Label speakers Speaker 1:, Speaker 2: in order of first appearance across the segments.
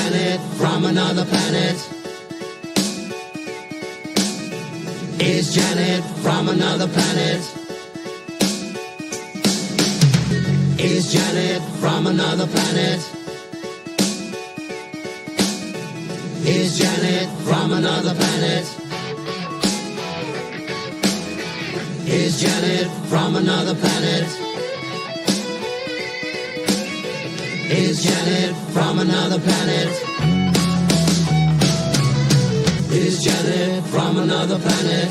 Speaker 1: Janet from another planet? Is Janet from another planet? Is Janet from another planet? Is Janet from another planet? Is Janet from another planet? Is Janet from another planet? Is Janet from another planet?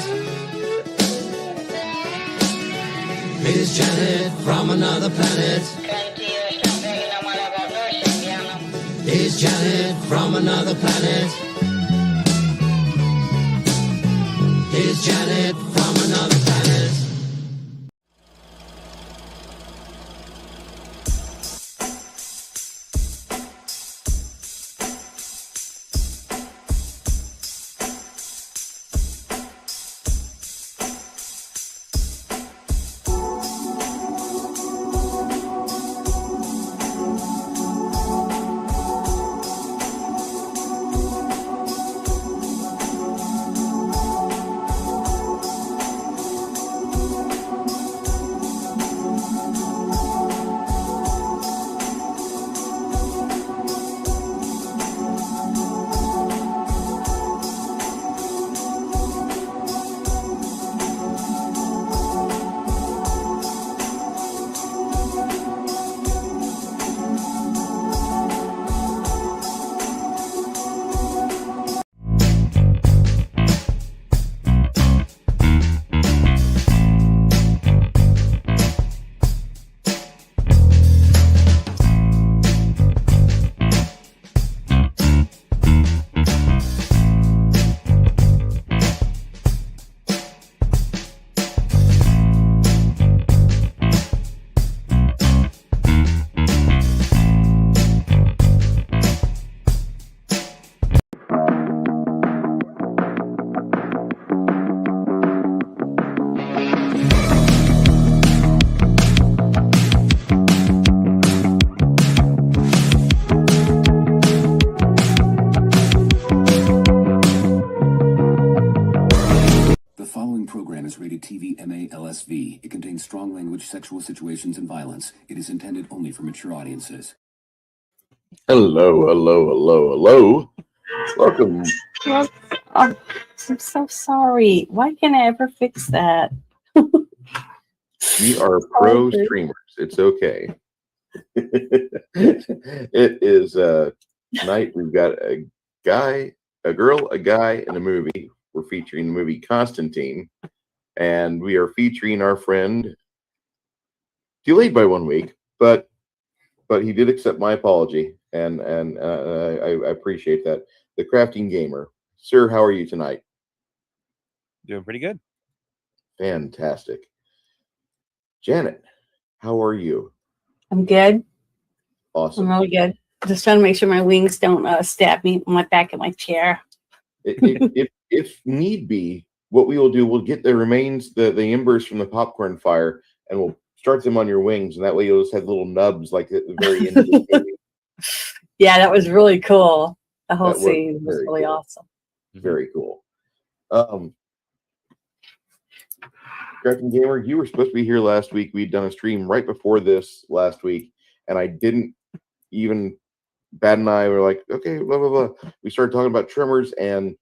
Speaker 1: Is Janet from another planet? Is Janet from another planet? Is Janet from another planet?
Speaker 2: TV, it contains strong language, sexual situations, and violence. It is intended only for mature audiences.
Speaker 3: Hello, hello, hello, hello. Welcome.
Speaker 4: Well, I'm so sorry. Why can't I ever fix that?
Speaker 3: We are pro streamers. It's okay. It is tonight. We've got a guy, a girl, a guy, and a movie. We're featuring the movie Constantine, and we are featuring our friend. Delayed by 1 week, but he did accept my apology, and I appreciate that. The Crafting Gamer, sir, how are you tonight?
Speaker 5: Doing pretty good.
Speaker 3: Fantastic. Janet, how are you?
Speaker 4: I'm good.
Speaker 3: Awesome.
Speaker 4: I'm really good. Just trying to make sure my wings don't stab me on my back of my chair.
Speaker 3: If need be, what we will do, we'll get the remains, the embers from the popcorn fire, and we'll start them on your wings, and that way you'll just have little nubs like at the very end of the movie.
Speaker 4: Yeah, that was really cool. The whole scene was really
Speaker 3: cool.
Speaker 4: awesome.
Speaker 3: Very cool. Crafting Gamer, you were supposed to be here last week. We'd done a stream right before this last week, and I didn't even. Bad and I were like, okay, blah blah blah. We started talking about Tremors, and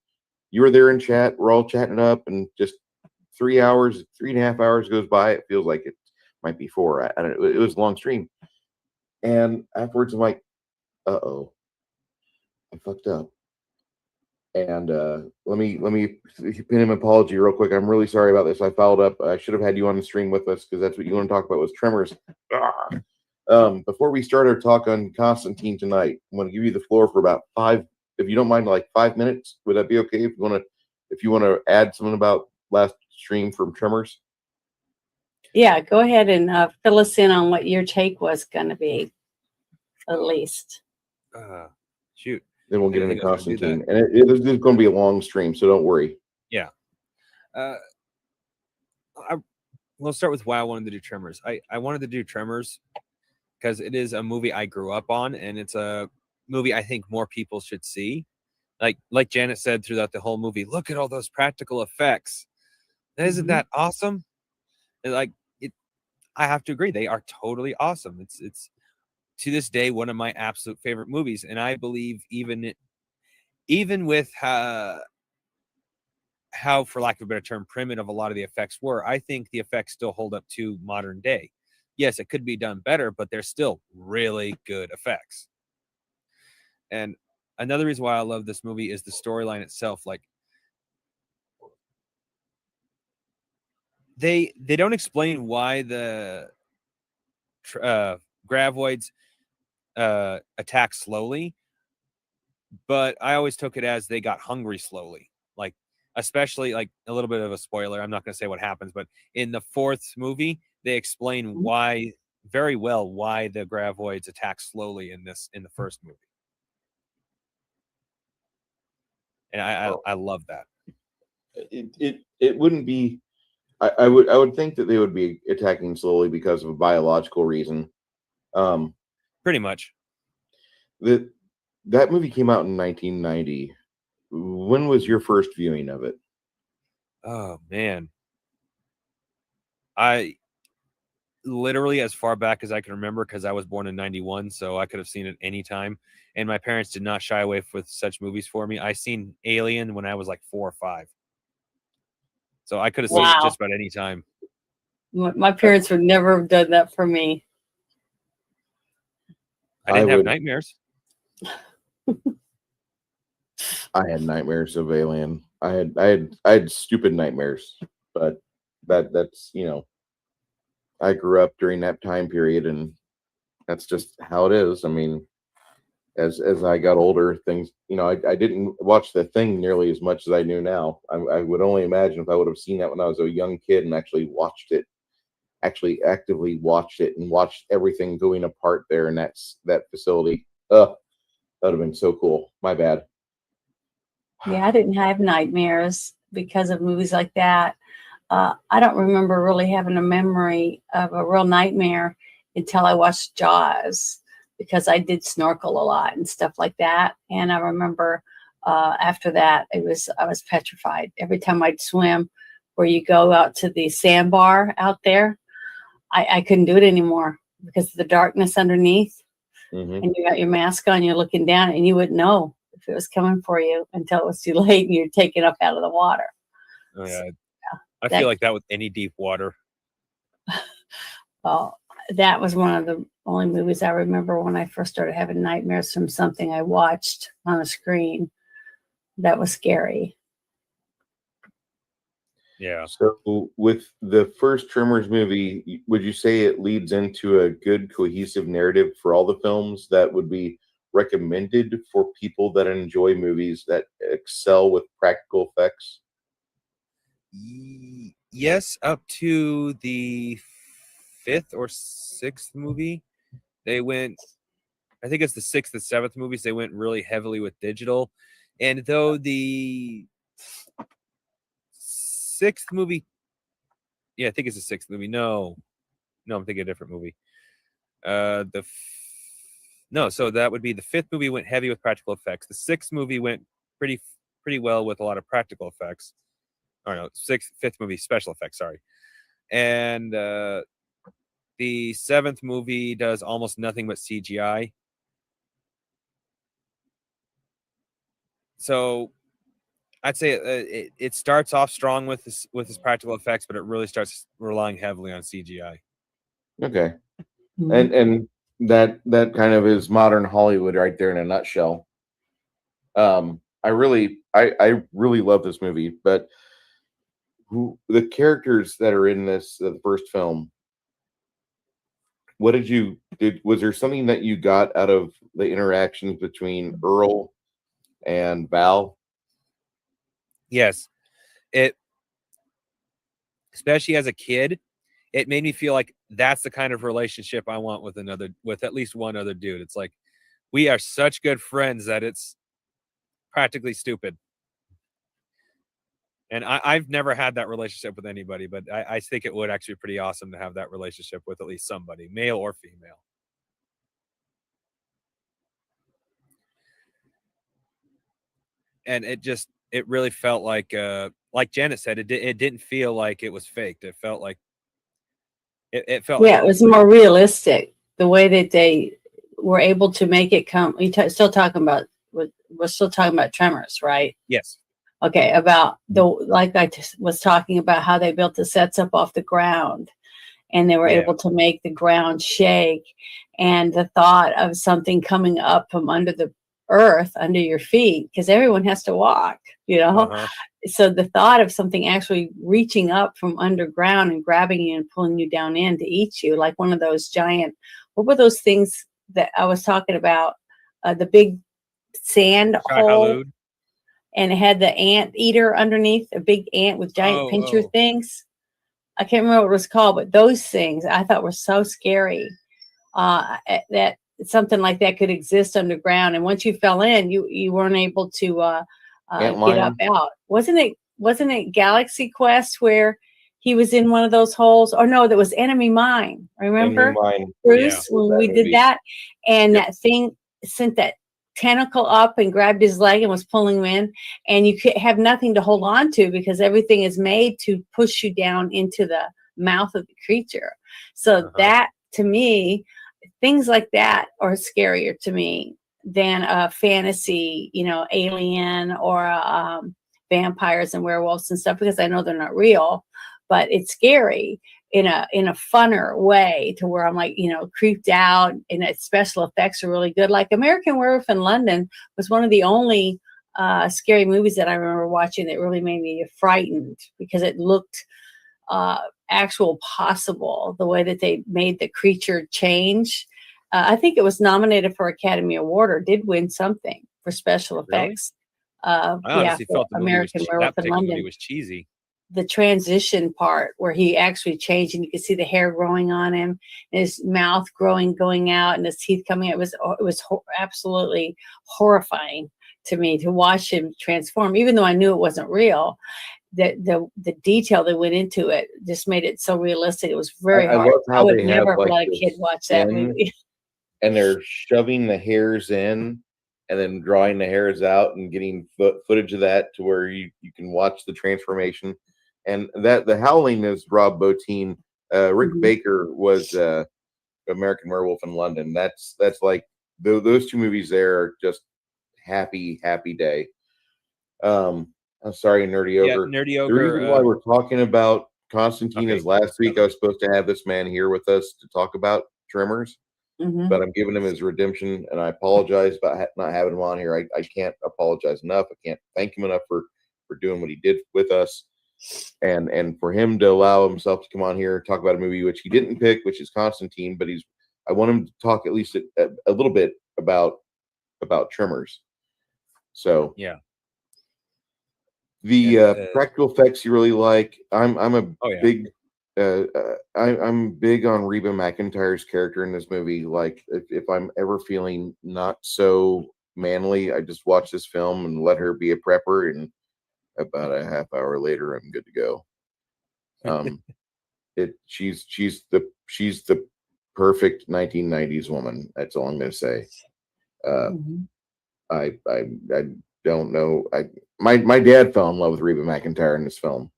Speaker 3: you were there in chat. We're all chatting up, and just 3 hours, 3.5 hours goes by. It feels like it might be 4. I don't know. It was a long stream, and afterwards I'm like, uh-oh, I fucked up. And let me pin an apology real quick. I'm really sorry about this. I fouled up. I should have had you on the stream with us because that's what you want to talk about was Tremors. Before we start our talk on Constantine tonight, I'm going to give you the floor for about 5, if you don't mind, like 5 minutes. Would that be okay? If you want to add something about last stream from Tremors?
Speaker 4: Yeah, go ahead and fill us in on what your take was going to be, at least.
Speaker 5: Shoot.
Speaker 3: Then we'll get into Constantine, and this is going to be a long stream, so don't worry.
Speaker 5: Yeah. We'll start with why I wanted to do Tremors. I wanted to do Tremors because it is a movie I grew up on, and it's a movie I think more people should see. Like Janet said throughout the whole movie, look at all those practical effects. Isn't that awesome? And like it, I have to agree, they are totally awesome. It's to this day one of my absolute favorite movies, and I believe even with how, for lack of a better term, primitive a lot of the effects were, I think the effects still hold up to modern day. Yes, it could be done better, but they're still really good effects. And another reason why I love this movie is the storyline itself. Like they don't explain why the gravoids attack slowly, but I always took it as they got hungry slowly. Like, especially like a little bit of a spoiler. I'm not going to say what happens, but in the fourth movie, they explain very well why the gravoids attack slowly in the first movie. And I love that.
Speaker 3: It wouldn't be. I would think that they would be attacking slowly because of a biological reason.
Speaker 5: Pretty much.
Speaker 3: That movie came out in 1990. When was your first viewing of it?
Speaker 5: Oh man, I literally as far back as I can remember, because I was born in 91, so I could have seen it anytime. And my parents did not shy away with such movies for me. I seen Alien when I was like 4 or 5. So I could have seen it just about any time.
Speaker 4: My parents would never have done that for me.
Speaker 5: I didn't have nightmares.
Speaker 3: I had nightmares of Alien. I had stupid nightmares, but that's I grew up during that time period, and that's just how it is. I mean, as I got older, things I didn't watch The Thing nearly as much as I do now. I would only imagine if I would have seen that when I was a young kid and actually actively watched it and watched everything going apart there in that facility. That would have been so cool. My bad.
Speaker 4: Yeah, I didn't have nightmares because of movies like that. I don't remember really having a memory of a real nightmare until I watched Jaws, because I did snorkel a lot and stuff like that. And I remember after that, I was petrified. Every time I'd swim, where you go out to the sandbar out there, I couldn't do it anymore because of the darkness underneath.
Speaker 3: Mm-hmm.
Speaker 4: And you got your mask on, you're looking down, and you wouldn't know if it was coming for you until it was too late and you're taken up out of the water.
Speaker 5: Oh, yeah. I feel like that with any deep water.
Speaker 4: Well, that was one of the only movies I remember when I first started having nightmares from something I watched on a screen. That was scary.
Speaker 5: Yeah.
Speaker 3: So with the first Tremors movie, would you say it leads into a good cohesive narrative for all the films that would be recommended for people that enjoy movies that excel with practical effects?
Speaker 5: Yes, up to the 5th or 6th movie, they went. I think it's the 6th and 7th movies. They went really heavily with digital, and though the 6th movie, yeah, I think it's the 6th movie. No, I'm thinking a different movie. No, so that would be the 5th movie went heavy with practical effects. The 6th movie went pretty well with a lot of practical effects. Or no, 5th movie special effects. Sorry, and the 7th movie does almost nothing but CGI. So I'd say it starts off strong with his practical effects, but it really starts relying heavily on CGI.
Speaker 3: Okay. And that kind of is modern Hollywood right there in a nutshell. I really love this movie, but the characters that are in this the first film, what was there something that you got out of the interactions between Earl and Val?
Speaker 5: Yes, it, especially as a kid, it made me feel like that's the kind of relationship I want with at least one other dude. It's like we are such good friends that it's practically stupid. And I've never had that relationship with anybody, but I think it would actually be pretty awesome to have that relationship with at least somebody, male or female. and it really felt like Janet said, it didn't feel like it was faked. It felt like it felt
Speaker 4: Yeah, it was more realistic the way that they were able to make it come. Still talking about we're still talking about Tremors, right?
Speaker 5: yes.
Speaker 4: Okay, about like I was talking about how they built the sets up off the ground, and they were
Speaker 5: Yeah.
Speaker 4: able to make the ground shake, and the thought of something coming up from under the earth under your feet, because everyone has to walk,
Speaker 5: Uh-huh.
Speaker 4: so the thought of something actually reaching up from underground and grabbing you and pulling you down in to eat you, like one of those giant, what were those things that I was talking about, the big sand hole,
Speaker 5: Shai-Hulud.
Speaker 4: and it had the ant eater underneath, a big ant with giant pincher things. I can't remember what it was called, but those things I thought were so scary, that something like that could exist underground. And once you fell in, you weren't able to get up out. Wasn't it Galaxy Quest where he was in one of those holes? Or no, that was Enemy Mine. Remember, Bruce, when we did that, and that thing sent that tentacle up and grabbed his leg and was pulling him in, and you could have nothing to hold on to because everything is made to push you down into the mouth of the creature. So that, to me, things like that are scarier to me than a fantasy, alien or vampires and werewolves and stuff, because I know they're not real, but it's scary in a funner way, to where I'm like, creeped out, and its special effects are really good. Like American Werewolf in London was one of the only scary movies that I remember watching that really made me frightened, because it looked actual possible, the way that they made the creature change. I think it was nominated for Academy Award, or did win something for special effects.
Speaker 5: I honestly felt the
Speaker 4: American Werewolf in London.
Speaker 5: movie was cheesy.
Speaker 4: The transition part where he actually changed, and you could see the hair growing on him, and his mouth going out, and his teeth coming out. It was absolutely horrifying to me to watch him transform, even though I knew it wasn't real. The detail that went into it just made it so realistic. It was very hard. I would never let a kid watch that movie.
Speaker 3: And they're shoving the hairs in and then drawing the hairs out and getting footage of that to where you can watch the transformation. And that the Howling is Rob Bottin. Rick Baker was American Werewolf in London. That's like those two movies there are just happy day. I'm sorry, Nerdy Ogre.
Speaker 5: Nerdy Ogre.
Speaker 3: The reason why we're talking about Constantine is last week I was supposed to have this man here with us to talk about Tremors, but I'm giving him his redemption, and I apologize about not having him on here. I can't apologize enough. I can't thank him enough for doing what he did with us, and for him to allow himself to come on here and talk about a movie which he didn't pick, which is Constantine, but I want him to talk at least a little bit about Tremors. So
Speaker 5: yeah.
Speaker 3: The practical effects you really like. I'm big on Reba McEntire's character in this movie. Like if I'm ever feeling not so manly, I just watch this film and let her be a prepper, and about a half hour later I'm good to go. She's the perfect 1990s woman. That's all I'm gonna say. I don't know. My dad fell in love with Reba McEntire in this film.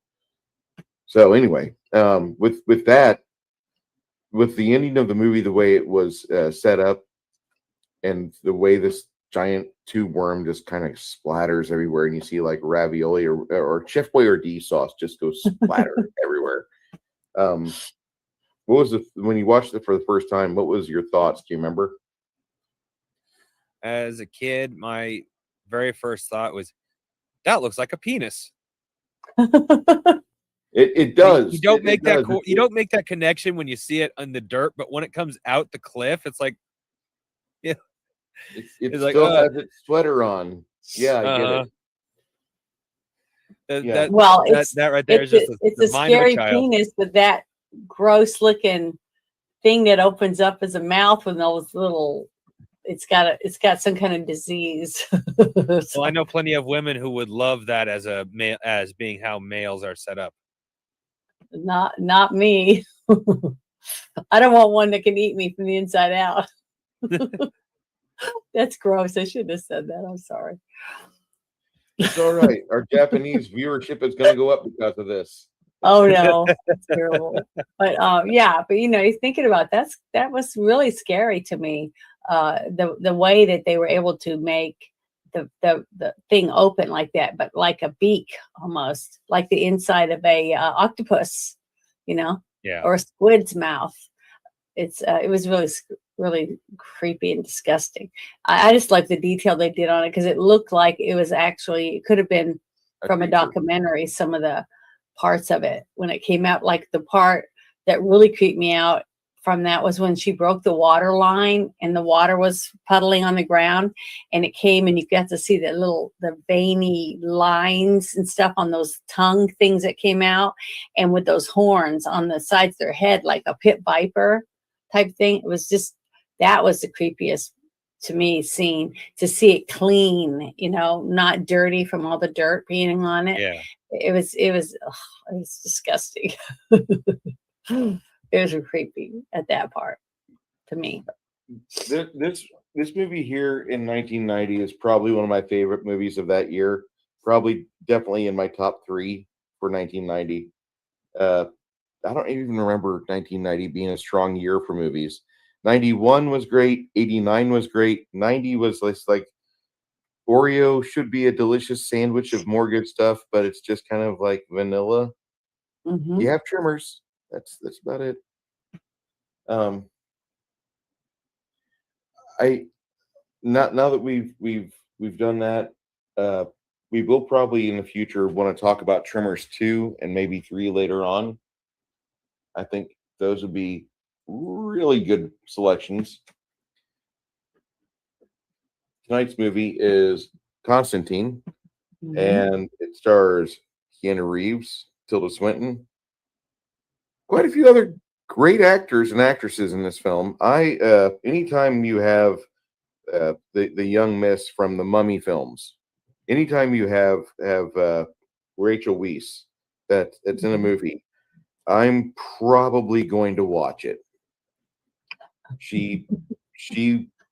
Speaker 3: So anyway, with that, with the ending of the movie, the way it was set up, and the way this giant tube worm just kind of splatters everywhere, and you see like ravioli or Chef Boyardee sauce just goes splatter everywhere. What was when you watched it for the first time? What was your thoughts? Do you remember?
Speaker 5: As a kid, my very first thought was, that looks like a penis.
Speaker 3: It does.
Speaker 5: You don't make that connection when you see it on the dirt, but when it comes out the cliff, it's like, yeah,
Speaker 3: it still has its sweater on. Yeah, I get it.
Speaker 5: That right there is just
Speaker 4: it's a scary penis with that gross looking thing that opens up as a mouth with those little. It's got some kind of disease.
Speaker 5: Well, I know plenty of women who would love that as being how males are set up.
Speaker 4: Not me. I don't want one that can eat me from the inside out. That's gross. I shouldn't have said that. I'm sorry.
Speaker 3: It's all right. Our Japanese viewership is going to go up because of this.
Speaker 4: Oh no, it's terrible. But yeah, but you're thinking about that was really scary to me. The way that they were able to make the thing open like that, but like a beak almost, like the inside of a octopus,
Speaker 5: Yeah.
Speaker 4: or a squid's mouth. It was really creepy and disgusting. I just like the detail they did on it, because it looked like it could have been from a documentary, some of the parts of it when it came out. Like the part that really creeped me out from that was when she broke the water line and the water was puddling on the ground, and it came and you got to see the veiny lines and stuff on those tongue things that came out, and with those horns on the sides of their head like a pit viper type thing. That was the creepiest to me scene, to see it clean, not dirty from all the dirt being on it.
Speaker 5: Yeah.
Speaker 4: It was disgusting. It was creepy at that part to me.
Speaker 3: This movie here in 1990 is probably one of my favorite movies of that year. Probably definitely in my top 3 for 1990. I don't even remember 1990 being a strong year for movies. 91 was great. 89 was great. 90 was like Oreo should be a delicious sandwich of more good stuff, but it's just kind of like vanilla.
Speaker 4: Mm-hmm.
Speaker 3: You have trimmers. That's about it. Now that we've done that, we will probably in the future want to talk about Trimmers 2 and maybe 3 later on. I think those would be really good selections. Tonight's movie is Constantine,
Speaker 4: Mm-hmm.
Speaker 3: and it stars Keanu Reeves, Tilda Swinton, quite a few other great actors and actresses in this film. Anytime you have the young miss from the Mummy films, anytime you have Rachel Weisz that's in a movie, I'm probably going to watch it. She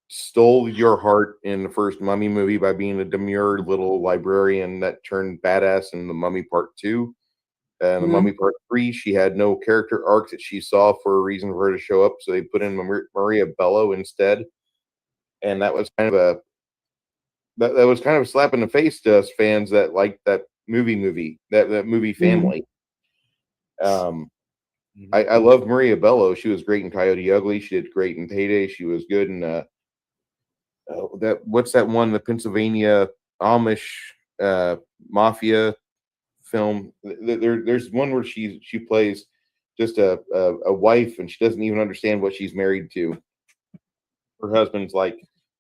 Speaker 3: stole your heart in the first Mummy movie by being a demure little librarian that turned badass in the Mummy Part 2. And the Mummy Part 3, she had no character arc that she saw for a reason for her to show up, so they put in Maria Bello instead. And that was kind of a slap in the face to us fans that liked that movie family. I love Maria Bello. She was great in Coyote Ugly. She did great in Payday. She was good in what's that one? The Pennsylvania Amish mafia film. There's one where she plays just a wife, and she doesn't even understand what she's married to. Her husband's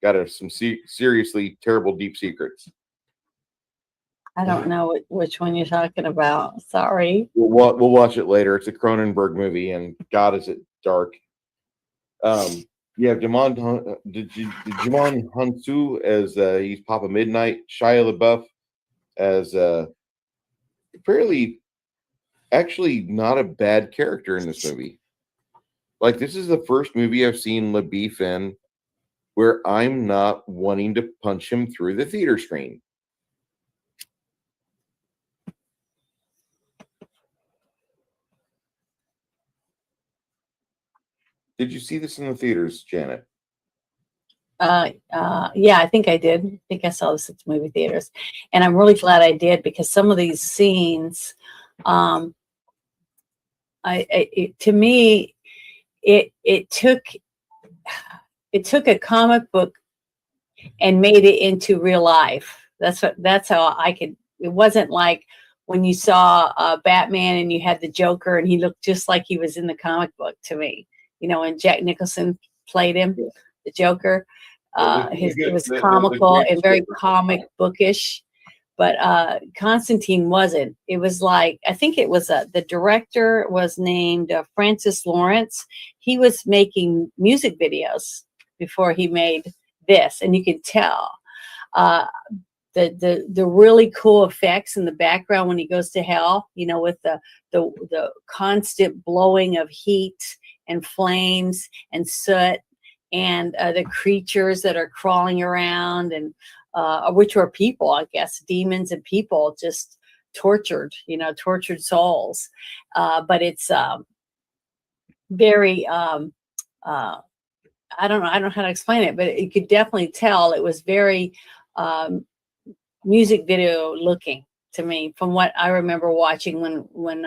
Speaker 3: got some seriously terrible deep secrets.
Speaker 4: I don't know which one you're talking about. Sorry.
Speaker 3: We'll watch it later. It's a Cronenberg movie, and God, is it dark. Yeah, Djimon Hounsou as he's Papa Midnight. Shia LaBeouf as fairly, actually not a bad character in this movie. Like, this is the first movie I've seen LaBeouf in where I'm not wanting to punch him through the theater screen. Did you see this in the theaters, Janet?
Speaker 4: Yeah, I think I did. I think I saw this at the movie theaters, and I'm really glad I did, because some of these scenes, to me, it took a comic book and made it into real life. That's how I could. It wasn't like when you saw Batman and you had the Joker and he looked just like he was in the comic book to me. When Jack Nicholson played him, the Joker. It was comical and very comic bookish, but Constantine wasn't. It was like, I think it was the director was named Francis Lawrence. He was making music videos before he made this, and you could tell the really cool effects in the background when he goes to hell, with the constant blowing of heat and flames and soot, and the creatures that are crawling around, and which were people, I guess, demons and people just tortured, tortured souls. But it's very, I don't know how to explain it, but you could definitely tell it was very music video looking to me from what I remember watching when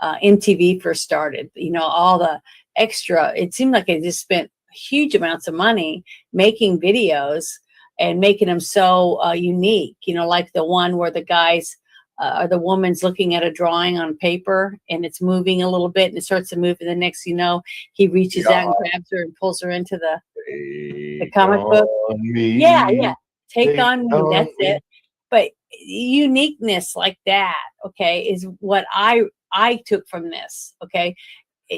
Speaker 4: MTV first started. All the extra, it seemed like they just spent huge amounts of money making videos and making them so unique, like the one where the guys or the woman's looking at a drawing on paper and it's moving a little bit and it starts to move, and the next he reaches out and grabs her and pulls her into the comic book. Yeah. Take on me. That's it. But uniqueness like that, okay, is what I took from this. Okay.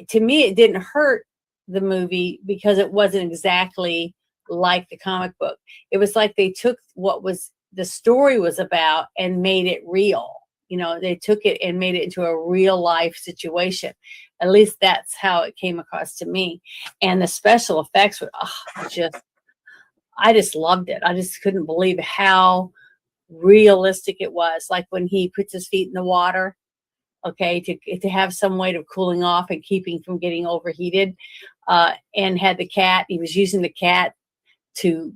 Speaker 4: To me, it didn't hurt the movie because it wasn't exactly like the comic book. It was like they took what was the story was about and made it real. They took it and made it into a real life situation. At least that's how it came across to me. And the special effects were I just loved it. I just couldn't believe how realistic it was. Like when he puts his feet in the water, okay, to have some way of cooling off and keeping from getting overheated, and had the cat. He was using the cat to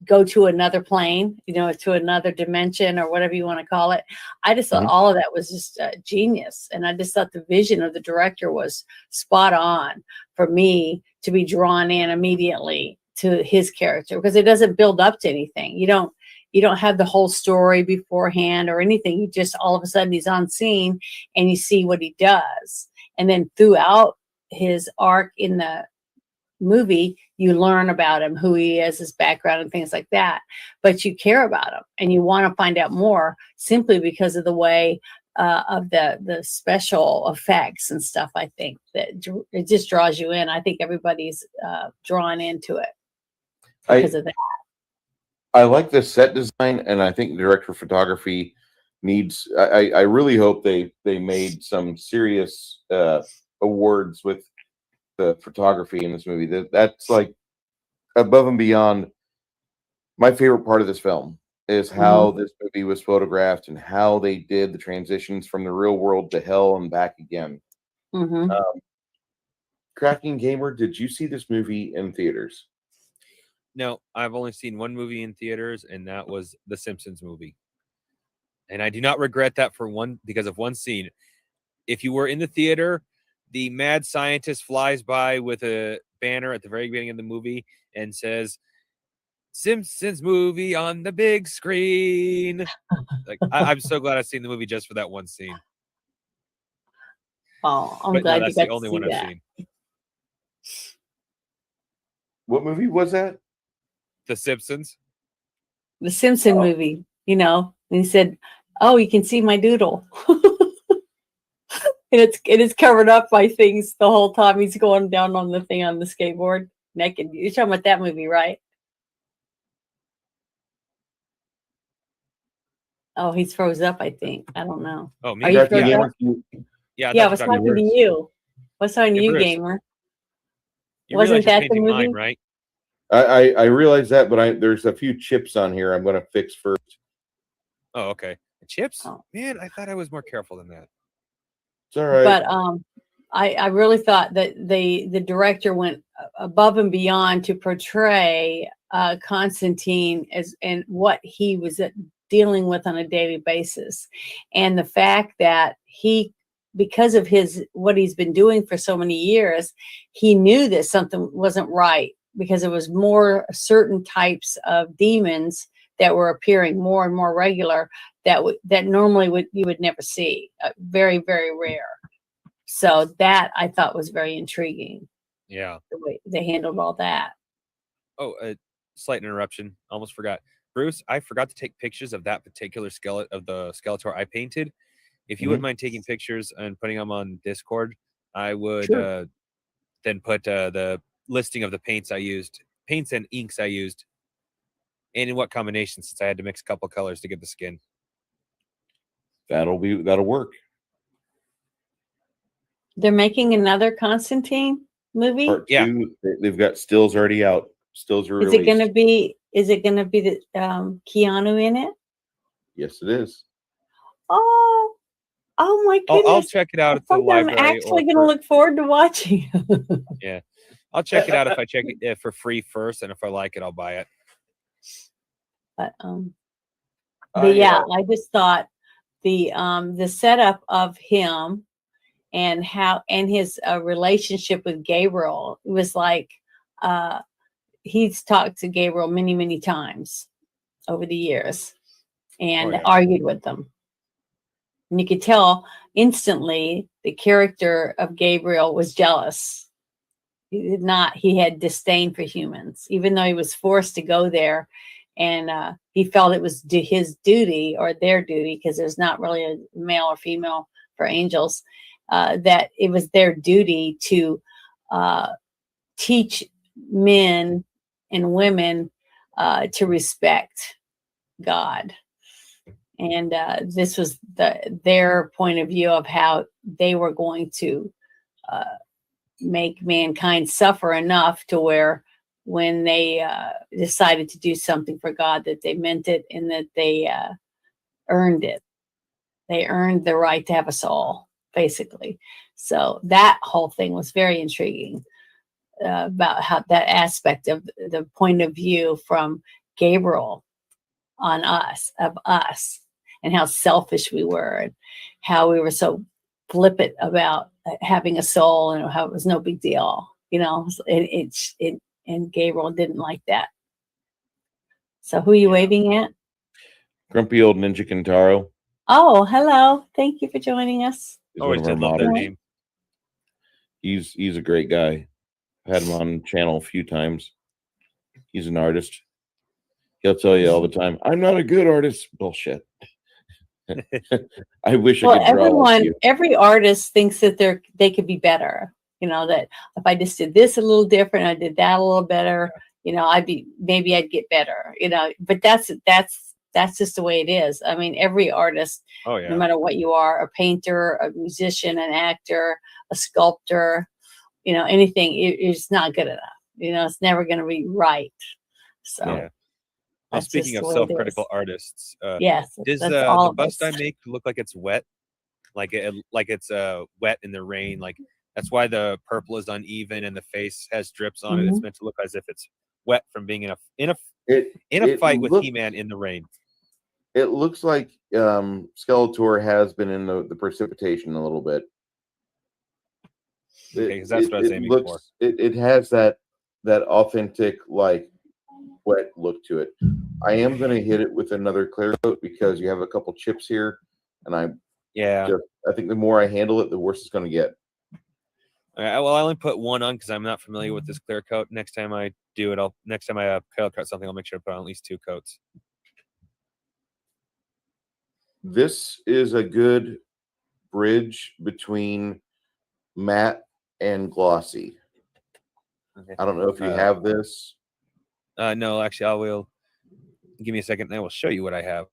Speaker 4: go to another plane, to another dimension or whatever you want to call it. I just thought all of that was just genius. And I just thought the vision of the director was spot on for me to be drawn in immediately to his character, because it doesn't build up to anything. You don't have the whole story beforehand or anything. You just, all of a sudden he's on scene and you see what he does. And then throughout his arc in the movie, you learn about him, who he is, his background and things like that. But you care about him and you want to find out more simply because of the way of the special effects and stuff. I think that it just draws you in. I think everybody's drawn into it because of that.
Speaker 3: I like the set design, and I think the director of photography needs. I really hope they made some serious awards with the photography in this movie. That's like above and beyond. My favorite part of this film is how this movie was photographed and how they did the transitions from the real world to hell and back again. Cracking Gamer, did you see this movie in theaters?
Speaker 5: No, I've only seen one movie in theaters, and that was the Simpsons movie. And I do not regret that because of one scene. If you were in the theater, the mad scientist flies by with a banner at the very beginning of the movie and says, "Simpsons movie on the big screen." Like I'm so glad I've seen the movie just for that one scene.
Speaker 4: Oh, I'm glad
Speaker 5: that's
Speaker 4: you got
Speaker 5: the only
Speaker 4: to see
Speaker 5: one
Speaker 4: that.
Speaker 5: I've seen.
Speaker 3: What movie was that?
Speaker 5: The Simpsons.
Speaker 4: The Simpson movie, and he said, "Oh, you can see my doodle." And it is covered up by things the whole time he's going down on the thing on the skateboard naked. You're talking about that movie, right? Oh, he's froze up, I think. I don't know.
Speaker 5: Oh, me?
Speaker 4: Are you froze up?
Speaker 5: Yeah,
Speaker 4: I was talking to you. What's on you,
Speaker 5: Bruce.
Speaker 4: Gamer?
Speaker 5: You
Speaker 4: Wasn't that the
Speaker 5: painting
Speaker 4: movie?
Speaker 5: mine, right?
Speaker 3: I realize that, but there's a few chips on here I'm going to fix first.
Speaker 5: Oh, okay. Chips?
Speaker 4: Oh.
Speaker 5: Man, I thought I was more careful than that.
Speaker 3: It's all right.
Speaker 4: But I really thought that the director went above and beyond to portray Constantine and what he was dealing with on a daily basis, and the fact that because of what he's been doing for so many years, he knew that something wasn't right, because it was more certain types of demons that were appearing more and more regular that normally you would never see. Very, very rare. So that I thought was very intriguing.
Speaker 5: Yeah.
Speaker 4: The way they handled all that.
Speaker 5: Oh, slight interruption. Almost forgot. Bruce, I forgot to take pictures of that particular of the Skeletor I painted. If you wouldn't mind taking pictures and putting them on Discord, I would then put the listing of the paints and inks I used, and in what combination, since I had to mix a couple colors to get the skin.
Speaker 3: That'll work.
Speaker 4: They're making another Constantine movie?
Speaker 3: Part 2, they've got stills already out. Stills are
Speaker 4: Is it
Speaker 3: released.
Speaker 4: gonna be? Is it gonna be the Keanu in it?
Speaker 3: Yes, it is.
Speaker 4: Oh, oh my
Speaker 5: I'll
Speaker 4: goodness!
Speaker 5: check it out at the
Speaker 4: Something I'm
Speaker 5: library
Speaker 4: actually gonna look forward to watching.
Speaker 5: yeah. I'll check it out if I check it for free first, and if I like it, I'll buy it.
Speaker 4: But yeah,
Speaker 3: uh,
Speaker 4: I just thought the setup of him and how and his relationship with Gabriel was like he's talked to Gabriel many times over the years and
Speaker 5: yeah.
Speaker 4: argued with them. And you could tell instantly the character of Gabriel was jealous. He had disdain for humans, even though he was forced to go there. And he felt it was his duty or their duty, because there's not really a male or female for angels, that it was their duty to teach men and women to respect God. And this was their point of view of how they were going to make mankind suffer enough to where when they decided to do something for God, that they meant it and that they earned it. They earned the right to have a soul, basically. So that whole thing was very intriguing about how that aspect of the point of view from Gabriel on us, and how selfish we were, and how we were so flippant about having a soul, and how it was no big deal, and Gabriel didn't like that. So who are you waving at?
Speaker 3: Grumpy old Ninja Kintaro.
Speaker 4: Oh, hello. Thank you for joining us.
Speaker 5: Always did love that name.
Speaker 3: He's a great guy. I've had him on channel a few times. He's an artist. He'll tell you all the time, I'm not a good artist. Bullshit. I wish I could draw like you.
Speaker 4: Every artist thinks that they could be better. That if I just did this a little different, I did that a little better, maybe I'd get better, but that's just the way it is. I mean, every artist, no matter what you are, a painter, a musician, an actor, a sculptor, anything, it's not good enough. It's never going to be right. So.
Speaker 5: Yeah. Well, speaking of self-critical artists,
Speaker 4: yes,
Speaker 5: does the bust I make look like it's wet, like it's wet in the rain? Like that's why the purple is uneven and the face has drips on it. It's meant to look as if it's wet from being in a fight with He-Man in the rain.
Speaker 3: It looks like Skeletor has been in the precipitation a little bit.
Speaker 5: Okay, because that's what I was aiming for.
Speaker 3: It has that authentic, like, wet look to it. I am going to hit it with another clear coat because you have a couple chips here, and I think the more I handle it, the worse it's going to get.
Speaker 5: All right, well, I only put one on because I'm not familiar with this clear coat. Next time I do it, next time I color cut something, I'll make sure to put on at least 2 coats.
Speaker 3: This is a good bridge between matte and glossy. Okay. I don't know if you have this.
Speaker 5: No, actually, I will. Give me a second, and I will show you what I have.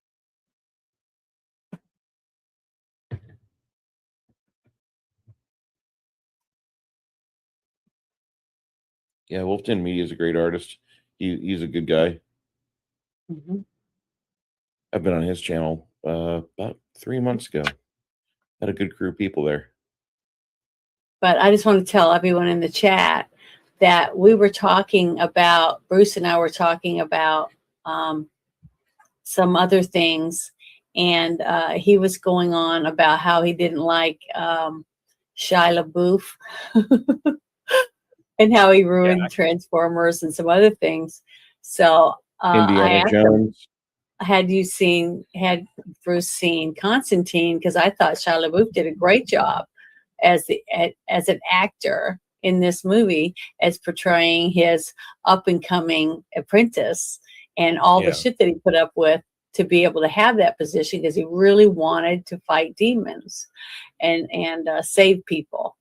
Speaker 3: Yeah, Wolfden Media is a great artist. He's a good guy. I've been on his channel about 3 months ago. Had a good crew of people there.
Speaker 4: But I just want to tell everyone in the chat that we were talking about, Bruce and I were talking about some other things, and he was going on about how he didn't like Shia LaBeouf and how he ruined Transformers and some other things. So I asked him, had Bruce seen Constantine? Because I thought Shia LaBeouf did a great job as an actor in this movie, as portraying his up and coming apprentice and all the shit that he put up with to be able to have that position, because he really wanted to fight demons and save people,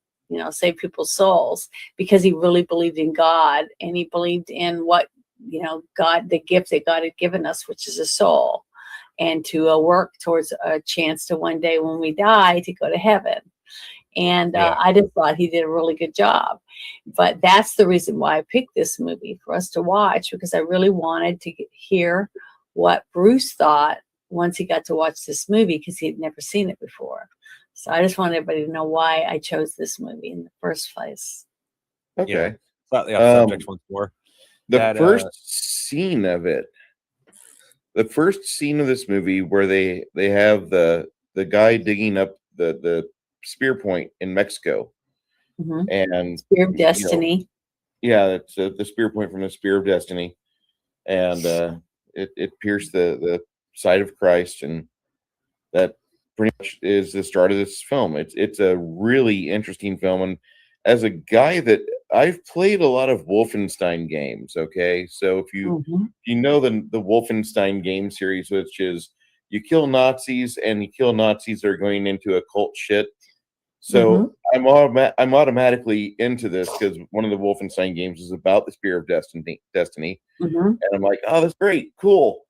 Speaker 4: save people's souls, because he really believed in God, and he believed in what, God, the gift that God had given us, which is a soul, and to work towards a chance to one day when we die to go to heaven. And
Speaker 5: Yeah.
Speaker 4: I just thought he did a really good job. But that's the reason why I picked this movie for us to watch, because I really wanted to hear what Bruce thought once he got to watch this movie, because he had never seen it before. So I just wanted everybody to know why I chose this movie in the first place.
Speaker 3: Okay.
Speaker 5: Slightly off subject once more.
Speaker 3: The first scene of it, the first scene of this movie where they have the guy digging up the spear point in Mexico,
Speaker 4: Mhm.
Speaker 3: and
Speaker 4: Spear of Destiny.
Speaker 3: yeah, it's the spear point from the Spear of Destiny, and it pierced the side of Christ, and that pretty much is the start of this film. It's a really interesting film, and as a guy that I've played a lot of Wolfenstein games, okay, so if you know the Wolfenstein game series, which is you kill Nazis and you kill Nazis that are going into occult shit. So I'm automatically into this because one of the Wolfenstein games is about the Spear of Destiny, and I'm like, oh, that's great, cool,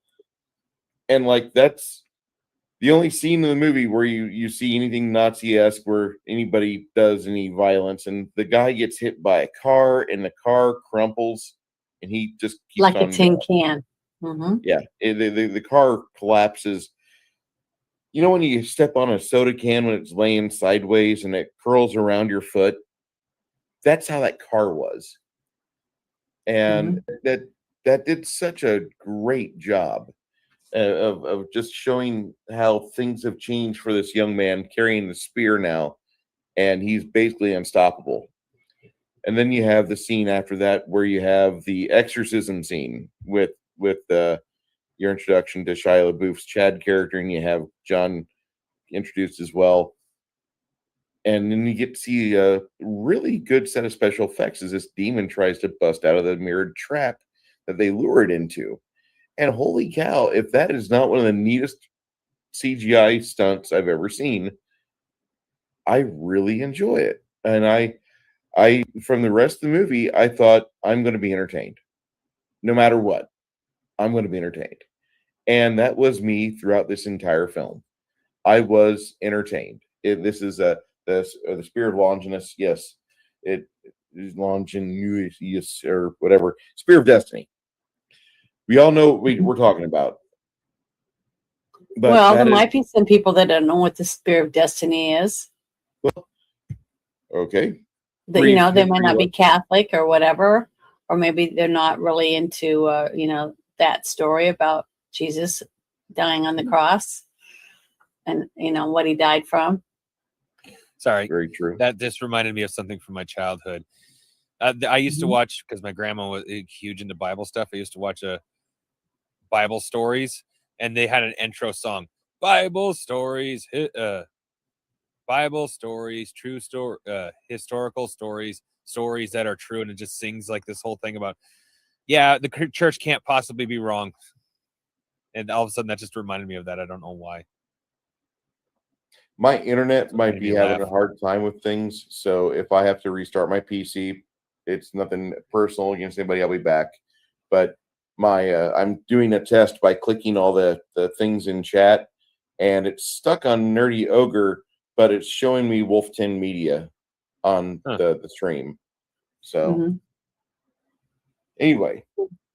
Speaker 3: and like that's the only scene in the movie where you see anything Nazi-esque where anybody does any violence, and the guy gets hit by a car and the car crumples and he just keeps
Speaker 4: like
Speaker 3: on
Speaker 4: a tin
Speaker 3: going.
Speaker 4: can.
Speaker 3: Yeah, the car collapses. You know when you step on a soda can when it's laying sideways and it curls around your foot? That's how that car was. And that did such a great job of just showing how things have changed for this young man carrying the spear now, and he's basically unstoppable. And then you have the scene after that where you have the exorcism scene with your introduction to Shia LaBeouf's Chad character, and you have John introduced as well. And then you get to see a really good set of special effects as this demon tries to bust out of the mirrored trap that they lure it into. And holy cow, if that is not one of the neatest CGI stunts I've ever seen, I really enjoy it. And I from the rest of the movie, I thought I'm going to be entertained. No matter what, I'm going to be entertained. And that was me throughout this entire film. I was entertained. This is the Spear of Longinus. Yes, it is Longinus or whatever. Spear of Destiny. We all know what we're talking about. But
Speaker 4: well, there might be some people that don't know what the Spear of Destiny is.
Speaker 3: Well, okay.
Speaker 4: That, you know, they might not be Catholic or whatever, or maybe they're not really into, you know, that story about Jesus dying on the cross and, you know, what he died from.
Speaker 5: Sorry.
Speaker 3: Very true.
Speaker 5: That just reminded me of something from my childhood. I used to watch, because my grandma was huge into Bible stuff. I used to watch Bible stories, and they had an intro song. Bible stories, true story, historical stories that are true, and it just sings like this whole thing about, yeah, the church can't possibly be wrong. And all of a sudden, that just reminded me of that. I don't know why.
Speaker 3: My internet might be having a hard time with things, so if I have to restart my PC, it's nothing personal against anybody. I'll be back. But I'm doing a test by clicking all the things in chat, and it's stuck on Nerdy Ogre, but it's showing me Wolf 10 Media on the stream. So anyway,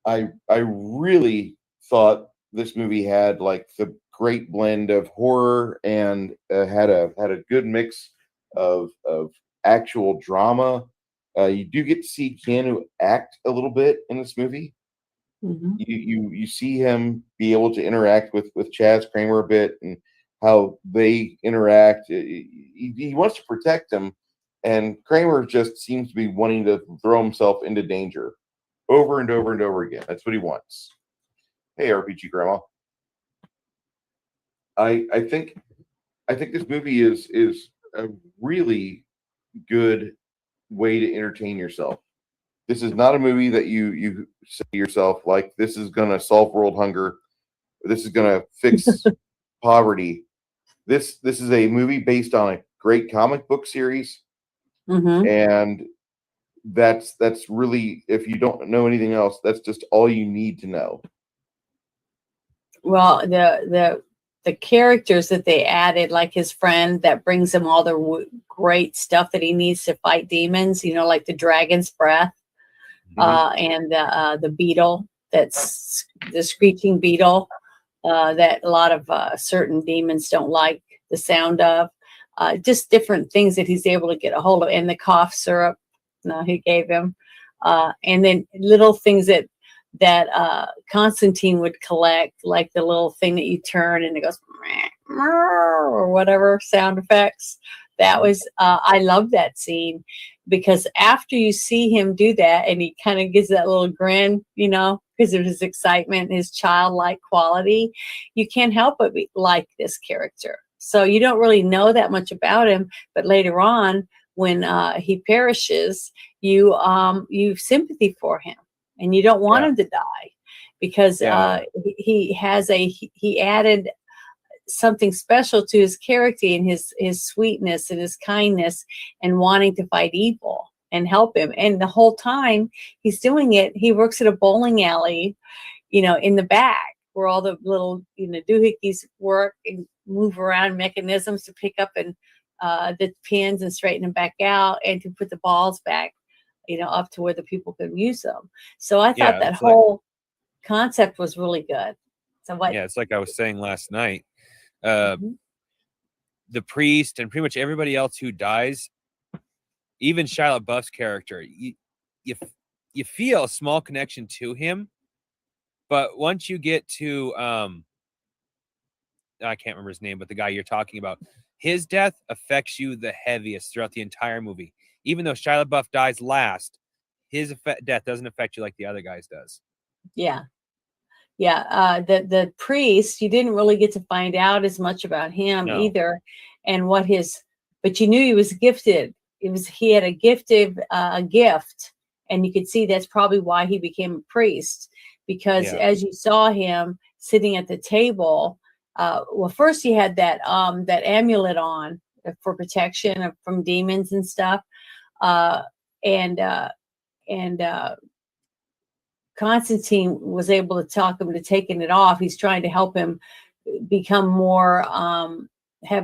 Speaker 3: I really thought this movie had like the great blend of horror and had a good mix of actual drama. You do get to see Keanu act a little bit in this movie. You see him be able to interact with Chaz Kramer a bit and how they interact. He wants to protect him, and Kramer just seems to be wanting to throw himself into danger over and over and over again. That's what he wants. Hey, RPG Grandma. I think this movie is a really good way to entertain yourself. This is not a movie that you say to yourself like this is going to solve world hunger. This is going to fix poverty. This is a movie based on a great comic book series, and that's really, if you don't know anything else, that's just all you need to know.
Speaker 4: Well, the characters that they added, like his friend that brings him all the great stuff that he needs to fight demons, like the dragon's breath, and the beetle, that's the screeching beetle, that a lot of certain demons don't like the sound of. Just different things that he's able to get a hold of, and the cough syrup he gave him, and then little things that Constantine would collect, like the little thing that you turn and it goes or whatever sound effects. That was I love that scene, because after you see him do that and he kind of gives that little grin, because of his excitement, his childlike quality, you can't help but like this character. So you don't really know that much about him, but later on, when he perishes, you sympathy for him, and you don't want him to die, because he added something special to his character, and his sweetness and his kindness, and wanting to fight evil and help him. And the whole time he's doing it, he works at a bowling alley, in the back, where all the little doohickeys work and move around mechanisms to pick up and the pins and straighten them back out, and to put the balls back, up to where the people could use them. So I thought that whole concept was really good. So what?
Speaker 5: Yeah, it's like I was saying last night. The priest and pretty much everybody else who dies, even Shia LaBeouf's character, you feel a small connection to him, but once you get to I can't remember his name, but the guy you're talking about, his death affects you the heaviest throughout the entire movie. Even though Shia LaBeouf dies last, his death doesn't affect you like the other guys does.
Speaker 4: Yeah. The priest, you didn't really get to find out as much about him either, and but you knew he was gifted. He had a gift, and you could see that's probably why he became a priest, because as you saw him sitting at the table, first he had that amulet on for protection from demons and stuff, and Constantine was able to talk him to taking it off. He's trying to help him become more,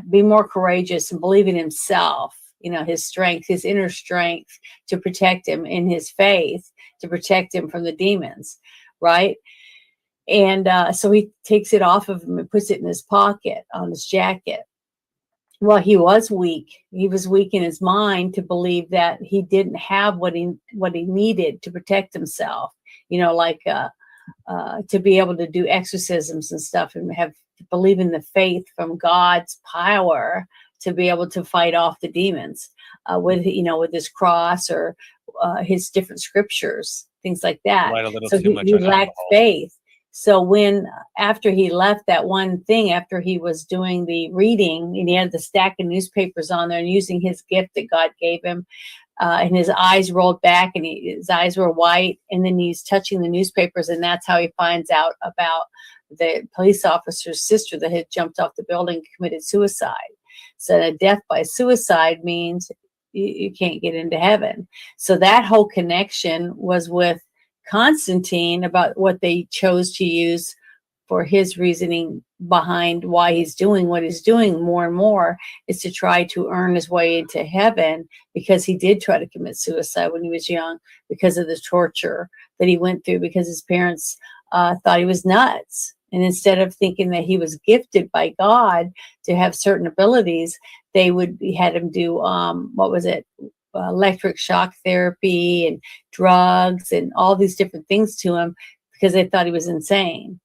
Speaker 4: be more courageous and believe in himself, his strength, his inner strength, to protect him in his faith, to protect him from the demons, right? And so he takes it off of him and puts it in his pocket on his jacket. Well, he was weak. He was weak in his mind to believe that he didn't have what he needed to protect himself. To be able to do exorcisms and stuff, and believe in the faith from God's power to be able to fight off the demons with his cross or his different scriptures, things like that. So he lacked faith. So after he left that one thing, after he was doing the reading, and he had the stack of newspapers on there and using his gift that God gave him, and his eyes rolled back, and his eyes were white, and then he's touching the newspapers, and that's how he finds out about the police officer's sister that had jumped off the building and committed suicide. So a death by suicide means you can't get into heaven. So that whole connection was with Constantine about what they chose to use for his reasoning behind why he's doing what he's doing more and more, is to try to earn his way into heaven, because he did try to commit suicide when he was young because of the torture that he went through, because his parents thought he was nuts. And instead of thinking that he was gifted by God to have certain abilities, they had him do electric shock therapy and drugs and all these different things to him, because they thought he was insane.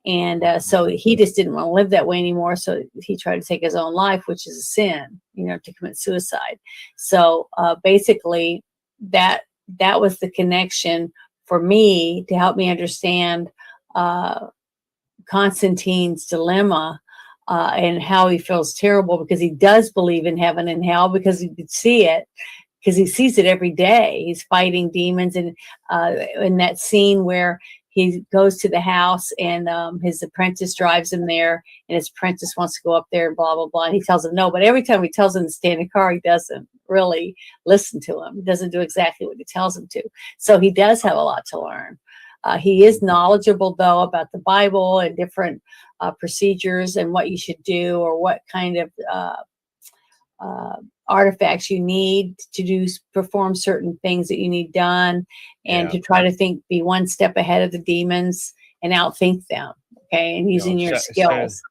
Speaker 4: And so he just didn't want to live that way anymore. So he tried to take his own life, which is a sin, to commit suicide. So basically that was the connection for me to help me understand Constantine's dilemma, and how he feels terrible, because he does believe in heaven and hell, because he could see it, because he sees it every day. He's fighting demons. And in that scene where he goes to the house, and his apprentice drives him there, and his apprentice wants to go up there and blah, blah, blah. And he tells him no, but every time he tells him to stay in the car, he doesn't really listen to him. He doesn't do exactly what he tells him to. So he does have a lot to learn. He is knowledgeable, though, about the Bible and different procedures and what you should do, or what kind of artifacts you need to perform certain things that you need done, and to try to be one step ahead of the demons and outthink them. Okay, and using your skills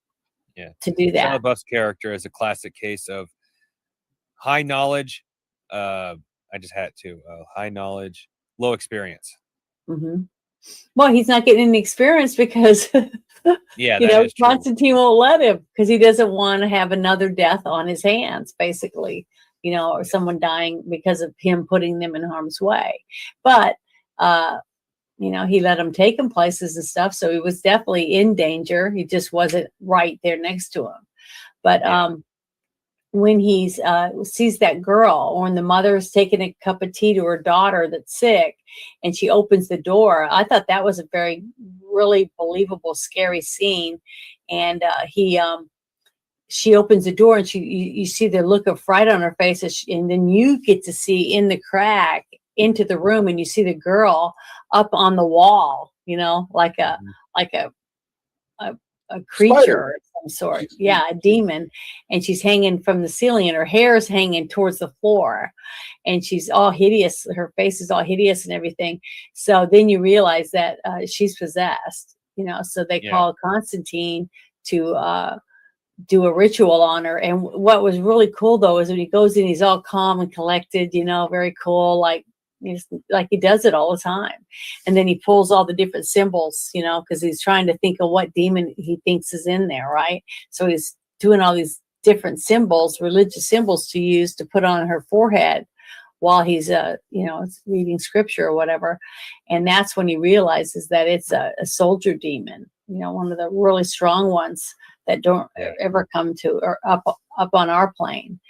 Speaker 4: to do that.
Speaker 5: Shia LaBeouf's character is a classic case of high knowledge. I just had to high knowledge, low experience.
Speaker 4: Mm-hmm. Well, he's not getting any experience because Constantine won't let him, because he doesn't want to have another death on his hands, basically, or someone dying because of him putting them in harm's way. But he let him take him places and stuff, so he was definitely in danger. He just wasn't right there next to him. But when he sees that girl, or when the mother is taking a cup of tea to her daughter that's sick, and she opens the door, I thought that was a really believable, scary scene. And she opens the door, and you see the look of fright on her face, and then you get to see in the crack into the room, and you see the girl up on the wall, like a creature
Speaker 3: Spider.
Speaker 4: of some sort. Yeah, a demon. And she's hanging from the ceiling, and her hair is hanging towards the floor, and she's all hideous. Her face is all hideous and everything. So then you realize that she's possessed, so they call Constantine to do a ritual on her. And what was really cool, though, is when he goes in, he's all calm and collected, very cool, like he does it all the time. And then he pulls all the different symbols, because he's trying to think of what demon he thinks is in there, right? So he's doing all these different symbols, religious symbols, to use to put on her forehead while he's reading scripture or whatever. And that's when he realizes that it's a soldier demon, one of the really strong ones that don't ever come to or up on our plane.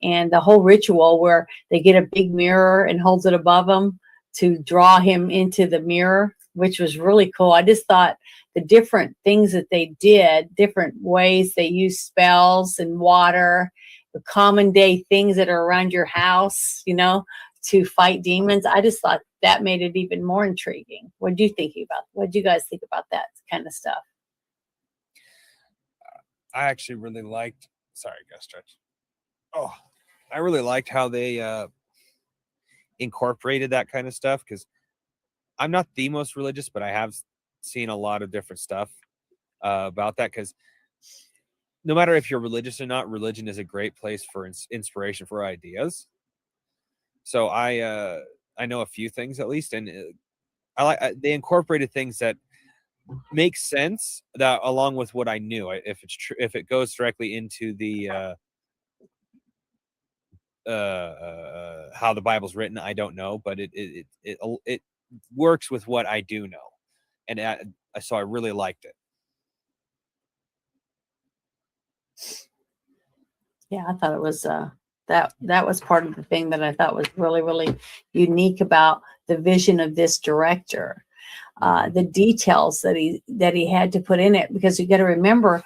Speaker 4: And the whole ritual where they get a big mirror and holds it above him to draw him into the mirror, which was really cool. I just thought the different things that they did, different ways they use spells and water, the common day things that are around your house, to fight demons. I just thought that made it even more intriguing. What do you guys think about that kind of stuff?
Speaker 5: I actually really liked, I really liked how they incorporated that kind of stuff, because I'm not the most religious, but I have seen a lot of different stuff about that, because no matter if you're religious or not, religion is a great place for inspiration for ideas. So I know a few things, at least, and they incorporated things that make sense, that along with what I knew. If it's true, if it goes directly into the how the Bible's written, I don't know, but it works with what I do know, and so I really liked it.
Speaker 4: Yeah, I thought it was that was part of the thing that I thought was really, really unique about the vision of this director. The details that he had to put in it, because you got to remember,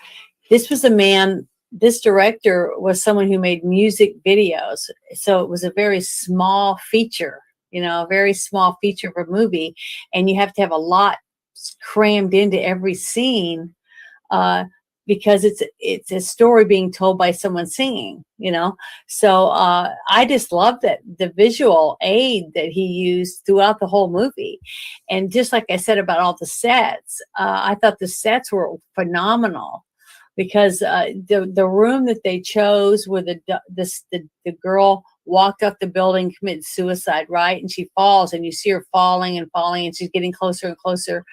Speaker 4: this director was someone who made music videos. So it was a very small feature, a very small feature of a movie. And you have to have a lot crammed into every scene, because it's a story being told by someone singing, So I just love that the visual aid that he used throughout the whole movie. And just like I said about all the sets, I thought the sets were phenomenal, because the room that they chose where the girl walked up the building, committed suicide, right? And she falls, and you see her falling and falling, and she's getting closer and closer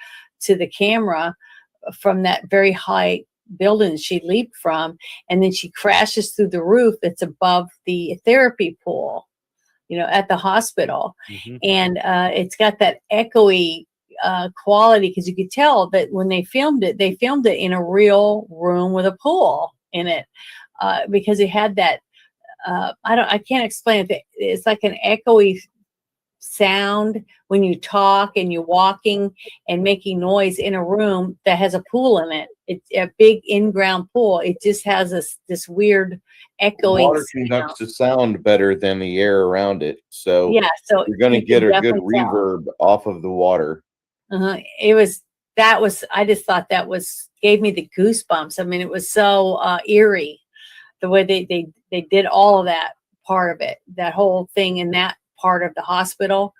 Speaker 4: to the camera from that very high building she leaped from, and then she crashes through the roof that's above the therapy pool, at the hospital. Mm-hmm. And it's got that echoey quality, because you could tell that when they filmed it in a real room with a pool in it, because it had that I can't explain it. It's like an echoey sound when you talk and you're walking and making noise in a room that has a pool in it. It's a big in-ground pool. It just has this weird echoing.
Speaker 3: Water conducts the sound better than the air around it, so
Speaker 4: so
Speaker 3: you're going to get a good reverb off of the water.
Speaker 4: It was, I just thought that gave me the goosebumps. I mean, it was so eerie the way they did all of that part of it, that whole thing in that part of the hospital.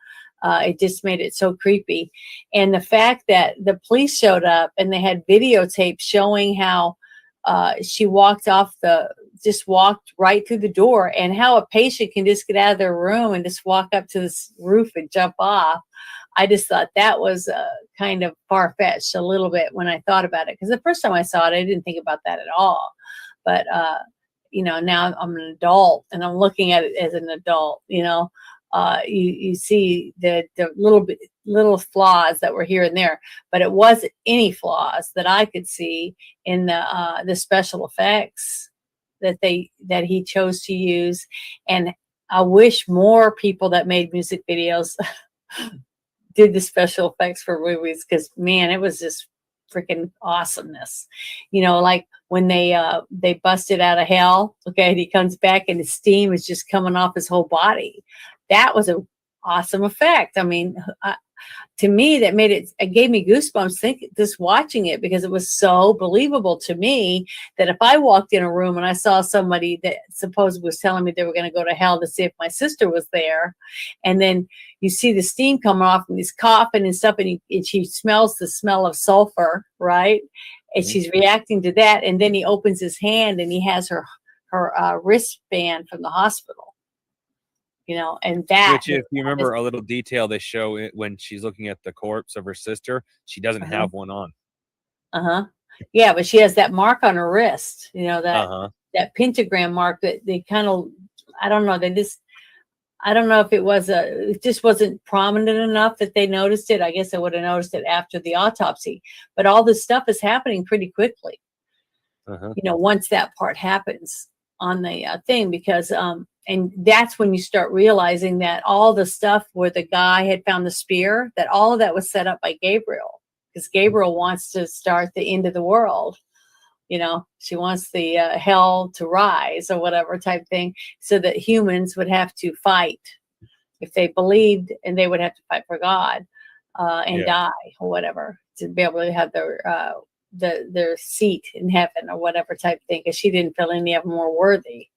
Speaker 4: It just made it so creepy. And the fact that the police showed up and they had videotape showing how she walked right through the door, and how a patient can just get out of their room and just walk up to this roof and jump off. I just thought that was kind of far-fetched a little bit when I thought about it. Because the first time I saw it, I didn't think about that at all. But, now I'm an adult and I'm looking at it as an adult, you see the little flaws that were here and there, but it wasn't any flaws that I could see in the special effects that he chose to use. And I wish more people that made music videos did the special effects for movies, because man, it was just freaking awesomeness. Like when they busted out of hell, okay, and he comes back and the steam is just coming off his whole body. That was an awesome effect. I mean, to me, that gave me goosebumps just watching it, because it was so believable to me that if I walked in a room and I saw somebody that supposedly was telling me they were going to go to hell to see if my sister was there, and then you see the steam coming off and he's coughing and stuff, and she smells the smell of sulfur, right? And she's reacting to that, and then he opens his hand and he has her wristband from the hospital. And that.
Speaker 5: Which, if you remember a little detail, they show it when she's looking at the corpse of her sister. She doesn't have one on.
Speaker 4: Yeah, but she has that mark on her wrist. That pentagram mark that they kind of. I don't know. I don't know if it just wasn't prominent enough that they noticed it. I guess I would have noticed it after the autopsy. But all this stuff is happening pretty quickly. Once that part happens on the thing, because and that's when you start realizing that all the stuff where the guy had found the spear, that all of that was set up by Gabriel, because Gabriel wants to start the end of the world. She wants the hell to rise or whatever type thing, so that humans would have to fight if they believed, and they would have to fight for God and die or whatever, to be able to have their seat in heaven or whatever type thing, because she didn't feel any of them were worthy,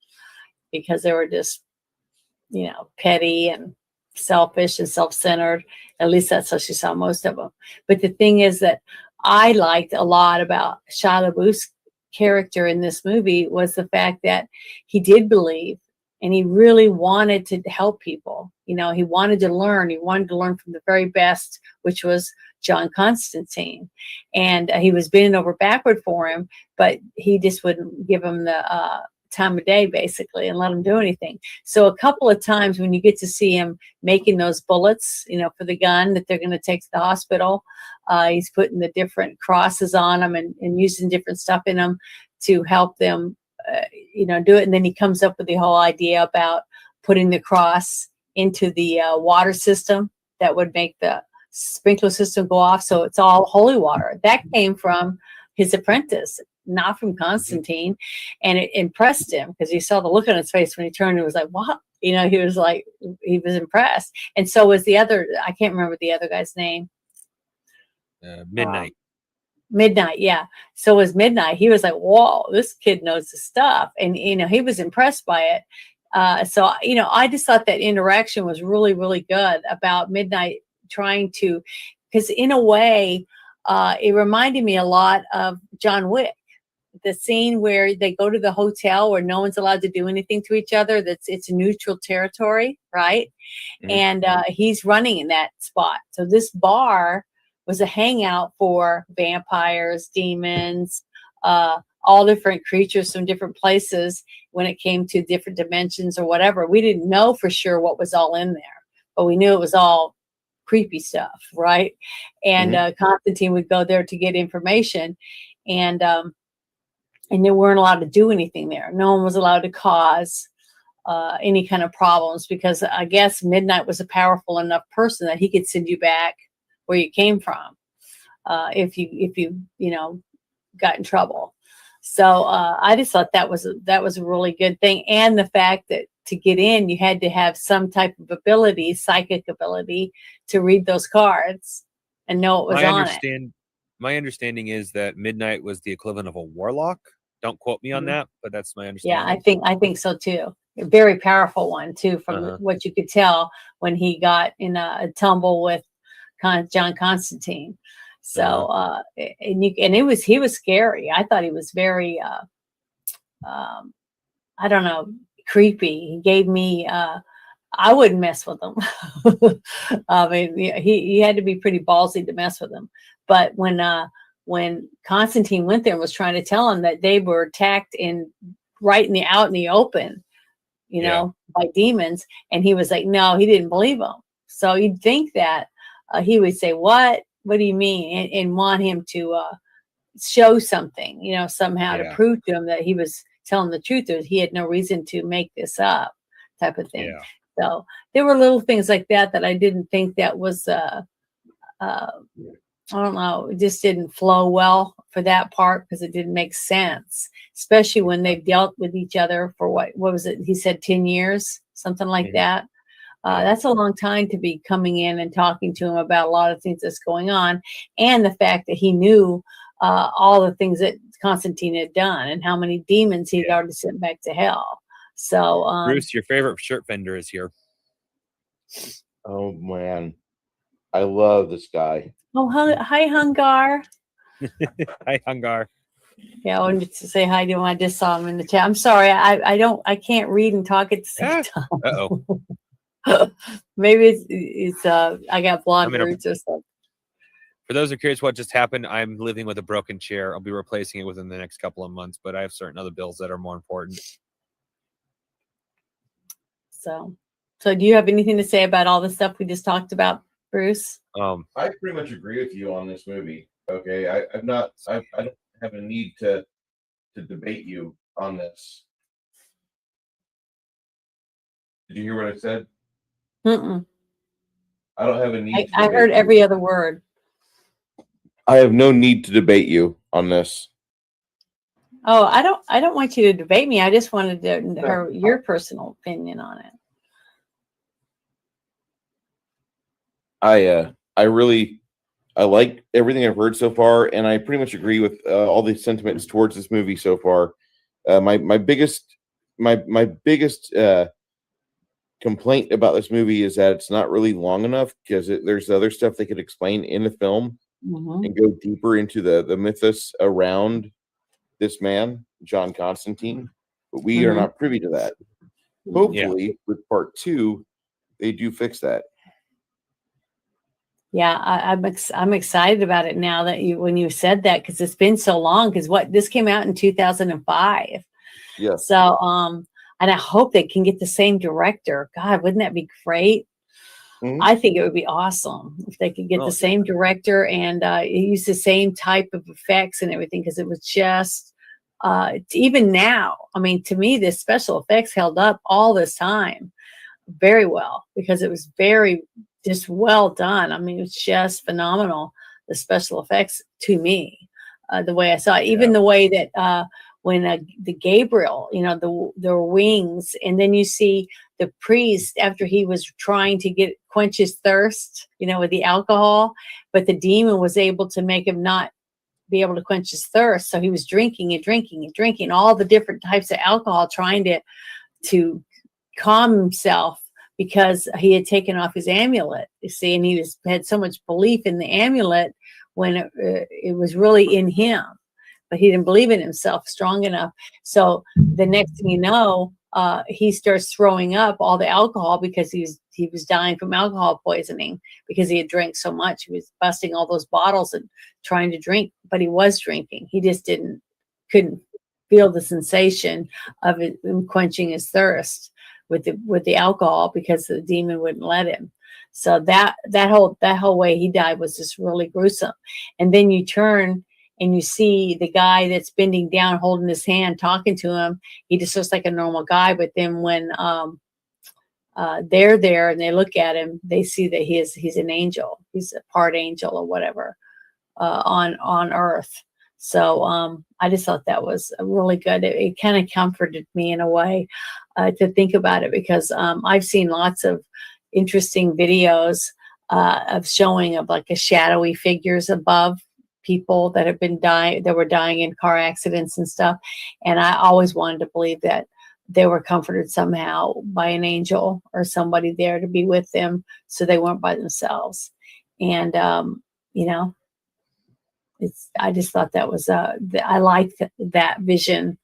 Speaker 4: because they were just, petty and selfish and self-centered. At least that's how she saw most of them. But the thing is that I liked a lot about Shia LaBeouf's character in this movie was the fact that he did believe, and he really wanted to help people. He wanted to learn. He wanted to learn from the very best, which was John Constantine. And he was bending over backward for him, but he just wouldn't give him the time of day, basically, and let him do anything. So a couple of times when you get to see him making those bullets, for the gun that they're going to take to the hospital, he's putting the different crosses on them and using different stuff in them to help them, do it. And then he comes up with the whole idea about putting the cross into the water system that would make the sprinkler system go off. So it's all holy water. That came from his apprentice, not from Constantine. And it impressed him, because he saw the look on his face when he turned and was like, what? He was impressed. And so was the other, I can't remember the other guy's name. Midnight. Yeah. So was Midnight. He was like, whoa, this kid knows the stuff. And, he was impressed by it. So, I just thought that interaction was really, really good about Midnight trying to, because in a way, it reminded me a lot of John Wick. The scene where they go to the hotel where no one's allowed to do anything to each other. It's neutral territory, right? And he's running in that spot. So this bar was a hangout for vampires, demons, all different creatures from different places when it came to different dimensions or whatever. We didn't know for sure what was all in there, but we knew it was all creepy stuff, right? And Constantine would go there to get information, and they weren't allowed to do anything there. No one was allowed to cause any kind of problems, because I guess Midnight was a powerful enough person that he could send you back where you came from if you got in trouble. So I just thought that was a really good thing, and the fact that to get in you had to have some type of ability, psychic ability, to read those cards. and know it was on it.
Speaker 5: My understanding is that Midnight was the equivalent of a warlock. Don't quote me on
Speaker 4: Mhm.
Speaker 5: that, but that's my
Speaker 4: Yeah,
Speaker 5: understanding.
Speaker 4: I think so too. A very powerful one too, from
Speaker 5: Uh-huh.
Speaker 4: what you could tell when he got in a tumble with John Constantine. So and he was scary. I thought he was very um, I don't know, creepy. He gave me I wouldn't mess with him. I mean, he had to be pretty ballsy to mess with him. But when Constantine went there and was trying to tell him that they were attacked out in the open, you
Speaker 5: Yeah.
Speaker 4: know, by demons, and he was like, no, he didn't believe him. So you'd think that he would say, what do you mean? And want him to show something, you know, somehow to
Speaker 5: Yeah.
Speaker 4: prove to him that he was telling the truth, or he had no reason to make this up, type of thing.
Speaker 5: Yeah.
Speaker 4: So there were little things like that I didn't think that was I don't know, it just didn't flow well for that part, because it didn't make sense, especially when they've dealt with each other for what was it? He said 10 years, something like
Speaker 5: Mhm.
Speaker 4: that.
Speaker 5: Yeah.
Speaker 4: That's a long time to be coming in and talking to him about a lot of things that's going on, and the fact that he knew all the things that Constantine had done and how many demons he'd already sent back to hell. So,
Speaker 5: Bruce, your favorite shirt vendor is here.
Speaker 3: Oh man, I love this guy.
Speaker 4: oh, hi, Hungar.
Speaker 5: Hi, Hungar.
Speaker 4: Yeah, I wanted to say hi to him. I just saw him in the chat. I'm sorry, I can't read and talk at the same time.
Speaker 5: Uh-oh.
Speaker 4: Maybe it's I got blonde roots or something.
Speaker 5: For those who are curious what just happened, I'm living with a broken chair. I'll be replacing it within the next couple of months, but I have certain other bills that are more important.
Speaker 4: So do you have anything to say about all the stuff we just talked about, Bruce?
Speaker 3: I pretty much agree with you on this movie. Okay, I don't have a need to debate you on this. Did you hear what I said?
Speaker 4: Mm-mm.
Speaker 3: I don't have a need.
Speaker 4: I heard every other word.
Speaker 3: I have no need to debate you on this.
Speaker 4: Oh, I don't want you to debate me. I just wanted to hear your personal opinion on it.
Speaker 3: I like everything I've heard so far, and I pretty much agree with all the sentiments towards this movie so far. My biggest complaint about this movie is that it's not really long enough, because there's other stuff they could explain in the film and go deeper into the mythos around this man, John Constantine. But we are not privy to that. Hopefully, with part 2, they do fix that.
Speaker 4: Yeah, I'm excited about it now that when you said that, because it's been so long. Because this came out in 2005.
Speaker 3: Yeah.
Speaker 4: So and I hope they can get the same director. God, wouldn't that be great?
Speaker 3: Mhm.
Speaker 4: I think it would be awesome if they could get the same director and use the same type of effects and everything, because it was just even now. I mean, to me, the special effects held up all this time very well, because it was very just well done. I mean, it's just phenomenal, the special effects, to me, the way I saw it. Even the way that when the Gabriel, you know, the wings, and then you see the priest after he was trying to quench his thirst, you know, with the alcohol, but the demon was able to make him not be able to quench his thirst. So he was drinking and drinking and drinking all the different types of alcohol, trying to calm himself, because he had taken off his amulet, you see, and he had so much belief in the amulet when it was really in him, but he didn't believe in himself strong enough. So the next thing you know, he starts throwing up all the alcohol, because he was dying from alcohol poisoning, because he had drank so much. He was busting all those bottles and trying to drink, but he was drinking. He just couldn't feel the sensation of it quenching his thirst with the alcohol, because the demon wouldn't let him. So that whole way he died was just really gruesome. And then you turn and you see the guy that's bending down, holding his hand, talking to him. He just looks like a normal guy. But then when they're there and they look at him, they see that he's an angel. He's a part angel or whatever on Earth. So I just thought that was really good. It kind of comforted me in a way to think about it, because I've seen lots of interesting videos of showing of like a shadowy figures above people that have been dying, that were dying in car accidents and stuff. And I always wanted to believe that they were comforted somehow by an angel or somebody there to be with them, so they weren't by themselves. And you know, I just thought that was I liked that vision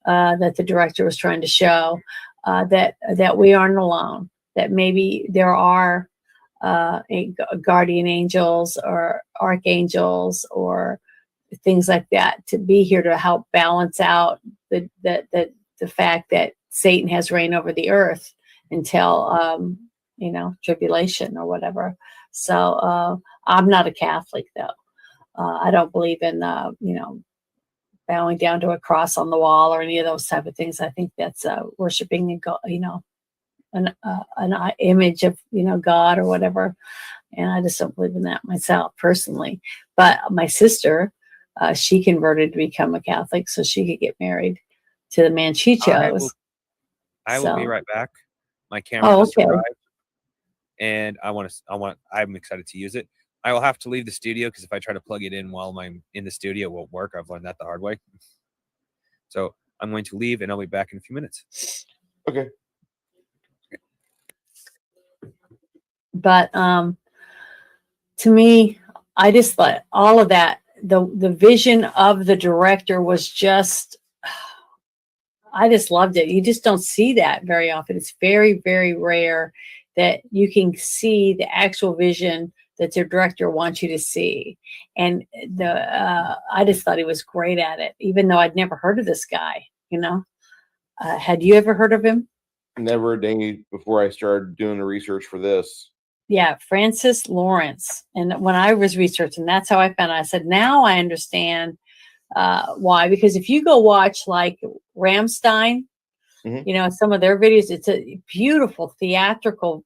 Speaker 4: that the director was trying to show, that we aren't alone, that maybe there are guardian angels or archangels or things like that to be here to help balance out the fact that Satan has reign over the earth until you know, tribulation or whatever. So I'm not a Catholic though. I don't believe in you know, bowing down to a cross on the wall or any of those type of things. I think that's worshiping a God, you know, an image of, you know, God or whatever. And I just don't believe in that myself personally. But my sister, she converted to become a Catholic so she could get married to the man she chose.
Speaker 5: I will be right back. My camera just
Speaker 4: okay.
Speaker 5: arrived, and I'm excited to use it. I will have to leave the studio because if I try to plug it in while I'm in the studio, it won't work. I've learned that the hard way. So I'm going to leave, and I'll be back in a few minutes.
Speaker 3: Okay.
Speaker 4: But to me, I just thought all of that, the vision of the director was just, I just loved it. You just don't see that very often. It's very, very rare that you can see the actual vision that your director wants you to see. And I just thought he was great at it, even though I'd never heard of this guy, you know. Had you ever heard of him?
Speaker 3: Never a day before I started doing the research for this.
Speaker 4: Yeah, Francis Lawrence. And when I was researching, that's how I found it. I said, now I understand why. Because if you go watch like Rammstein, you know, some of their videos, it's a beautiful theatrical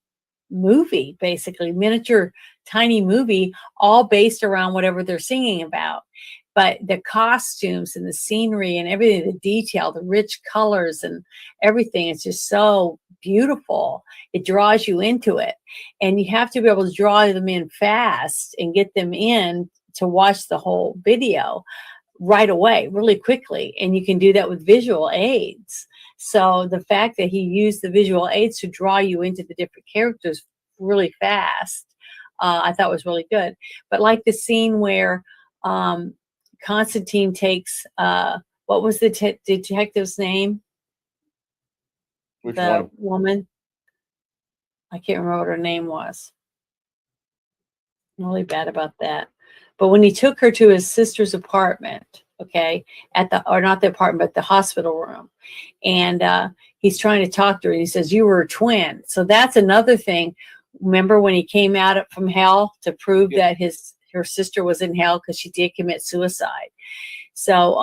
Speaker 4: movie, basically miniature tiny movie, all based around whatever they're singing about. But the costumes and the scenery and everything, the detail, the rich colors and everything, it's just so beautiful. It draws you into it, and you have to be able to draw them in fast and get them in to watch the whole video right away, really quickly. And you can do that with visual aids. So the fact that he used the visual aids to draw you into the different characters really fast, I thought was really good. But like the scene where Constantine takes, what was the detective's name?
Speaker 3: Which
Speaker 4: the
Speaker 3: one?
Speaker 4: woman. I can't remember what her name was. I'm really bad about that. But when he took her to his sister's apartment, okay, or not the apartment, but the hospital room, and he's trying to talk to her, and he says, "You were a twin." So that's another thing. Remember when he came out from hell to prove that her sister was in hell because she did commit suicide. So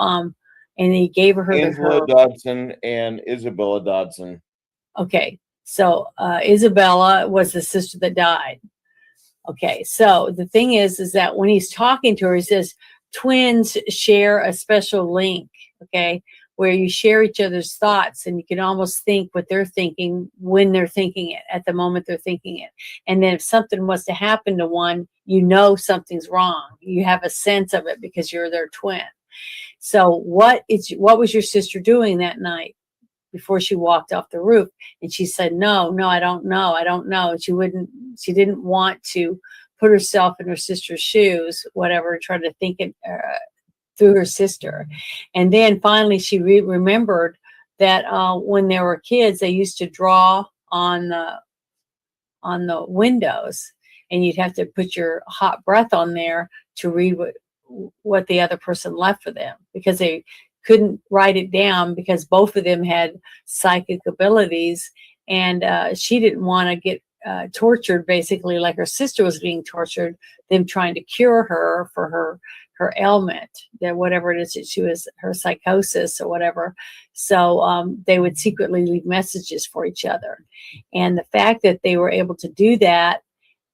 Speaker 4: and he gave her
Speaker 3: Angela Dodson and Isabella Dodson.
Speaker 4: Okay, so Isabella was the sister that died. Okay, so the thing is that when he's talking to her, he says twins share a special link, okay, where you share each other's thoughts and you can almost think what they're thinking when they're thinking it, at the moment they're thinking it. And then if something was to happen to one, you know something's wrong. You have a sense of it because you're their twin. So what was your sister doing that night before she walked off the roof? And she said, no, I don't know. And she didn't want to put herself in her sister's shoes, whatever, try to think it through her sister. And then finally she remembered that when they were kids, they used to draw on the windows, and you'd have to put your hot breath on there to read what the other person left for them, because they couldn't write it down because both of them had psychic abilities, and she didn't want to get tortured, basically like her sister was being tortured, them trying to cure her for her ailment, that whatever it is that she was, her psychosis or whatever. So they would secretly leave messages for each other. And the fact that they were able to do that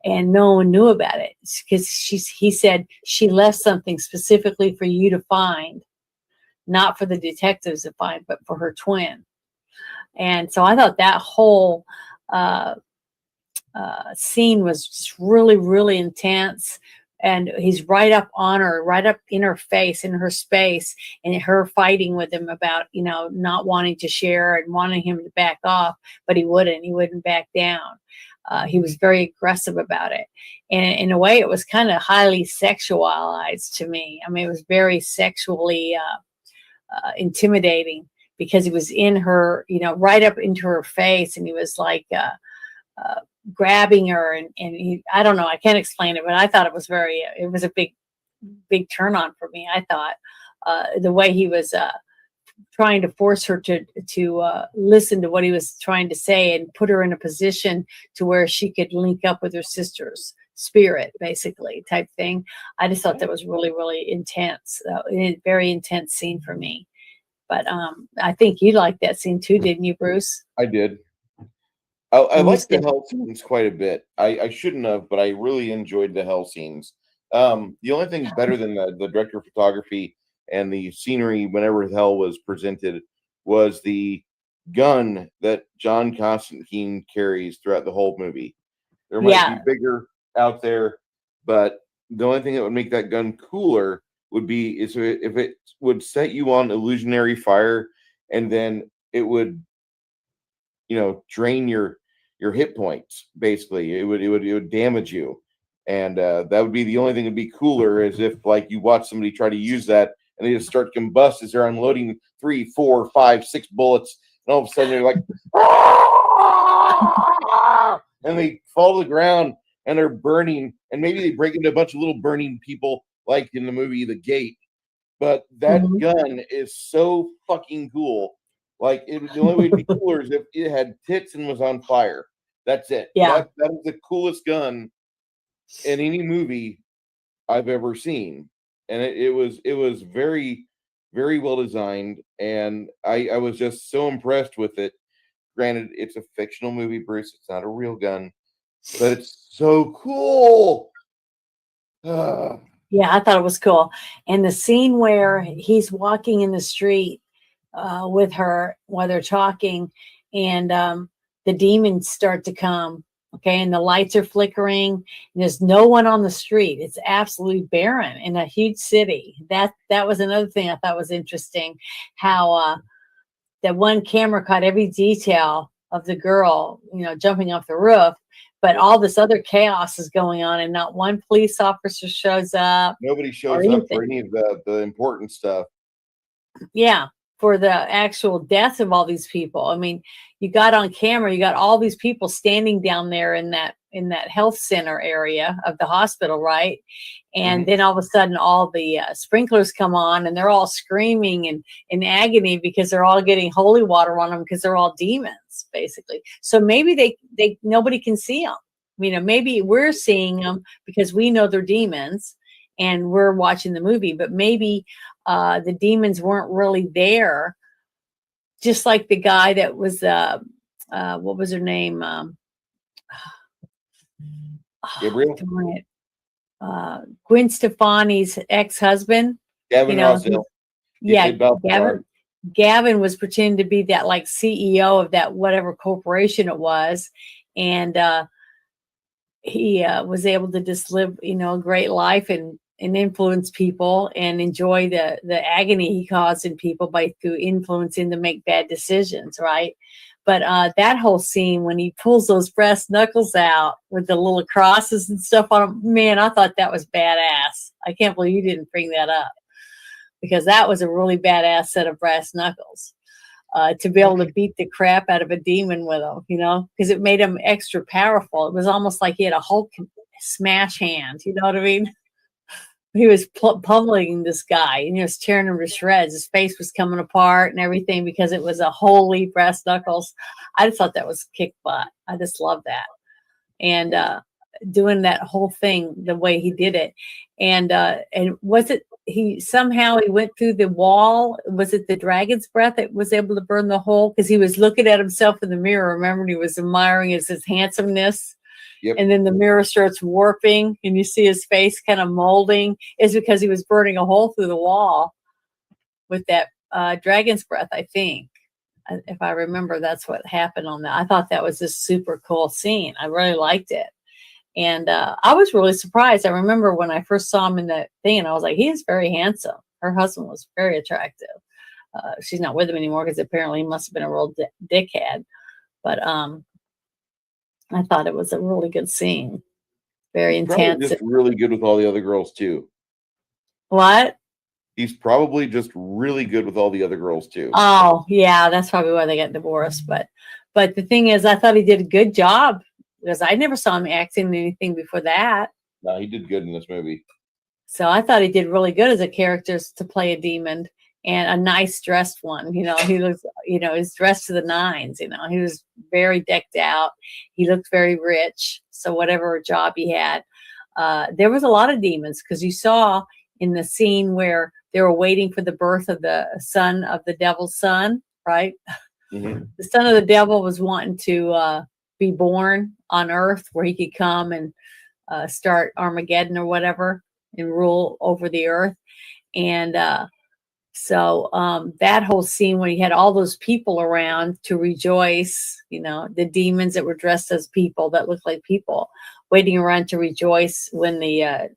Speaker 4: and no one knew about it, because he said she left something specifically for you to find, not for the detectives to find, but for her twin. And so I thought that whole scene was just really, really intense. And he's right up on her, right up in her face, in her space, and her fighting with him about, not wanting to share and wanting him to back off, but he wouldn't back down. He was very aggressive about it. And in a way, it was kind of highly sexualized to me. I mean, it was very sexually intimidating because he was in her, right up into her face, and he was like, grabbing her, and he, I don't know, I can't explain it, but I thought it was a big turn on for me. I thought the way he was trying to force her to listen to what he was trying to say and put her in a position to where she could link up with her sister's spirit, basically, type thing. I just thought that was really, really intense, a very intense scene for me. But I think you liked that scene too, didn't you, Bruce?
Speaker 3: I did. I liked the hell scenes quite a bit. I shouldn't have, but I really enjoyed the hell scenes. The only thing better than the director of photography and the scenery whenever hell was presented was the gun that John Constantine carries throughout the whole movie. There might be bigger out there, but the only thing that would make that gun cooler would be if it would set you on illusionary fire, and then it would drain your hit points. Basically, it would damage you, and that would be the only thing that'd be cooler, is if like you watch somebody try to use that and they just start to combust as they're unloading 3, 4, 5, 6 bullets, and all of a sudden they're like, and they fall to the ground and they're burning, and maybe they break into a bunch of little burning people like in the movie The Gate. But that gun is so fucking cool. Like, the only way it'd be cooler is if it had tits and was on fire. That's it.
Speaker 4: Yeah.
Speaker 3: That is the coolest gun in any movie I've ever seen. And it was very, very well designed. And I was just so impressed with it. Granted, it's a fictional movie, Bruce. It's not a real gun. But it's so cool.
Speaker 4: Yeah, I thought it was cool. And the scene where he's walking in the street with her while they're talking, and the demons start to come, okay, and the lights are flickering, and there's no one on the street. It's absolutely barren in a huge city. That was another thing I thought was interesting, how that one camera caught every detail of the girl, jumping off the roof, but all this other chaos is going on, and not one police officer shows up.
Speaker 3: Nobody shows up for any of the important stuff.
Speaker 4: Yeah, for the actual death of all these people. I mean, you got on camera, you got all these people standing down there in that health center area of the hospital, right? And then all of a sudden, all the sprinklers come on, and they're all screaming and in agony because they're all getting holy water on them because they're all demons, basically. So maybe they nobody can see them. Maybe we're seeing them because we know they're demons and we're watching the movie, but maybe the demons weren't really there. Just like the guy that was, what was her name?
Speaker 3: Gabriel?
Speaker 4: Gwen Stefani's ex-husband.
Speaker 3: Gavin Rossdale.
Speaker 4: Yeah, Gavin was pretending to be that like CEO of that whatever corporation it was, and he was able to just live, a great life and influence people and enjoy the agony he caused in people through influencing them to make bad decisions, right? But that whole scene when he pulls those brass knuckles out with the little crosses and stuff on them, man, I thought that was badass. I can't believe you didn't bring that up, because that was a really badass set of brass knuckles to be able to beat the crap out of a demon with them, because it made him extra powerful. It was almost like he had a Hulk smash hand, you know what I mean? He was pummeling this guy, and he was tearing him to shreds. His face was coming apart and everything because it was a holy brass knuckles. I just thought that was kick butt. I just love that. And doing that whole thing the way he did it. And was it he went through the wall? Was it the dragon's breath that was able to burn the hole? Because he was looking at himself in the mirror. Remember, he was admiring his handsomeness. Yep. And then the mirror starts warping and you see his face kind of molding. Is because he was burning a hole through the wall with that dragon's breath, I think. if I remember, that's what happened on that. I thought that was a super cool scene. I really liked it. And I was really surprised. I remember when I first saw him in that thing, and I was like, he is very handsome. Her husband was very attractive. She's not with him anymore because apparently he must have been a real dickhead. But I thought it was a really good scene. Very
Speaker 3: He's probably
Speaker 4: intense.
Speaker 3: just really good with all the other girls too.
Speaker 4: What?
Speaker 3: He's probably just really good with all the other girls too.
Speaker 4: Oh, yeah, that's probably why they got divorced. But the thing is, I thought he did a good job because I never saw him acting in anything before that.
Speaker 3: No, he did good in this movie.
Speaker 4: So I thought he did really good as a character to play a demon, and a nice dressed one. You know, he looks, you know, he's dressed to the nines. You know, he was very decked out. He looked very rich. So whatever job he had, there was a lot of demons because you saw in the scene where they were waiting for the birth of the son of the devil's son, right?
Speaker 3: Mm-hmm.
Speaker 4: The son of the devil was wanting to be born on earth where he could come and start Armageddon or whatever and rule over the earth. And so that whole scene when he had all those people around to rejoice, you know, the demons that were dressed as people that looked like people waiting around to rejoice when the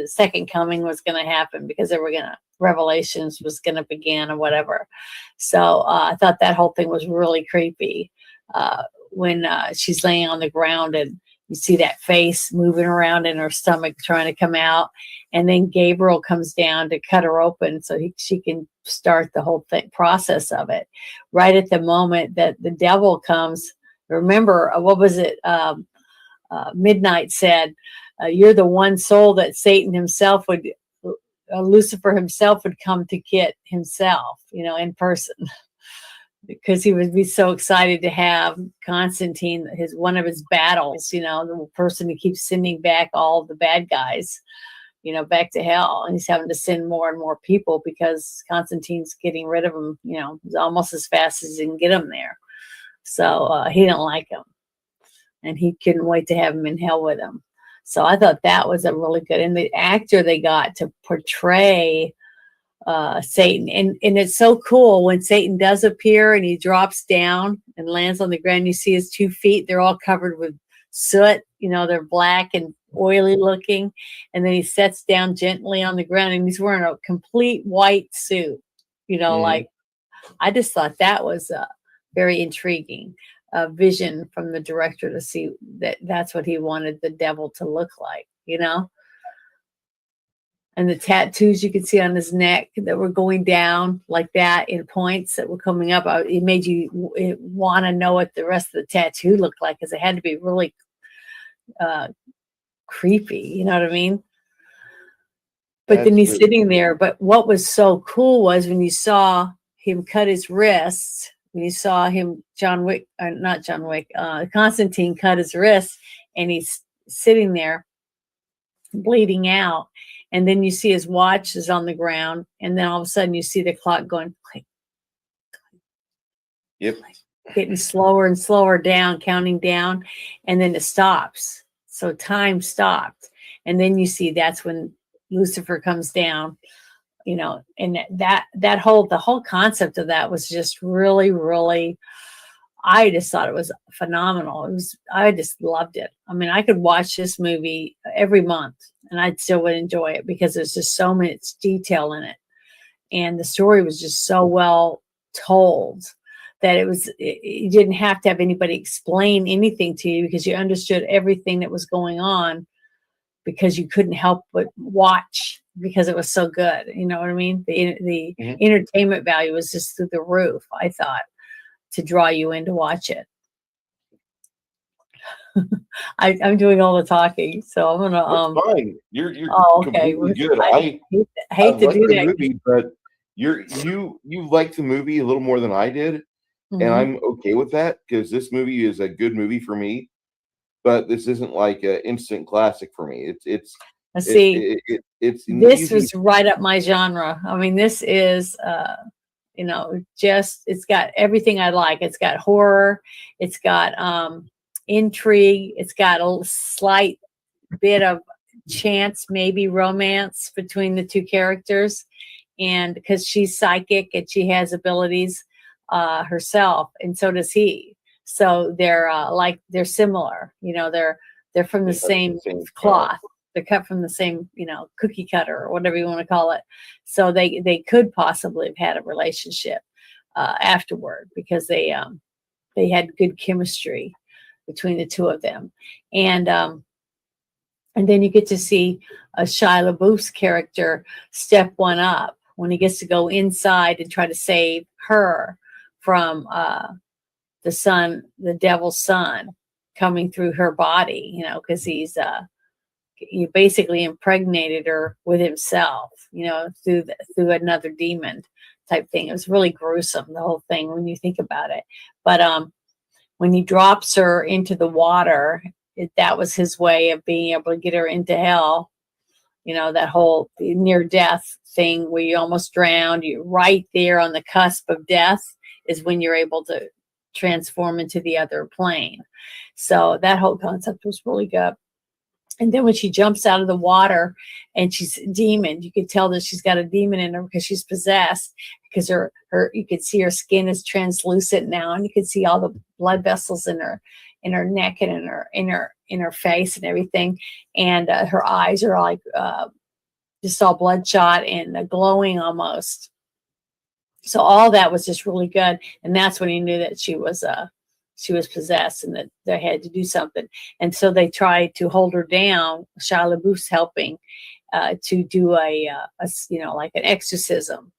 Speaker 4: second coming was going to happen because they were going to, Revelations was going to begin or whatever. So I thought that whole thing was really creepy when she's laying on the ground and you see that face moving around in her stomach trying to come out. And then Gabriel comes down to cut her open so she can start the whole process of it. Right at the moment that the devil comes, remember, what was it? Midnight said, you're the one soul that Satan himself would, Lucifer himself would come to get himself, you know, in person. Because he would be so excited to have Constantine, one of his battles, you know, the person who keeps sending back all the bad guys, you know, back to hell. And he's having to send more and more people because Constantine's getting rid of them, you know, almost as fast as he can get them there. So he didn't like him. And he couldn't wait to have him in hell with him. So I thought that was a really good. And the actor they got to portray Satan, and it's so cool when Satan does appear and he drops down and lands on the ground. You see his 2 feet; they're all covered with soot. You know, they're black and oily looking. And then he sets down gently on the ground, and he's wearing a complete white suit. You know, like I just thought that was very intriguing vision from the director to see that's what he wanted the devil to look like. You know. And the tattoos you could see on his neck that were going down like that in points that were coming up, it made you want to know what the rest of the tattoo looked like because it had to be really creepy. You know what I mean? But then he's sitting there. But what was so cool was when you saw him cut his wrists, when you saw him, Constantine cut his wrists, and he's sitting there bleeding out. And then you see his watch is on the ground, and then all of a sudden you see the clock going click, click,
Speaker 3: yep,
Speaker 4: getting slower and slower down, counting down, and then it stops. So time stopped, and then you see that's when Lucifer comes down, you know, and the whole concept of that was just really, really. I just thought it was phenomenal. I just loved it. I mean, I could watch this movie every month and I still would enjoy it because there's just so much detail in it. And the story was just so well told that you didn't have to have anybody explain anything to you because you understood everything that was going on because you couldn't help but watch because it was so good. You know what I mean? The entertainment value was just through the roof, I thought, to draw you in to watch it. I'm doing all the talking, so I'm gonna.
Speaker 3: That's fine. You're
Speaker 4: okay.
Speaker 3: completely good.
Speaker 4: I hate to do that.
Speaker 3: Movie, but you like the movie a little more than I did, and I'm okay with that because this movie is a good movie for me. But this isn't like an instant classic for me. It's
Speaker 4: this was right up my genre. I mean, this is you know, it's got everything I like. It's got horror, it's got intrigue, it's got a slight bit of chance, maybe romance between the two characters, and because she's psychic and she has abilities, herself, and so does he. So they're they're similar. They're from the same cloth. They're cut from the same, cookie cutter or whatever you want to call it. So they could possibly have had a relationship afterward, because they had good chemistry between the two of them. And then you get to see Shia LaBeouf's character step one up when he gets to go inside and try to save her from the devil's son coming through her body, because he basically impregnated her with himself, through another demon type thing. It was really gruesome, the whole thing, when you think about it. But when he drops her into the water, that was his way of being able to get her into hell. That whole near death thing where you almost drowned, you right there on the cusp of death is when you're able to transform into the other plane. So that whole concept was really good. And then when she jumps out of the water and she's a demon, you can tell that she's got a demon in her because she's possessed, because her you can see her skin is translucent now, and you can see all the blood vessels in her neck and in her face and everything. And her eyes are like just all bloodshot and glowing almost. So all that was just really good. And that's when he knew that she was possessed and that they had to do something. And so they tried to hold her down. Shia LaBeouf's helping to do like an exorcism.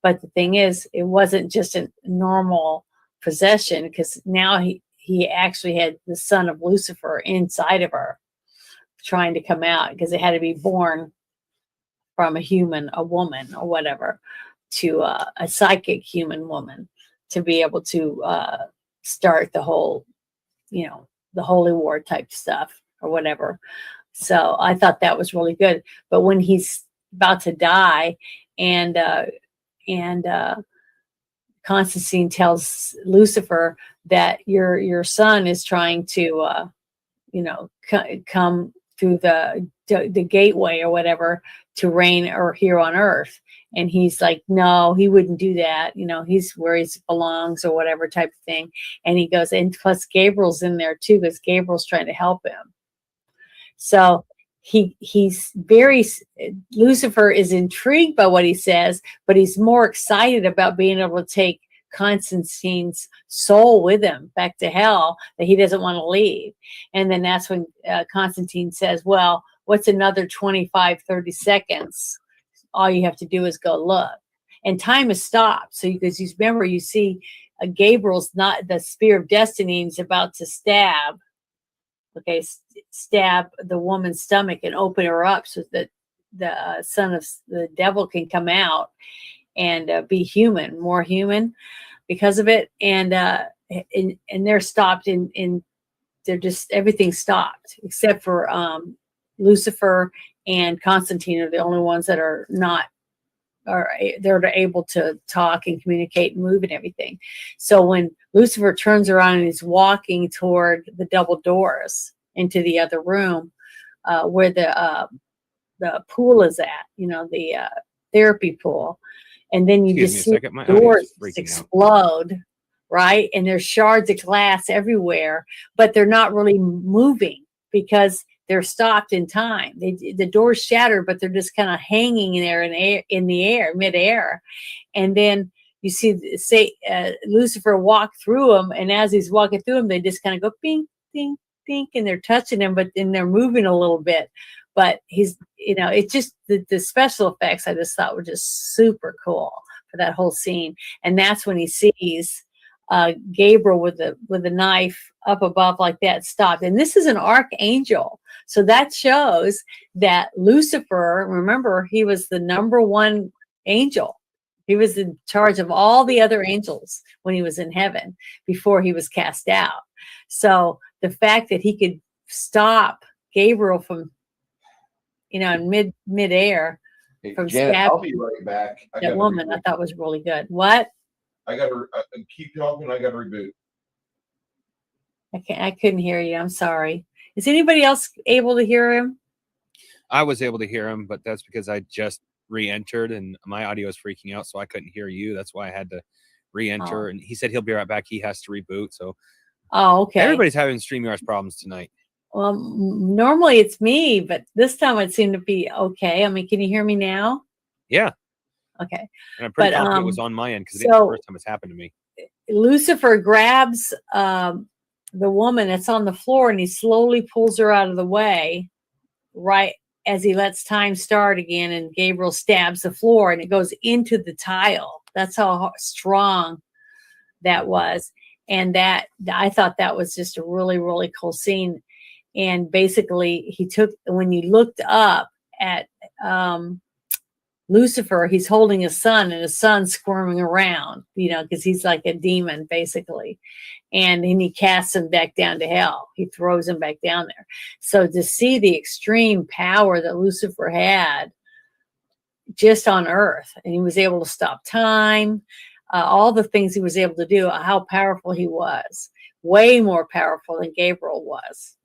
Speaker 4: But the thing is, it wasn't just a normal possession, because now he actually had the son of Lucifer inside of her trying to come out, because it had to be born from a woman or whatever, to a psychic human woman to be able to start the whole, the holy war type stuff or whatever. So I thought that was really good. But when he's about to die, and Constantine tells Lucifer that your son is trying to, come through the gateway or whatever to reign or here on earth. And he's like, no, he wouldn't do that. He's where he belongs or whatever type of thing. And he goes, and plus Gabriel's in there too, because Gabriel's trying to help him. So Lucifer is intrigued by what he says, but he's more excited about being able to take Constantine's soul with him back to hell, that he doesn't want to leave. And then that's when Constantine says, well, what's another 25, 30 seconds? All you have to do is go look. And time is stopped. So because you remember, you see Gabriel's not the spear of destiny, is about to stab the woman's stomach and open her up so that the son of the devil can come out and be human, more human because of it. And they're stopped in they're just, everything stopped except for Lucifer and Constantine are the only ones that are they're able to talk and communicate and move and everything. So when Lucifer turns around and he's walking toward the double doors into the other room, where the pool is at, the therapy pool, and then you just see doors explode, right? And there's shards of glass everywhere, but they're not really moving because they're stopped in time. The doors shatter, but they're just kind of hanging in there in the air, midair. And then you see, Lucifer walk through them, and as he's walking through them, they just kind of go ping, ping, ping, and they're touching him, but then they're moving a little bit. But he's, it's just the special effects I just thought were just super cool for that whole scene. And that's when he sees Gabriel with the knife up above like that stopped. And this is an archangel. So that shows that Lucifer, remember, he was the number one angel. He was in charge of all the other angels when he was in heaven before he was cast out. So the fact that he could stop Gabriel from, in midair from
Speaker 3: Janet,
Speaker 4: stabbing
Speaker 3: I'll be right back.
Speaker 4: that woman, I thought was really good. What?
Speaker 3: I got to keep talking. I got to reboot.
Speaker 4: I couldn't hear you. I'm sorry. Is anybody else able to hear him?
Speaker 5: I was able to hear him, but that's because I just re-entered and my audio is freaking out, so I couldn't hear you. That's why I had to re-enter, and he said he'll be right back. He has to reboot. So
Speaker 4: okay.
Speaker 5: everybody's having StreamYard's problems tonight.
Speaker 4: Well, normally it's me, but this time it seemed to be okay. I mean, can you hear me now?
Speaker 5: Yeah.
Speaker 4: Okay.
Speaker 5: And I'm pretty confident it was on my end because it's the first time it's happened to me.
Speaker 4: Lucifer grabs the woman that's on the floor and he slowly pulls her out of the way right as he lets time start again, and Gabriel stabs the floor and it goes into the tile. That's how strong that was. And that, I thought that was just a really, really cool scene. And basically when you looked up at Lucifer, he's holding his son, and his son's squirming around, because he's like a demon basically. And then he casts him back down to hell. He throws him back down there. So to see the extreme power that Lucifer had just on earth, and he was able to stop time, all the things he was able to do, how powerful he was, way more powerful than Gabriel was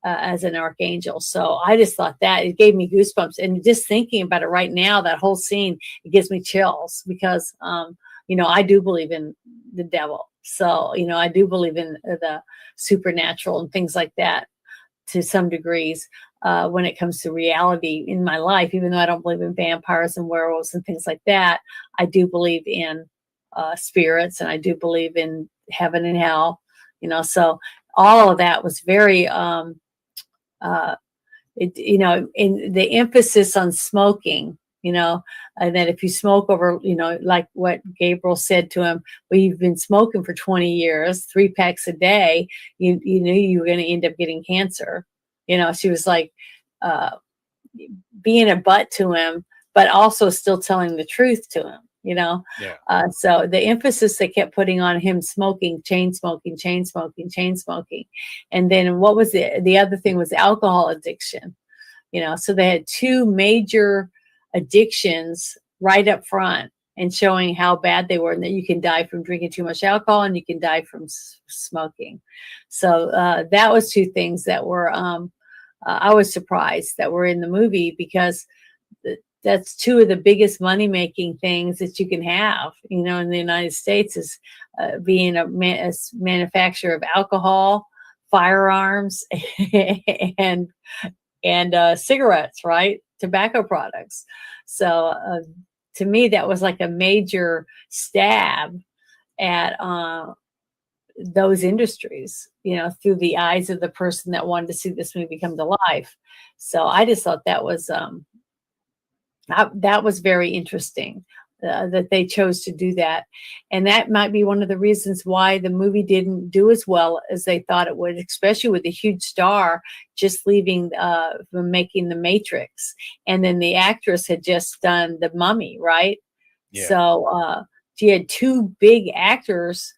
Speaker 4: as an archangel. So I just thought that it gave me goosebumps. And just thinking about it right now, that whole scene, it gives me chills because, I do believe in the devil. So, I do believe in the supernatural and things like that to some degrees when it comes to reality in my life. Even though I don't believe in vampires and werewolves and things like that, I do believe in spirits, and I do believe in heaven and hell, so all of that was very, in the emphasis on smoking, and that if you smoke over, like what Gabriel said to him, well, you've been smoking for 20 years, 3 packs a day, you knew you were going to end up getting cancer. She was like being a butt to him, but also still telling the truth to him, Yeah. So the emphasis they kept putting on him smoking, chain smoking. And then what was the other thing was alcohol addiction, so they had 2 major addictions right up front and showing how bad they were, and that you can die from drinking too much alcohol and you can die from smoking. So that was 2 things that were, I was surprised that were in the movie, because that's 2 of the biggest money-making things that you can have, in the United States, is being a manufacturer of alcohol, firearms, and cigarettes, right? Tobacco products. So to me, that was like a major stab at those industries, through the eyes of the person that wanted to see this movie come to life. So I just thought that was very interesting that they chose to do that. And that might be one of the reasons why the movie didn't do as well as they thought it would, especially with a huge star just leaving from making The Matrix. And then the actress had just done The Mummy, right? Yeah. So she had 2 big actors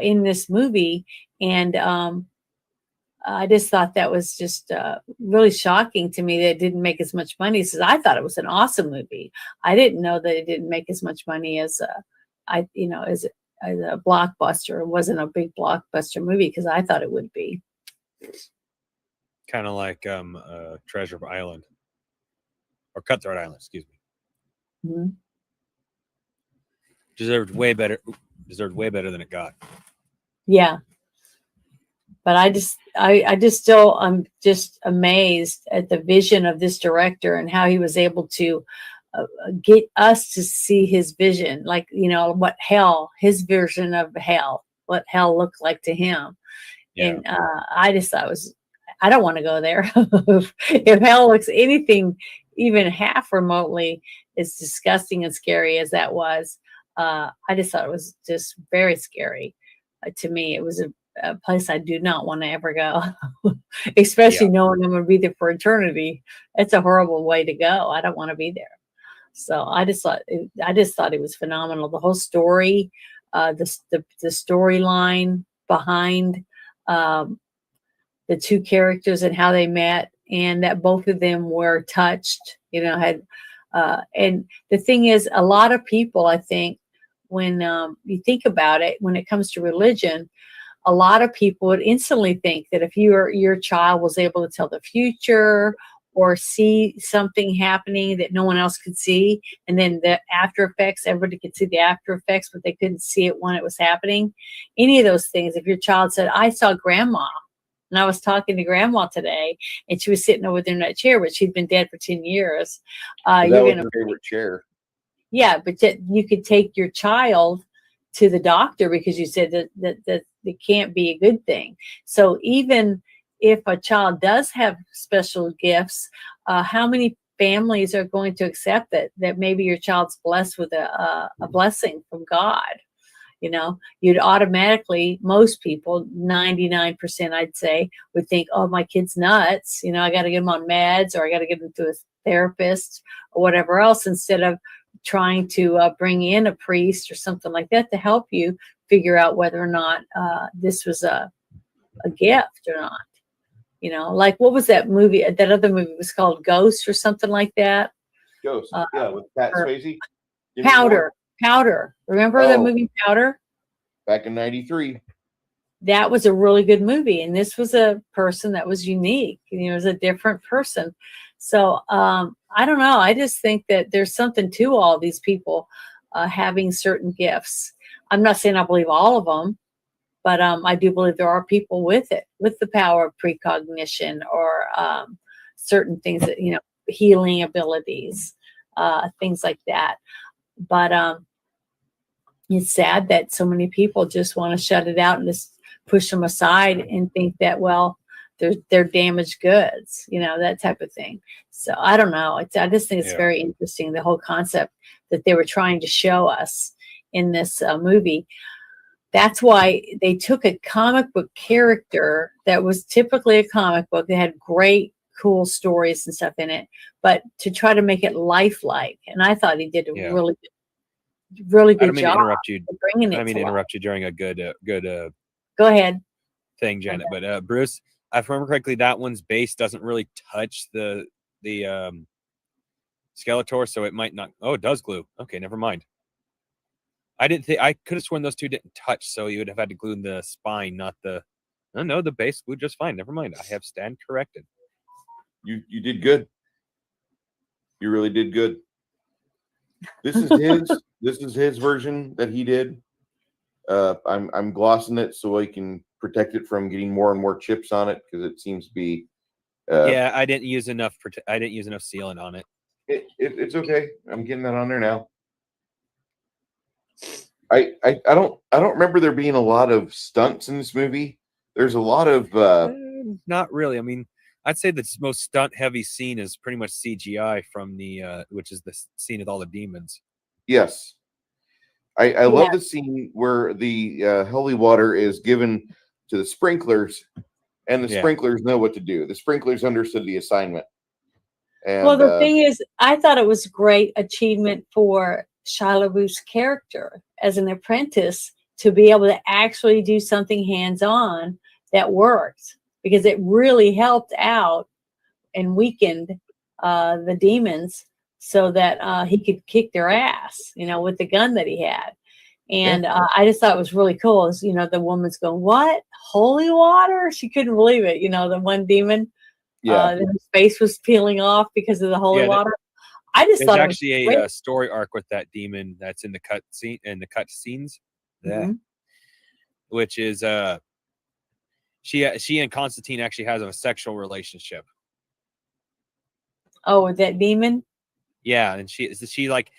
Speaker 4: in this movie. And I just thought that was just really shocking to me that it didn't make as much money. Because I thought it was an awesome movie. I didn't know that it didn't make as much money as as a blockbuster. It wasn't a big blockbuster movie because I thought it would be.
Speaker 5: Kind of like Treasure Island or Cutthroat Island, excuse me. Mm-hmm. Deserved way better than it got. Yeah.
Speaker 4: But I'm just amazed at the vision of this director and how he was able to get us to see his vision, like, his version of hell, what hell looked like to him. Yeah. And I just thought I don't want to go there. If hell looks anything even half remotely as disgusting and scary as that was, I just thought it was just very scary. To me, it was a place I do not want to ever go, especially knowing I'm going to be there for eternity. It's a horrible way to go. I don't want to be there. So I just thought it was phenomenal. The whole story, the storyline behind the 2 characters and how they met, and that both of them were touched, and the thing is, a lot of people, I think, when you think about it, when it comes to religion, a lot of people would instantly think that if your child was able to tell the future, or see something happening that no one else could see, and then the after effects, everybody could see the after effects, but they couldn't see it when it was happening. Any of those things. If your child said, I saw grandma, and I was talking to grandma today, and she was sitting over there in that chair, but she'd been dead for 10 years.
Speaker 3: That
Speaker 4: You're
Speaker 3: was
Speaker 4: going
Speaker 3: her favorite chair.
Speaker 4: Yeah, but you could take your child to the doctor because you said that it can't be a good thing. So even if a child does have special gifts, how many families are going to accept that maybe your child's blessed with a blessing from God? You'd automatically, most people, 99%, I'd say, would think, oh, my kid's nuts. I got to get him on meds, or I got to get him to a therapist or whatever else, instead of trying to bring in a priest or something like that to help you figure out whether or not this was a gift or not. Like, what was that movie? That other movie was called Ghost or something like that.
Speaker 3: Ghost, yeah, with Pat Swayze.
Speaker 4: Powder. Remember the movie Powder?
Speaker 3: Back in '93.
Speaker 4: That was a really good movie, and this was a person that was unique. It was a different person. So I don't know. I just think that there's something to all these people having certain gifts. I'm not saying I believe all of them, but I do believe there are people with it, with the power of precognition or certain things that, healing abilities, things like that. But it's sad that so many people just want to shut it out and just push them aside and think that, well, they're damaged goods, that type of thing. So I don't know. I just think it's very interesting, the whole concept that they were trying to show us in this movie. That's why they took a comic book character that was typically a comic book that had great, cool stories and stuff in it, but to try to make it lifelike. And I thought he did a really good job.
Speaker 5: I don't mean to interrupt you during a good
Speaker 4: Go ahead.
Speaker 5: Thing, Janet. But Bruce, if I remember correctly, that one's base doesn't really touch the Skeletor, so it might not. Oh, it does glue. Okay, never mind. I could have sworn those two didn't touch, so you would have had to glue the spine, not the. No, the base glued just fine. Never mind. I have stand corrected.
Speaker 3: You did good. You really did good. This is his version that he did. I'm glossing it so I can protect it from getting more and more chips on it, because it seems to be.
Speaker 5: I didn't use enough. I didn't use enough sealant on it.
Speaker 3: It's okay. I'm getting that on there now. I don't remember there being a lot of stunts in this movie. There's a lot of
Speaker 5: not really. I mean, I'd say the most stunt heavy scene is pretty much CGI from the which is the scene with all the demons.
Speaker 3: Yes. I love the scene where the holy water is given to the sprinklers, and the sprinklers know what to do. The sprinklers understood the assignment. And,
Speaker 4: well, the thing is, I thought it was great achievement for Shia LaBeouf's character as an apprentice to be able to actually do something hands-on that worked, because it really helped out and weakened the demons so that he could kick their ass, with the gun that he had. And I just thought it was really cool. As, the woman's going, what? Holy water? She couldn't believe it. The one demon, his face was peeling off because of the holy water. I just thought
Speaker 5: there's actually a story arc with that demon that's in the cut scene and the cut scenes, which is she and Constantine actually has a sexual relationship.
Speaker 4: Oh, with that demon?
Speaker 5: Yeah, and she like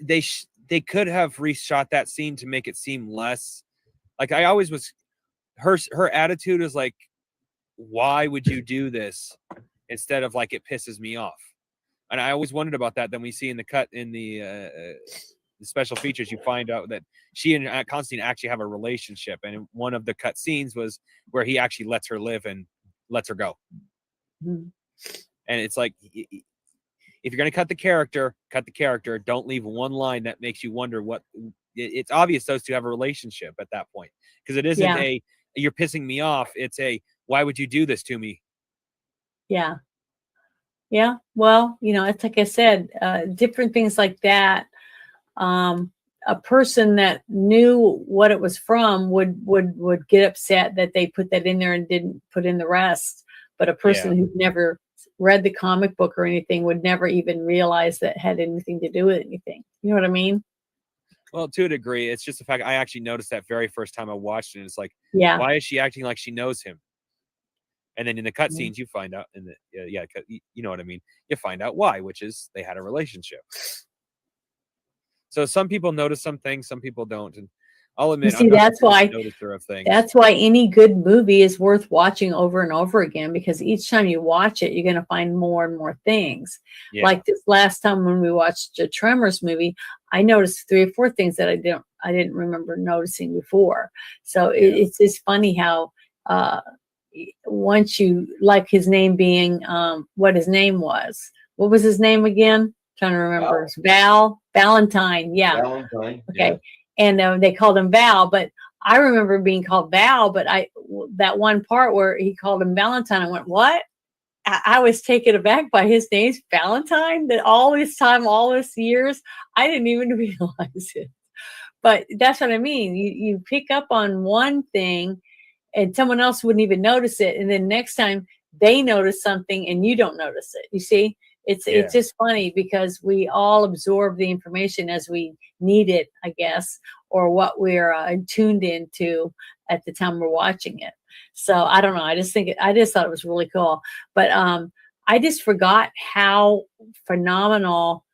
Speaker 5: they could have reshot that scene to make it seem less like I always was. Her attitude is like, why would you do this? Instead of like, it pisses me off. And I always wondered about that. Then we see in the cut in the special features, you find out that she and Constantine actually have a relationship. And one of the cut scenes was where he actually lets her live and lets her go.
Speaker 4: Mm-hmm.
Speaker 5: And it's like, if you're going to cut the character. Don't leave one line that makes you wonder what. It's obvious those two have a relationship at that point, because it isn't you're pissing me off. It's why would you do this to me?
Speaker 4: Yeah. Yeah. Well, it's like I said, different things like that. A person that knew what it was from would get upset that they put that in there and didn't put in the rest. But a person who's never read the comic book or anything would never even realize that had anything to do with anything. You know what I mean?
Speaker 5: Well, to a degree, it's just the fact I actually noticed that very first time I watched it. And it's like,
Speaker 4: Yeah.
Speaker 5: why is she acting like she knows him? And then in the cutscenes, you find out, you know what I mean? You find out why, which is they had a relationship. So some people notice some things, some people don't. And I'll admit,
Speaker 4: See,
Speaker 5: I'm not
Speaker 4: that's
Speaker 5: the
Speaker 4: why
Speaker 5: noticer of things.
Speaker 4: That's why any good movie is worth watching over and over again, because each time you watch it, you're going to find more and more things.
Speaker 5: Yeah.
Speaker 4: Like this last time when we watched the Tremors movie, I noticed 3 or 4 things that I didn't remember noticing before. So it's just funny how once you, like his name being what his name was. What was his name again? Trying to remember. Valentine. Yeah.
Speaker 3: Valentine.
Speaker 4: Okay. Yeah. And they called him Val, but I remember being called Val, but that one part where he called him Valentine, I went, what? I was taken aback by his name's Valentine, that all this time, all this years, I didn't even realize it. But that's what I mean. You pick up on one thing and someone else wouldn't even notice it. And then next time they notice something and you don't notice it. You see, it's just funny because we all absorb the information as we need it, I guess, or what we're tuned into at the time we're watching it. So I don't know. I just thought it was really cool. But I just forgot how phenomenal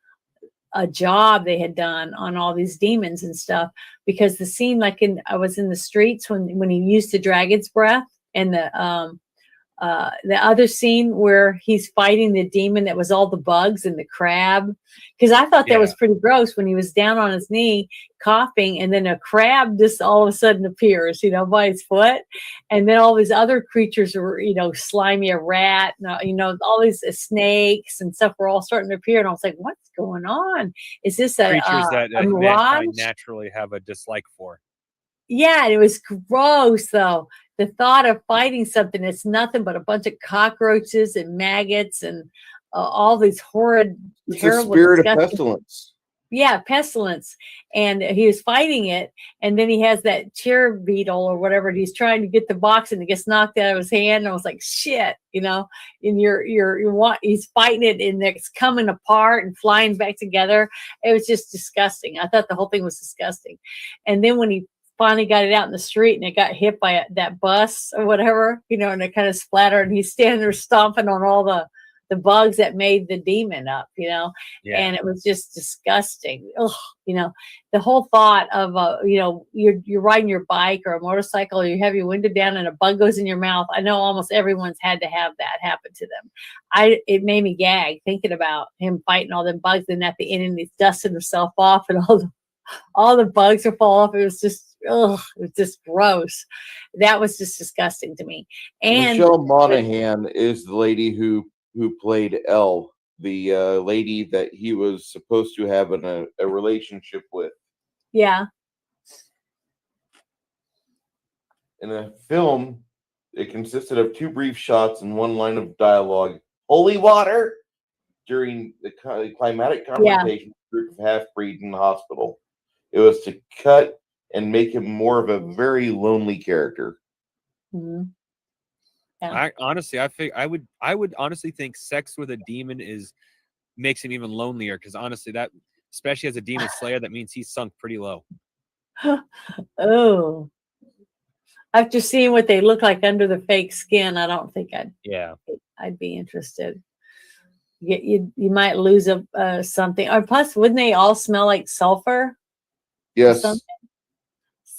Speaker 4: a job they had done on all these demons and stuff, because the scene, like I was in the streets when he used the dragon's breath, and the other scene where he's fighting the demon that was all the bugs and the crab, because I thought that was pretty gross when he was down on his knee coughing and then a crab just all of a sudden appears, by his foot, and then all these other creatures were, slimy, a rat, all these snakes and stuff were all starting to appear, and I was like, what's going on? Is this a
Speaker 5: creatures that
Speaker 4: a mirage?
Speaker 5: naturally have a dislike for?
Speaker 4: Yeah, it was gross though. The thought of fighting something that's nothing but a bunch of cockroaches and maggots and all these horrid, terrible,
Speaker 3: spirit of
Speaker 4: disgusting,
Speaker 3: pestilence.
Speaker 4: Yeah, pestilence. And he was fighting it, and then he has that chair beetle or whatever, and he's trying to get the box and it gets knocked out of his hand. And I was like, shit, and he's fighting it and it's coming apart and flying back together. It was just disgusting. I thought the whole thing was disgusting. And then when he finally got it out in the street and it got hit by that bus or whatever, and it kind of splattered, and he's standing there stomping on all the bugs that made the demon up, and it was just disgusting. Ugh, the whole thought of, you're riding your bike or a motorcycle, or you have your window down and a bug goes in your mouth. I know almost everyone's had to have that happen to them. It made me gag thinking about him fighting all them bugs, and at the end he's dusting himself off and all the bugs are fall off. It was just, it was just gross. That was just disgusting to me. And
Speaker 3: Michelle Monaghan is the lady who played Elle, the lady that he was supposed to have a relationship with.
Speaker 4: Yeah.
Speaker 3: In the film, it consisted of 2 brief shots and 1 line of dialogue. Holy water! During the climatic confrontation with a half-breed in the hospital. It was to cut and make him more of a very lonely character.
Speaker 4: Mm-hmm. Yeah.
Speaker 5: I would honestly think sex with a demon makes him even lonelier, because honestly, that, especially as a demon slayer, that means he's sunk pretty low.
Speaker 4: Oh, after seeing what they look like under the fake skin, I don't think I'd be interested. You might lose something, or plus, wouldn't they all smell like sulfur?
Speaker 3: Yes.
Speaker 4: So,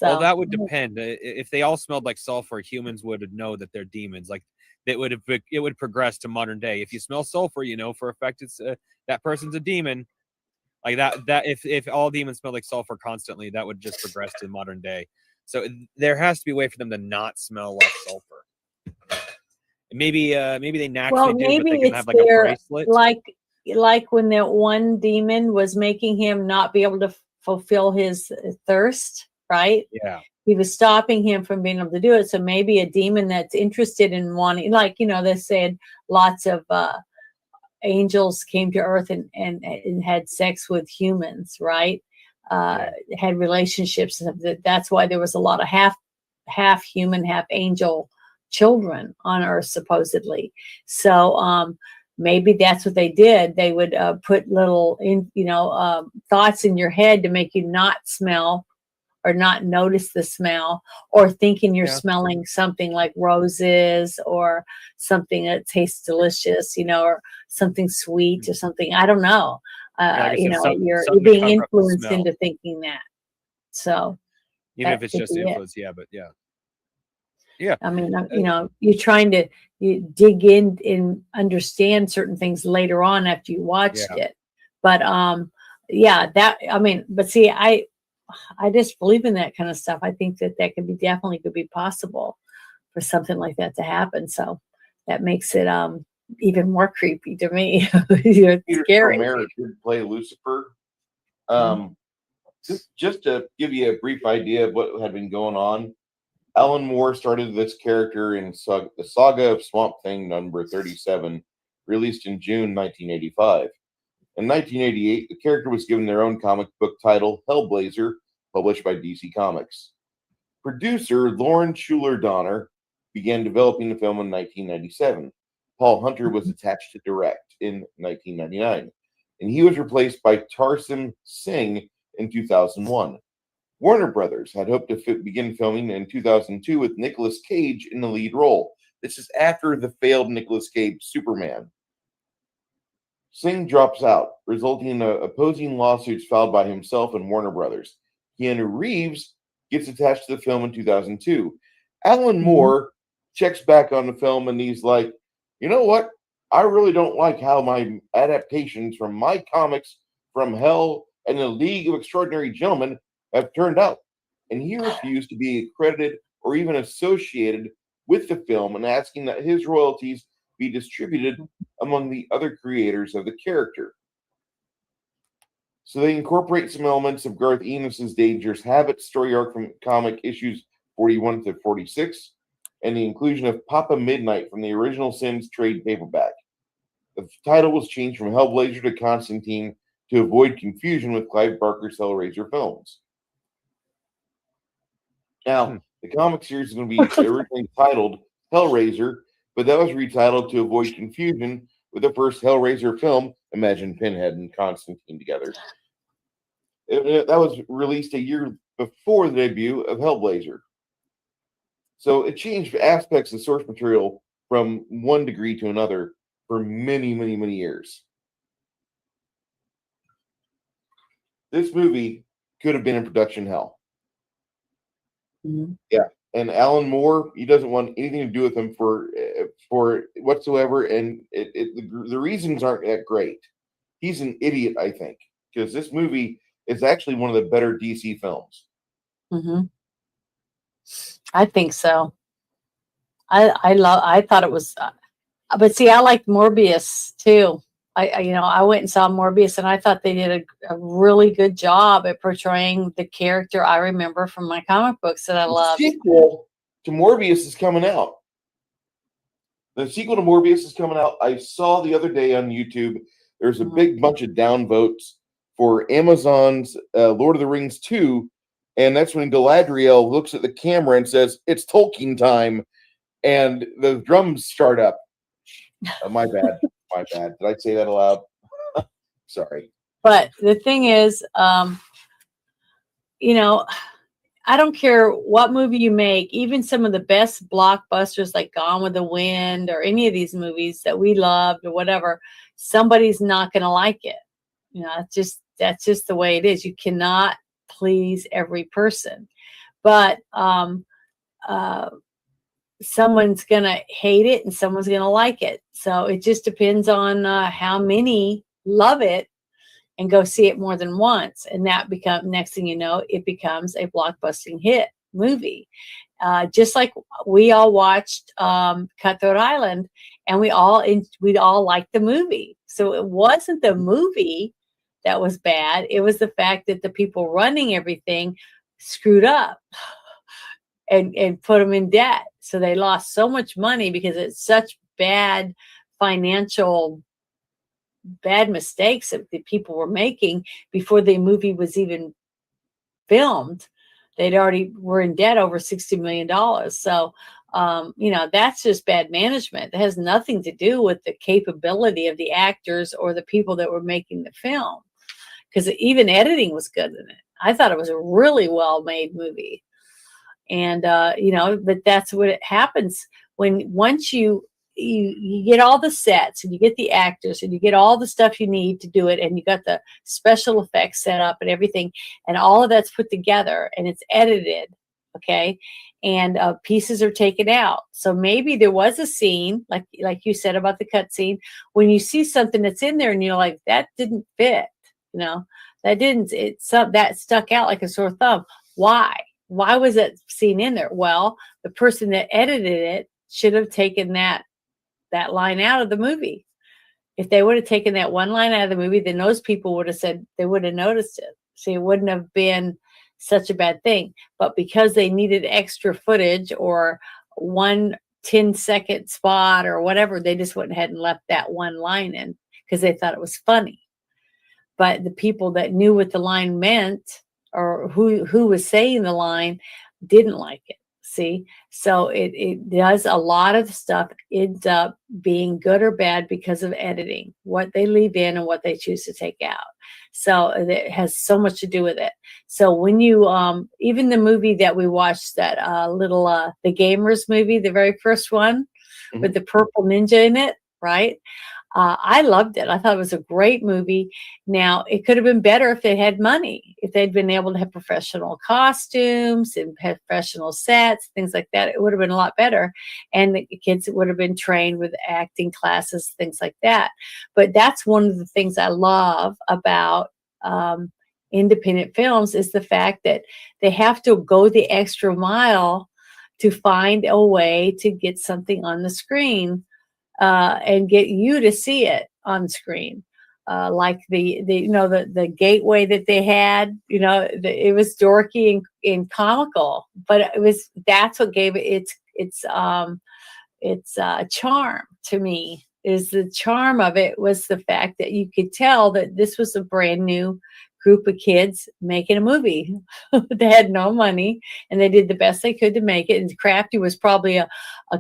Speaker 5: well, that would depend. If they all smelled like sulfur, humans would know that they're demons. Like it would progress to modern day. If you smell sulfur, for a fact it's that person's a demon. Like that if all demons smell like sulfur constantly, that would just progress to modern day. So there has to be a way for them to not smell like sulfur. Maybe they naturally do, but they can have like a bracelet.
Speaker 4: Like when that one demon was making him not be able to fulfill his thirst, right?
Speaker 5: Yeah.
Speaker 4: He was stopping him from being able to do it. So maybe a demon that's interested in wanting, like, they said lots of angels came to earth and had sex with humans, right? Had relationships. That's why there was a lot of half human, half angel children on earth, supposedly. So maybe that's what they did. They would put little thoughts in your head to make you not smell or not notice the smell, or thinking you're smelling something like roses or something that tastes delicious, or something sweet or something. I don't know. You're being influenced into thinking that. So
Speaker 5: even if it's just influence, but yeah.
Speaker 4: I mean, you're trying to dig in and understand certain things later on after you watched it. But but see, I just believe in that kind of stuff. I think that definitely could be possible for something like that to happen. So that makes it even more creepy to me. It's scary.
Speaker 3: Romero did play Lucifer. Just to give you a brief idea of what had been going on, Alan Moore started this character in the Saga of Swamp Thing number 37, released in June 1985. In 1988, the character was given their own comic book title, Hellblazer, published by DC Comics. Producer Lauren Schuler Donner began developing the film in 1997. Paul Hunter was attached to direct in 1999, and he was replaced by Tarsem Singh in 2001. Warner Brothers had hoped to begin filming in 2002 with Nicolas Cage in the lead role. This is after the failed Nicolas Cage Superman. Singh drops out, resulting in opposing lawsuits filed by himself and Warner Brothers. Keanu Reeves gets attached to the film in 2002. Alan Moore checks back on the film and he's like, you know what? I really don't like how my adaptations from my comics from Hell and the League of Extraordinary Gentlemen have turned out. And he refused to be credited or even associated with the film, and asking that his royalties be distributed among the other creators of the character. So they incorporate some elements of Garth Ennis's Dangerous Habits story arc from comic issues 41 to 46, and the inclusion of Papa Midnight from the original Sins trade paperback. The title was changed from Hellblazer to Constantine to avoid confusion with Clive Barker's Hellraiser films. Now, the comic series is going to be originally titled Hellraiser, but that was retitled to avoid confusion with the first Hellraiser film. Imagine Pinhead and Constantine together. That was released a year before the debut of Hellblazer. So it changed aspects of source material from one degree to another for many, many, many years. This movie could have been in production hell. Yeah. And Alan Moore, he doesn't want anything to do with him for whatsoever, and the reasons aren't that great. He's an idiot, I think, because this movie is actually one of the better DC films.
Speaker 4: I think so. I thought it was, but see, I liked Morbius too. I went and saw Morbius, and I thought they did a really good job at portraying the character I remember from my comic books that I loved.
Speaker 3: The sequel to Morbius is coming out. The sequel to Morbius is coming out. I saw the other day on YouTube, there's a big bunch of downvotes for Amazon's Lord of the Rings 2, and that's when Galadriel looks at the camera and says, "It's Tolkien time," and the drums start up. My bad. My bad. Did I say that aloud? Sorry.
Speaker 4: But the thing is, I don't care what movie you make, even some of the best blockbusters like Gone with the Wind or any of these movies that we loved or whatever, somebody's not going to like it. That's just the way it is. You cannot please every person. But someone's going to hate it and someone's going to like it. So it just depends on how many love it and go see it more than once. And that next thing you know, it becomes a blockbusting hit movie. Just like we all watched Cutthroat Island, and we'd all liked the movie. So it wasn't the movie that was bad. It was the fact that the people running everything screwed up and put them in debt. So they lost so much money because it's such bad mistakes that the people were making before the movie was even filmed. They'd already were in debt over $60 million. So That's just bad management. It has nothing to do with the capability of the actors or the people that were making the film, because even editing was good in it. I thought it was a really well made movie. And but that's what it happens when once you get all the sets and you get the actors and you get all the stuff you need to do it, and you got the special effects set up and everything, and all of that's put together and it's edited, okay, and pieces are taken out. So maybe there was a scene like you said about the cut scene, when you see something that's in there and you're like, that didn't fit, that stuck out like a sore thumb. Why was that scene in there? Well, the person that edited it should have taken that line out of the movie. If they would have taken that one line out of the movie, then those people would have said, they would have noticed it. So it wouldn't have been such a bad thing. But because they needed extra footage or 1 10-second spot or whatever, they just went ahead and left that one line in because they thought it was funny. But the people that knew what the line meant, or who was saying the line, didn't like it. See, so it does, a lot of stuff ends up being good or bad because of editing, what they leave in and what they choose to take out. So it has so much to do with it. So when you even the movie that we watched, that the Gamers movie, the very first one,
Speaker 3: Mhm.
Speaker 4: with the purple ninja in it, right? I loved it. I thought it was a great movie. Now, it could have been better if they had money, if they'd been able to have professional costumes and professional sets, things like that. It would have been a lot better. And the kids would have been trained with acting classes, things like that. But that's one of the things I love about independent films, is the fact that they have to go the extra mile to find a way to get something on the screen. And get you to see it on screen, like the gateway that they had. It was dorky and comical, but that's what gave it its charm to me. Is the charm of it was the fact that you could tell that this was a brand new group of kids making a movie. They had no money and they did the best they could to make it. And Crafty was probably a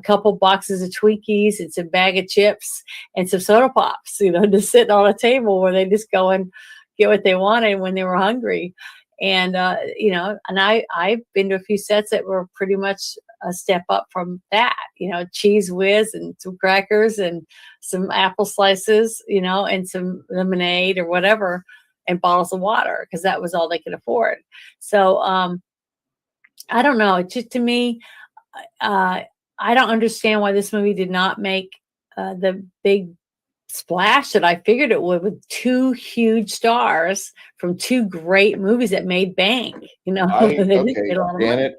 Speaker 4: couple boxes of Twinkies and some bag of chips and some soda pops, just sitting on a table where they just go and get what they wanted when they were hungry. And, and I've been to a few sets that were pretty much a step up from that, cheese whiz and some crackers and some apple slices, and some lemonade or whatever, and bottles of water, because that was all they could afford. So I don't know. It's just, to me, I don't understand why this movie did not make the big splash that I figured it would, with 2 huge stars from 2 great movies that made bank. They didn't get a lot of money.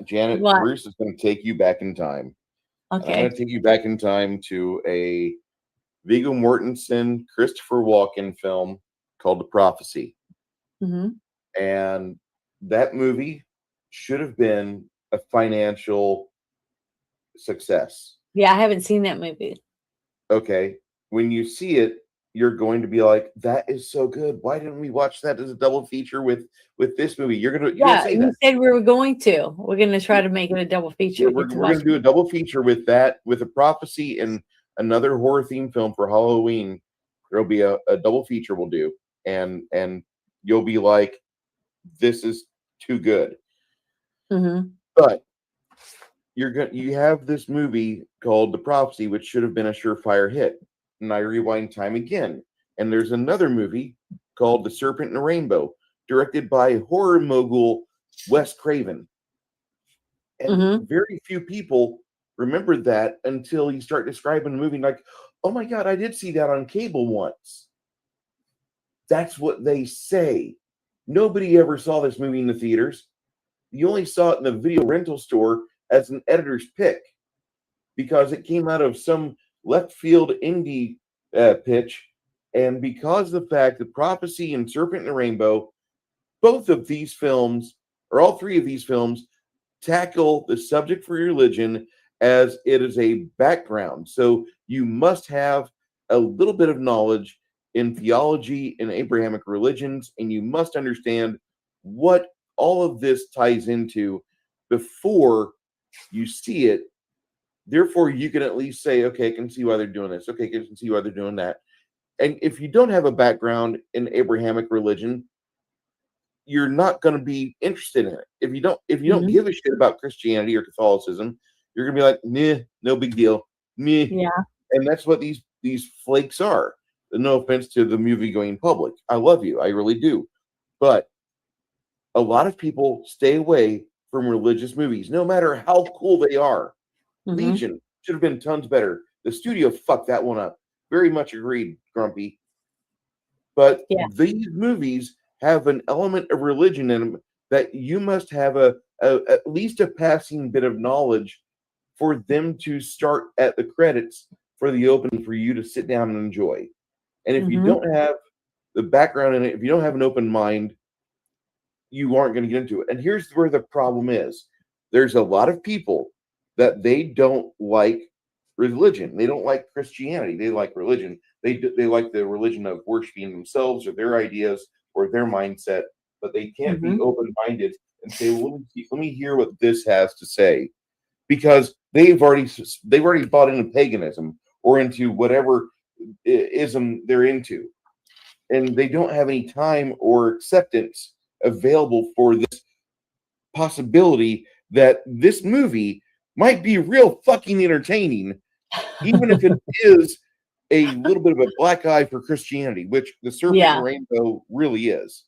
Speaker 3: Janet,
Speaker 4: What?
Speaker 3: Bruce is going to take you back in time. And I'm
Speaker 4: Okay.
Speaker 3: going to take you back in time to a Viggo Mortensen, Christopher Walken film called The Prophecy.
Speaker 4: Hmm.
Speaker 3: And that movie should have been a financial success.
Speaker 4: Yeah, I haven't seen that movie.
Speaker 3: Okay. When you see it, you're going to be like, that is so good. Why didn't we watch that as a double feature with this movie? You're gonna say
Speaker 4: You
Speaker 3: that.
Speaker 4: said we were going to. We're going to try to make it a double feature.
Speaker 3: Yeah, we're going to do a double feature with that, with A Prophecy and another horror theme film for Halloween. There'll be a double feature we'll do, and you'll be like, this is too good.
Speaker 4: Mm-hmm.
Speaker 3: But you have this movie called The Prophecy, which should have been a surefire hit. And I rewind time again, and there's another movie called The Serpent and the Rainbow, directed by horror mogul Wes Craven. And very few people remember that until you start describing the movie like, oh my God, I did see that on cable once. That's what they say. Nobody ever saw this movie in the theaters. You only saw it in the video rental store as an editor's pick, because it came out of some left field indie pitch. And because of the fact that Prophecy and Serpent and the Rainbow, both of these films, or all 3 of these films, tackle the subject for religion as it is a background. So you must have a little bit of knowledge in theology and Abrahamic religions, and you must understand what all of this ties into before you see it Therefore, you can at least say, okay, I can see why they're doing this. Okay, I can see why they're doing that. And if you don't have a background in Abrahamic religion, you're not going to be interested in it. If you don't give a shit about Christianity or Catholicism, you're going to be like, nah, no big deal. Meh.
Speaker 4: Yeah.
Speaker 3: And that's what these flakes are. No offense to the movie going public. I love you. I really do. But a lot of people stay away from religious movies, no matter how cool they are. Legion should have been tons better. The studio fucked that one up. Very much agreed, Grumpy. But these movies have an element of religion in them that you must have at least a passing bit of knowledge for them to start at the credits for the open for you to sit down and enjoy. And if you don't have the background in it, if you don't have an open mind, you aren't going to get into it. And here's where the problem is. There's a lot of people that they don't like religion. They don't like Christianity. They like religion. They like the religion of worshiping themselves or their ideas or their mindset, but they can't be open-minded and say, well, let me hear what this has to say, because they've already bought into paganism or into whatever ism they're into, and they don't have any time or acceptance available for this possibility that this movie might be real fucking entertaining, even if it is a little bit of a black eye for Christianity, which the Serpent and Rainbow really is.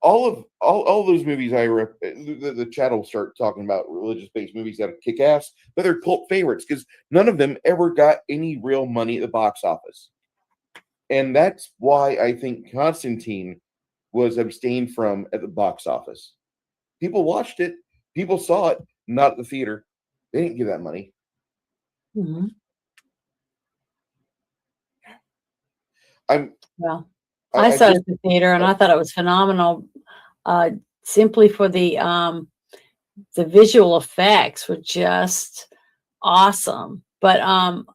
Speaker 3: All those movies the chat will start talking about religious-based movies that kick ass, but they're cult favorites because none of them ever got any real money at the box office. And that's why I think Constantine was abstained from at the box office. People watched it, people saw it, not at the theater. They didn't give that money.
Speaker 4: I saw it at the theater, and I thought it was phenomenal. Simply for the visual effects were just awesome. But I'm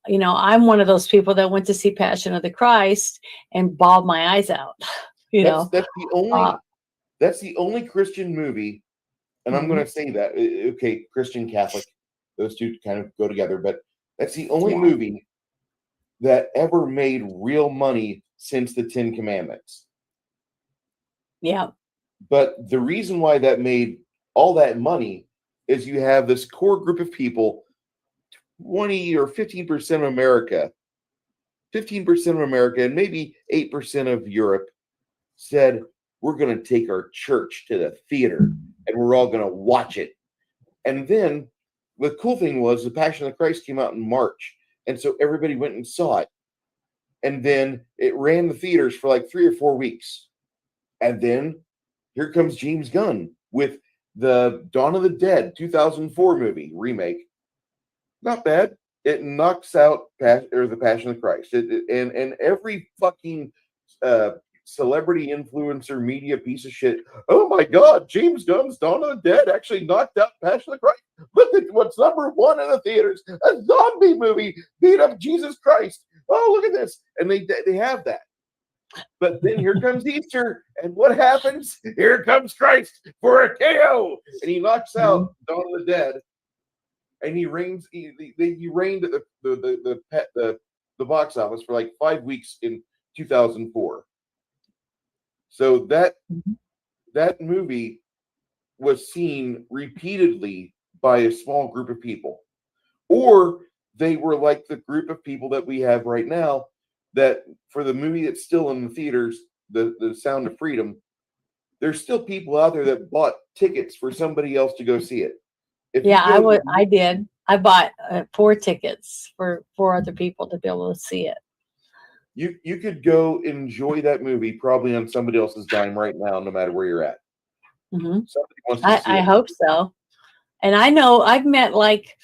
Speaker 4: one of those people that went to see Passion of the Christ and bawled my eyes out.
Speaker 3: That's the only Christian movie, and I'm going to say that, okay, Christian, Catholic, those two kind of go together, but that's the only movie that ever made real money since the Ten Commandments.
Speaker 4: Yeah.
Speaker 3: But the reason why that made all that money is you have this core group of people, 20 or 15% of America, 15% of America, and maybe 8% of Europe said, we're going to take our church to the theater and we're all going to watch it. And then the cool thing was the Passion of the Christ came out in March. And so everybody went and saw it. And then it ran the theaters for like 3 or 4 weeks. And then here comes James Gunn with the Dawn of the Dead 2004 movie remake. Not bad. It knocks out the Passion of the Christ. And every fucking celebrity influencer media piece of shit. Oh my God, James Gunn's Dawn of the Dead actually knocked out Passion of the Christ. Look at what's #1 in the theaters. A zombie movie beat up Jesus Christ. Oh, look at this. And they have that. But then here comes Easter, and what happens? Here comes Christ for a KO, and he knocks out Dawn of the Dead, and he reigns. He reigned at the box office for like 5 weeks in 2004. So that movie was seen repeatedly by a small group of people, or they were like the group of people that we have right now. That for the movie that's still in the theaters, the Sound of Freedom, there's still people out there that bought tickets for somebody else to go see it.
Speaker 4: I did. I bought 4 tickets for 4 other people to be able to see it.
Speaker 3: You could go enjoy that movie probably on somebody else's dime right now, no matter where you're at. Somebody wants to see it.
Speaker 4: I hope so. And I know I've met like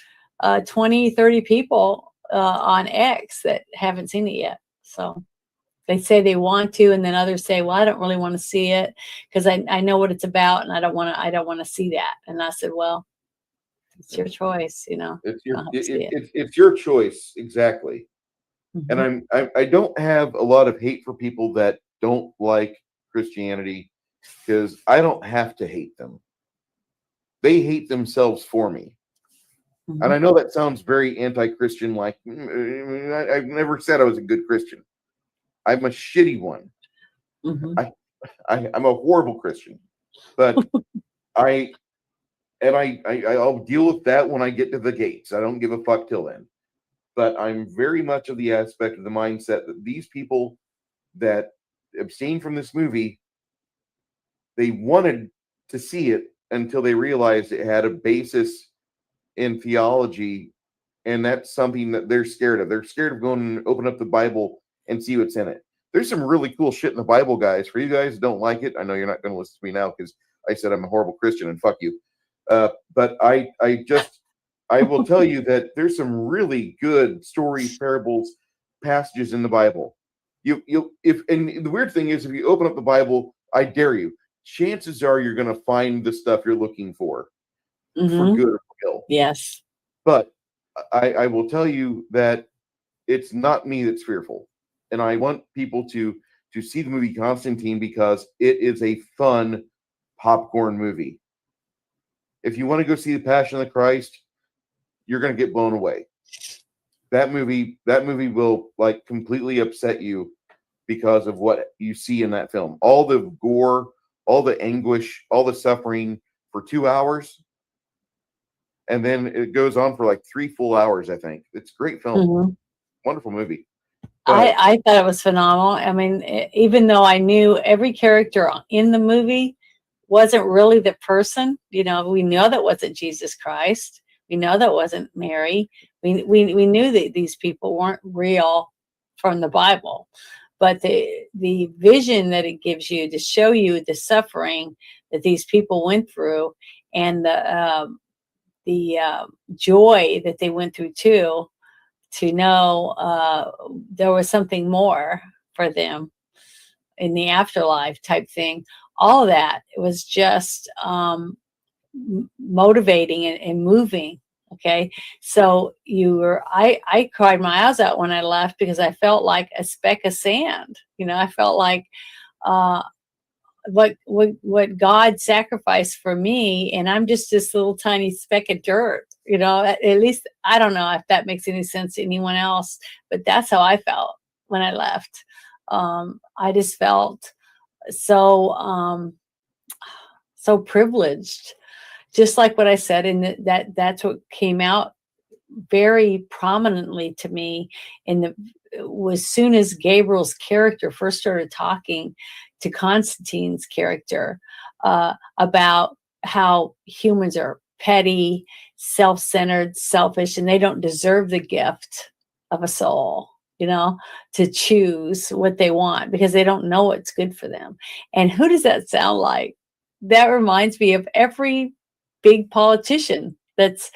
Speaker 4: 20, 30 people on X that haven't seen it yet. So they say they want to, and then others say, well, I don't really want to see it because I know what it's about and I don't want to see that. And I said, well, it's your choice,
Speaker 3: It's your choice, exactly. And I don't have a lot of hate for people that don't like Christianity because I don't have to hate them. They hate themselves for me. And I know that sounds very anti-Christian, like I've never said I was a good Christian. I'm a shitty one.
Speaker 4: Mhm.
Speaker 3: I'm a horrible Christian, but I'll deal with that when I get to the gates. I don't give a fuck till then. But I'm very much of the aspect of the mindset that these people that abstain from this movie, they wanted to see it until they realized it had a basis in theology, and that's something that they're scared of. They're scared of going and open up the Bible and see what's in it. There's some really cool shit in the Bible, guys. For you guys who don't like it, I know you're not going to listen to me now because I said I'm a horrible Christian and fuck you. But I will tell you that there's some really good stories, parables, passages in the Bible. And the weird thing is, if you open up the Bible, I dare you, chances are you're going to find the stuff you're looking for good or for ill.
Speaker 4: Yes.
Speaker 3: But I will tell you that it's not me that's fearful. And I want people to see the movie Constantine because it is a fun popcorn movie. If you want to go see The Passion of the Christ, you're going to get blown away. That movie will like completely upset you because of what you see in that film. All the gore, all the anguish, all the suffering for 2 hours. And then it goes on for like 3 full hours, I think. It's a great film. Wonderful movie.
Speaker 4: I thought it was phenomenal. I mean, even though I knew every character in the movie wasn't really the person, we know that wasn't Jesus Christ. We know that wasn't Mary. We knew that these people weren't real from the Bible, but the vision that it gives you to show you the suffering that these people went through and the joy that they went through too, to know there was something more for them in the afterlife type thing. All of that, it was just motivating and moving. Okay. So I cried my eyes out when I left because I felt like a speck of sand. I felt like what God sacrificed for me, and I'm just this little tiny speck of dirt. At least I don't know if that makes any sense to anyone else, but that's how I felt when I left. I just felt so privileged, just like what I said, and that's what came out very prominently to me as soon as Gabriel's character first started talking to Constantine's character about how humans are petty, self-centered, selfish, and they don't deserve the gift of a soul, to choose what they want because they don't know what's good for them. And who does that sound like? That reminds me of every big politician that's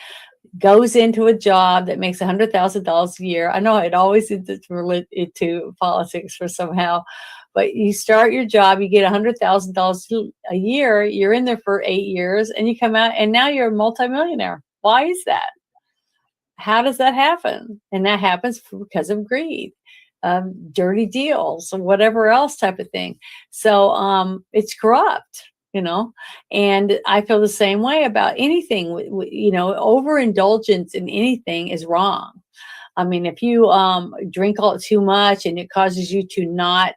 Speaker 4: goes into a job that makes $100,000 a year. I know it always is related to politics for somehow, but you start your job, you get $100,000 a year, you're in there for 8 years, and you come out, and now you're a multimillionaire. Why is that? How does that happen? And that happens because of greed, dirty deals, or whatever else type of thing. So it's corrupt. And I feel the same way about anything. Overindulgence in anything is wrong. I mean, if you drink all too much and it causes you to not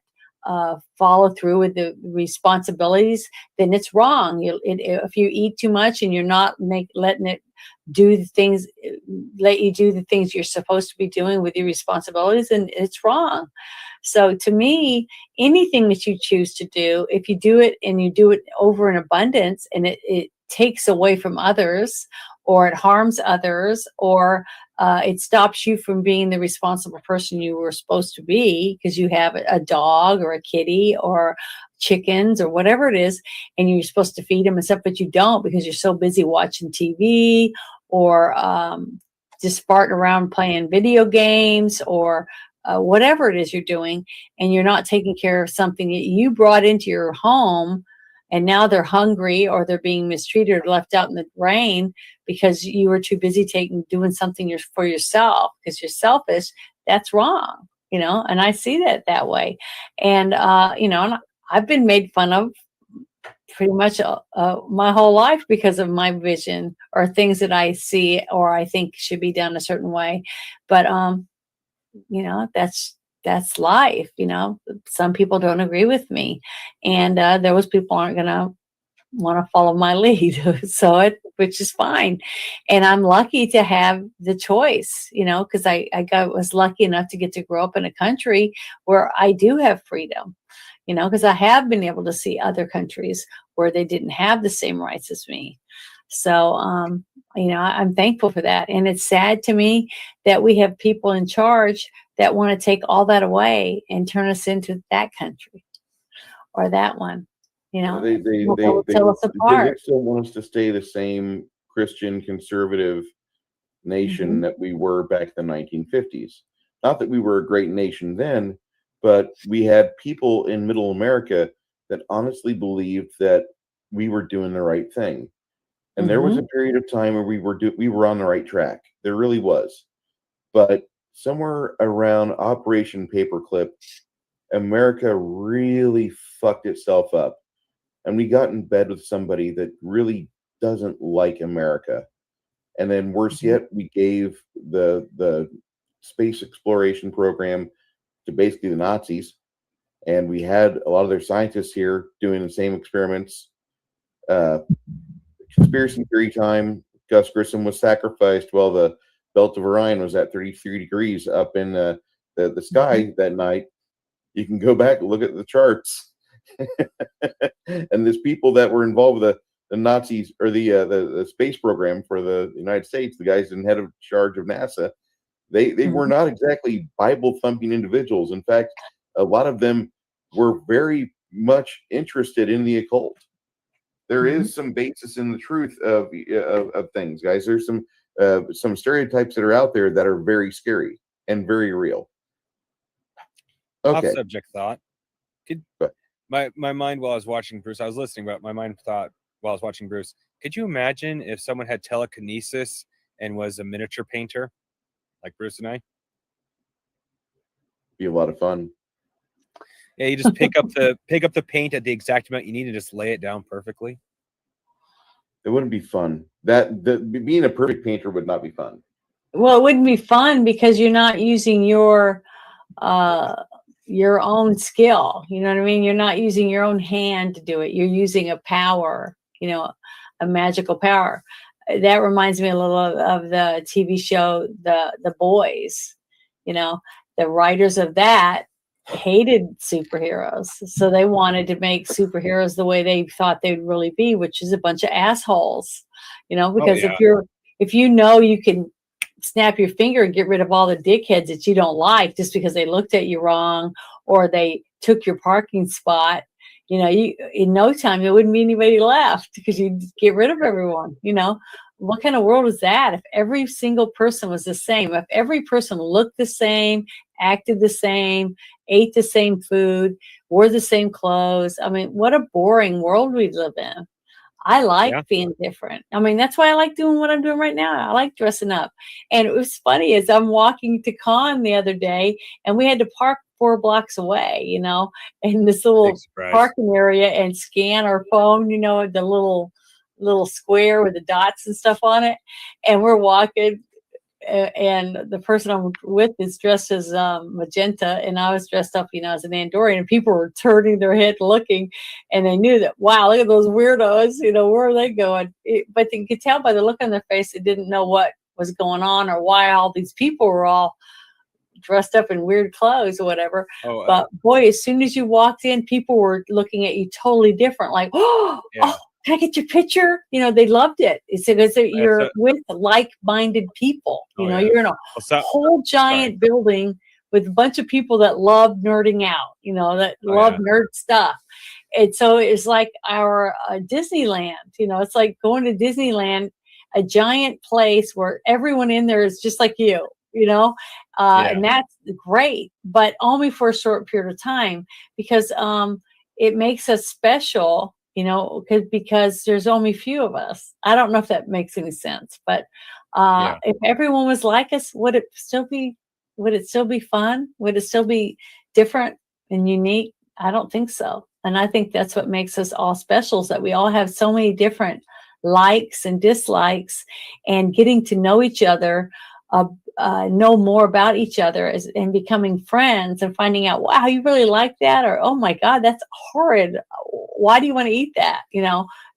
Speaker 4: follow through with the responsibilities, then it's wrong. If you eat too much and you're not letting it let you do the things you're supposed to be doing with your responsibilities, and it's wrong. So to me, anything that you choose to do, if you do it and you do it over in abundance and it takes away from others, or it harms others, or it stops you from being the responsible person you were supposed to be because you have a dog or a kitty or chickens or whatever it is, and you're supposed to feed them and stuff, but you don't because you're so busy watching TV or just farting around playing video games or whatever it is you're doing, and you're not taking care of something that you brought into your home, and now they're hungry or they're being mistreated or left out in the rain because you were too busy doing something for yourself because you're selfish. That's wrong, and I see that way. And and I've been made fun of pretty much my whole life because of my vision or things that I see or I think should be done a certain way. But you know, that's life. You know, some people don't agree with me, and those people aren't gonna want to follow my lead. Which is fine. And I'm lucky to have the choice, you know, because was lucky enough to get to grow up in a country where I do have freedom, you know, because I have been able to see other countries where they didn't have the same rights as me. So, you know, I'm thankful for that. And it's sad to me that we have people in charge that want to take all that away and turn us into that country or that one. You know,
Speaker 3: they
Speaker 4: tell us apart.
Speaker 3: still want us to stay the same Christian conservative nation that we were back in the 1950s. Not that we were a great nation then, but we had people in Middle America that honestly believed that we were doing the right thing. And there was a period of time where we were on the right track. There really was. But somewhere around Operation Paperclip, America really fucked itself up. And we got in bed with somebody that really doesn't like America. And then worse yet, we gave the space exploration program to basically the Nazis. And we had a lot of their scientists here doing the same experiments. Conspiracy theory time. Gus Grissom was sacrificed while the belt of Orion was at 33 degrees up in the sky that night. You can go back and look at the charts. And there's people that were involved with the Nazis or the space program for the United States, the guys in head of charge of NASA, they were not exactly Bible thumping individuals. In fact, a lot of them were very much interested in the occult. There is some basis in the truth of things, guys. There's some stereotypes that are out there that are very scary and very real. Okay.
Speaker 5: Off subject thought. My mind while I was watching Bruce, I was listening, but my mind thought while I was watching Bruce, could you imagine if someone had telekinesis and was a miniature painter like Bruce and I?
Speaker 3: Be a lot of fun.
Speaker 5: Yeah, you just pick up the paint at the exact amount you need and just lay it down perfectly.
Speaker 3: It wouldn't be fun. Being a perfect painter would not be fun.
Speaker 4: Well, it wouldn't be fun because you're not using your own skill. You know what I mean? You're not using your own hand to do it. You're using a power, you know, a magical power. That reminds me a little of the TV show, The Boys. You know, the writers of that hated superheroes. So they wanted to make superheroes the way they thought they'd really be, which is a bunch of assholes, you know, because if you know you can snap your finger and get rid of all the dickheads that you don't like just because they looked at you wrong or they took your parking spot, you know, in no time there wouldn't be anybody left because you'd get rid of everyone. You know, what kind of world is that if every single person was the same? If every person looked the same, acted the same, ate the same food, wore the same clothes? I mean, what a boring world we live in. I like being different. I mean, that's why I like doing what I'm doing right now. I like dressing up. And it was funny as I'm walking to Con the other day and we had to park 4 blocks away, you know, in this little parking area and scan our phone, you know, the little square with the dots and stuff on it. And we're walking and the person I'm with is dressed as magenta, and I was dressed up, you know, as an Andorian, and people were turning their head looking, and they knew that, wow, look at those weirdos, you know, where are they going? But you could tell by the look on their face, they didn't know what was going on or why all these people were all dressed up in weird clothes or whatever. But boy, as soon as you walked in, people were looking at you totally different, like, oh, can I get your picture? You know, they loved it. It's because you're with like-minded people. You know, you're in a whole giant building with a bunch of people that love nerding out, you know, that love nerd stuff. And so it's like our Disneyland, you know, it's like going to Disneyland, a giant place where everyone in there is just like you, you know, and that's great, but only for a short period of time because it makes us special. You know, because there's only few of us. I don't know if that makes any sense, but if everyone was like us, would it still be fun? Would it still be different and unique? I don't think so. And I think that's what makes us all special, is that we all have so many different likes and dislikes, and getting to know each other, know more about each other, and becoming friends and finding out, wow, you really like that, or oh my God, that's horrid. Why do you want to eat that?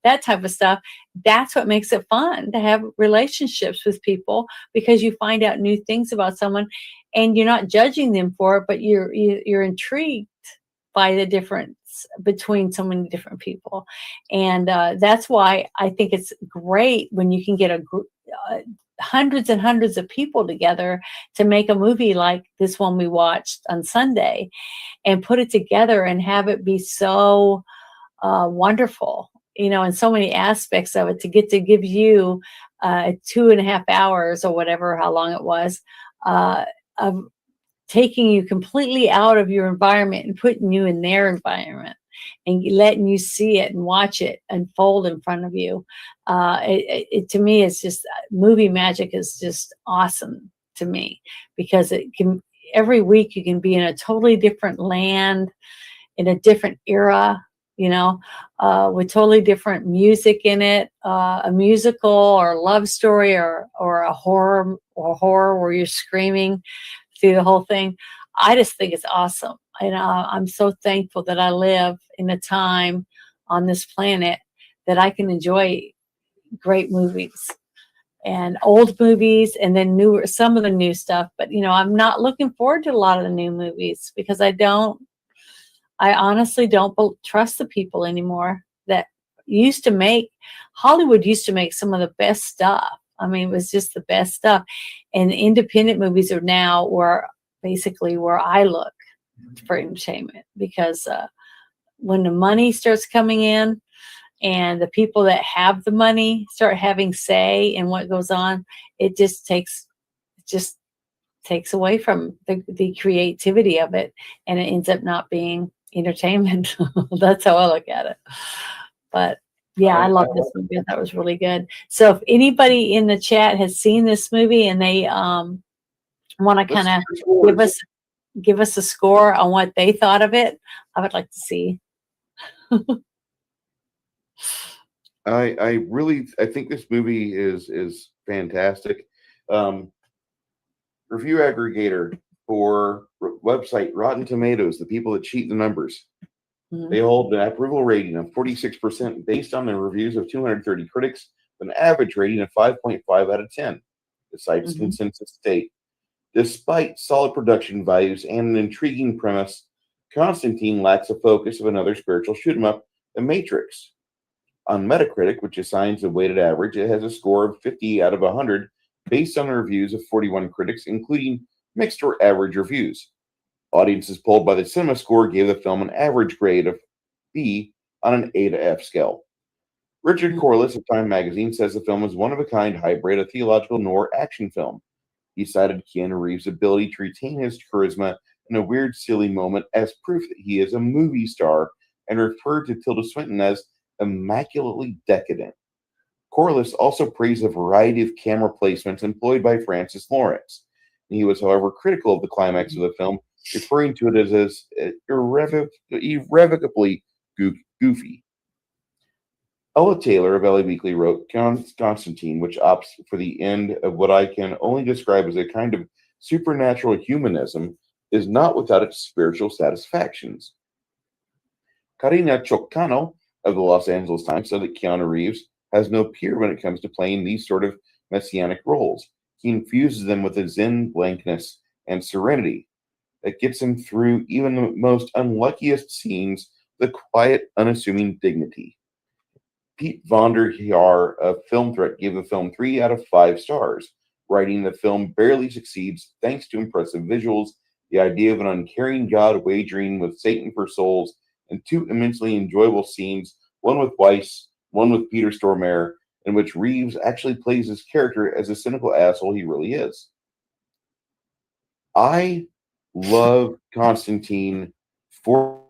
Speaker 4: That type of stuff. That's what makes it fun to have relationships with people, because you find out new things about someone, and you're not judging them for it, but you're intrigued by the difference between so many different people. And that's why I think it's great when you can get a group, hundreds and hundreds of people together to make a movie like this one we watched on Sunday, and put it together and have it be so wonderful, in so many aspects of it, to get to give you 2.5 hours or whatever, how long it was, of taking you completely out of your environment and putting you in their environment, and letting you see it and watch it unfold in front of you. To me, it's just, movie magic is just awesome to me, because every week you can be in a totally different land, in a different era, with totally different music in it, a musical or a love story, or a horror where you're screaming through the whole thing. I just think it's awesome. And I'm so thankful that I live in a time on this planet that I can enjoy great movies, and old movies, and then some of the new stuff. But, I'm not looking forward to a lot of the new movies, because I honestly don't trust the people anymore that Hollywood used to make some of the best stuff. I mean, it was just the best stuff. And independent movies are now basically where I look for entertainment, because when the money starts coming in, and the people that have the money start having say in what goes on, it just takes away from the creativity of it, and it ends up not being entertainment. That's how I look at it. But yeah, I love this movie. That was really good. So if anybody in the chat has seen this movie, and they want to kind of give us a score on what they thought of it, I would like to see.
Speaker 3: I think this movie is fantastic. Review aggregator for website Rotten Tomatoes, the people that cheat the numbers, they hold an approval rating of 46% based on the reviews of 230 critics, with an average rating of 5.5 out of 10. The site's consensus state: despite solid production values and an intriguing premise, Constantine lacks a focus of another spiritual shoot-'em-up, The Matrix. On Metacritic, which assigns a weighted average, it has a score of 50 out of 100 based on the reviews of 41 critics, including mixed or average reviews. Audiences polled by the Cinema Score gave the film an average grade of B on an A to F scale. Richard Corliss of Time magazine says the film is one-of-a-kind hybrid, a theological noir action film. He cited Keanu Reeves' ability to retain his charisma in a weird, silly moment as proof that he is a movie star, and referred to Tilda Swinton as immaculately decadent. Corliss also praised a variety of camera placements employed by Francis Lawrence. He was, however, critical of the climax of the film, referring to it as irrevocably goofy. Ella Taylor of LA Weekly wrote, Constantine, which opts for the end of what I can only describe as a kind of supernatural humanism, is not without its spiritual satisfactions. Karina Chocano of the Los Angeles Times said that Keanu Reeves has no peer when it comes to playing these sort of messianic roles. He infuses them with a zen blankness and serenity that gets him through even the most unluckiest scenes with a quiet, unassuming dignity. Pete von der Jaar of Film Threat gave the film 3 out of 5 stars, writing the film barely succeeds thanks to impressive visuals, the idea of an uncaring God wagering with Satan for souls, and 2 immensely enjoyable scenes, one with Weiss, one with Peter Stormare, in which Reeves actually plays his character as a cynical asshole he really is. I love Constantine for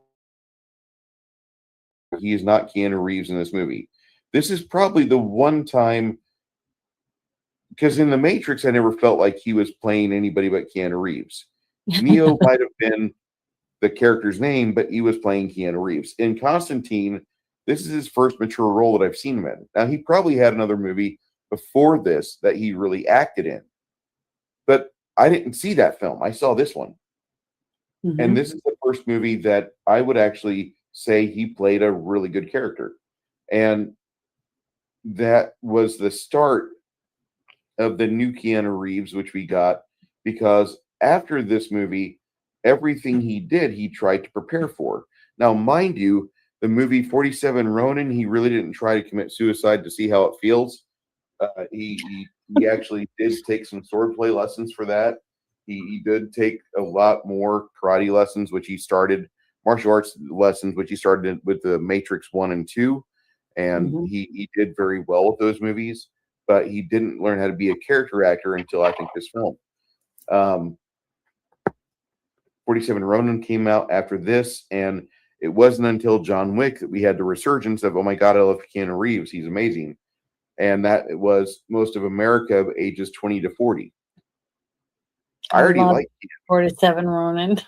Speaker 3: he is not Keanu Reeves in this movie. This is probably the one time, because in The Matrix, I never felt like he was playing anybody but Keanu Reeves. Neo might have been the character's name, but he was playing Keanu Reeves. In Constantine, this is his first mature role that I've seen him in. Now, he probably had another movie before this that he really acted in, but I didn't see that film. I saw this one. And this is the first movie that I would actually say he played a really good character. And that was the start of the new Keanu Reeves, which we got, because after this movie, everything he did, he tried to prepare for. Now, mind you, the movie 47 Ronin, he really didn't try to commit suicide to see how it feels. He actually did take some swordplay lessons for that. He did take a lot more karate lessons, which he started, martial arts lessons, which he started with the Matrix 1 and 2. And he did very well with those movies, but he didn't learn how to be a character actor until I think this film. 47 Ronin came out after this, and it wasn't until John Wick that we had the resurgence of, oh my God, I love Keanu Reeves. He's amazing. And that was most of America ages 20 to 40. I already like
Speaker 4: 47 Ronin,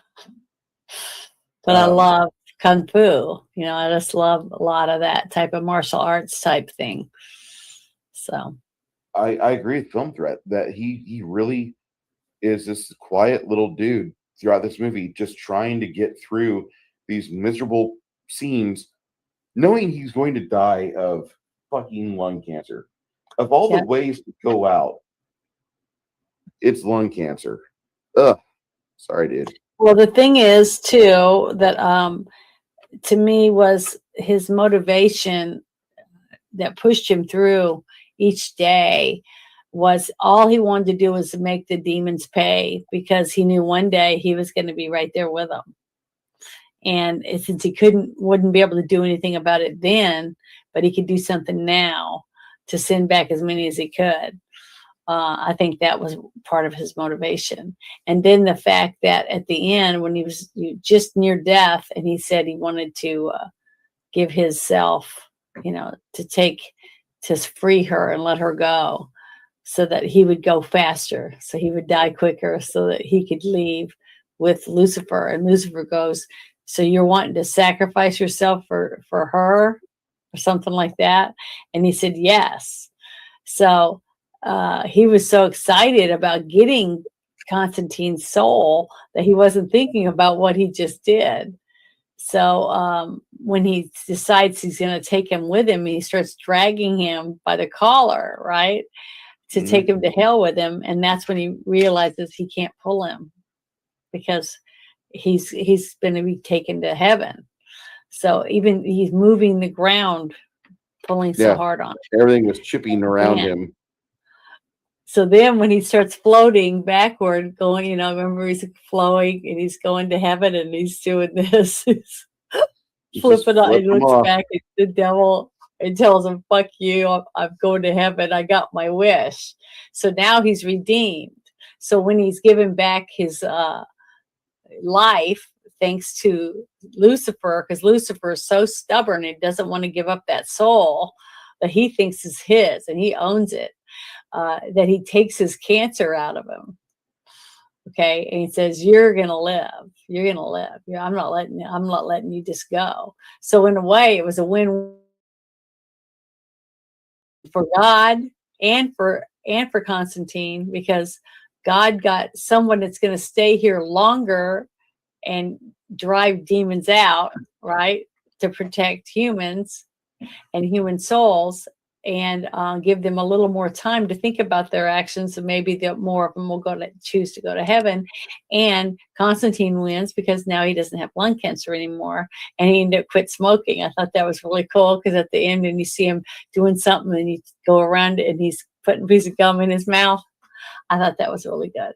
Speaker 4: but I love Kung Fu. You know, I just love a lot of that type of martial arts type thing. So
Speaker 3: I agree with Film Threat that he really is this quiet little dude throughout this movie, just trying to get through these miserable scenes, knowing he's going to die of fucking lung cancer. Of all the ways to go out, it's lung cancer. Ugh. Sorry, dude.
Speaker 4: Well, the thing is, too, that to me was his motivation that pushed him through each day was all he wanted to do was to make the demons pay, because he knew one day he was going to be right there with them. And since he wouldn't be able to do anything about it then, but he could do something now to send back as many as he could. I think that was part of his motivation. And then the fact that at the end, when he was just near death, and he said he wanted to give his self, to free her and let her go, so that he would go faster, so he would die quicker, so that he could leave with Lucifer. And Lucifer goes, so you're wanting to sacrifice yourself for her, or something like that? And he said, yes. So he was so excited about getting Constantine's soul that he wasn't thinking about what he just did. So when he decides he's going to take him with him, he starts dragging him by the collar, right, to take him to hell with him. And that's when he realizes he can't pull him, because he's going to be taken to heaven. So even he's moving the ground, pulling so hard on it.
Speaker 3: Everything was chipping around him.
Speaker 4: So then when he starts floating backward, going, remember he's flowing and he's going to heaven and he's doing this. He's flipping on, he looks back at the devil and tells him, fuck you, I'm going to heaven. I got my wish. So now he's redeemed. So when he's given back his life, thanks to Lucifer, because Lucifer is so stubborn and doesn't want to give up that soul that he thinks is his and he owns it. That he takes his cancer out of him. Okay. And he says, you're going to live. You're going to live. I'm not letting you just go. So in a way, it was a win for God and for Constantine, because God got someone that's going to stay here longer and drive demons out, right, to protect humans and human souls, and give them a little more time to think about their actions, and maybe more of them will choose to go to heaven. And Constantine wins because now he doesn't have lung cancer anymore, and he ended up quit smoking. I thought that was really cool, because at the end, and you see him doing something, and you go around and he's putting a piece of gum in his mouth. I thought that was really good,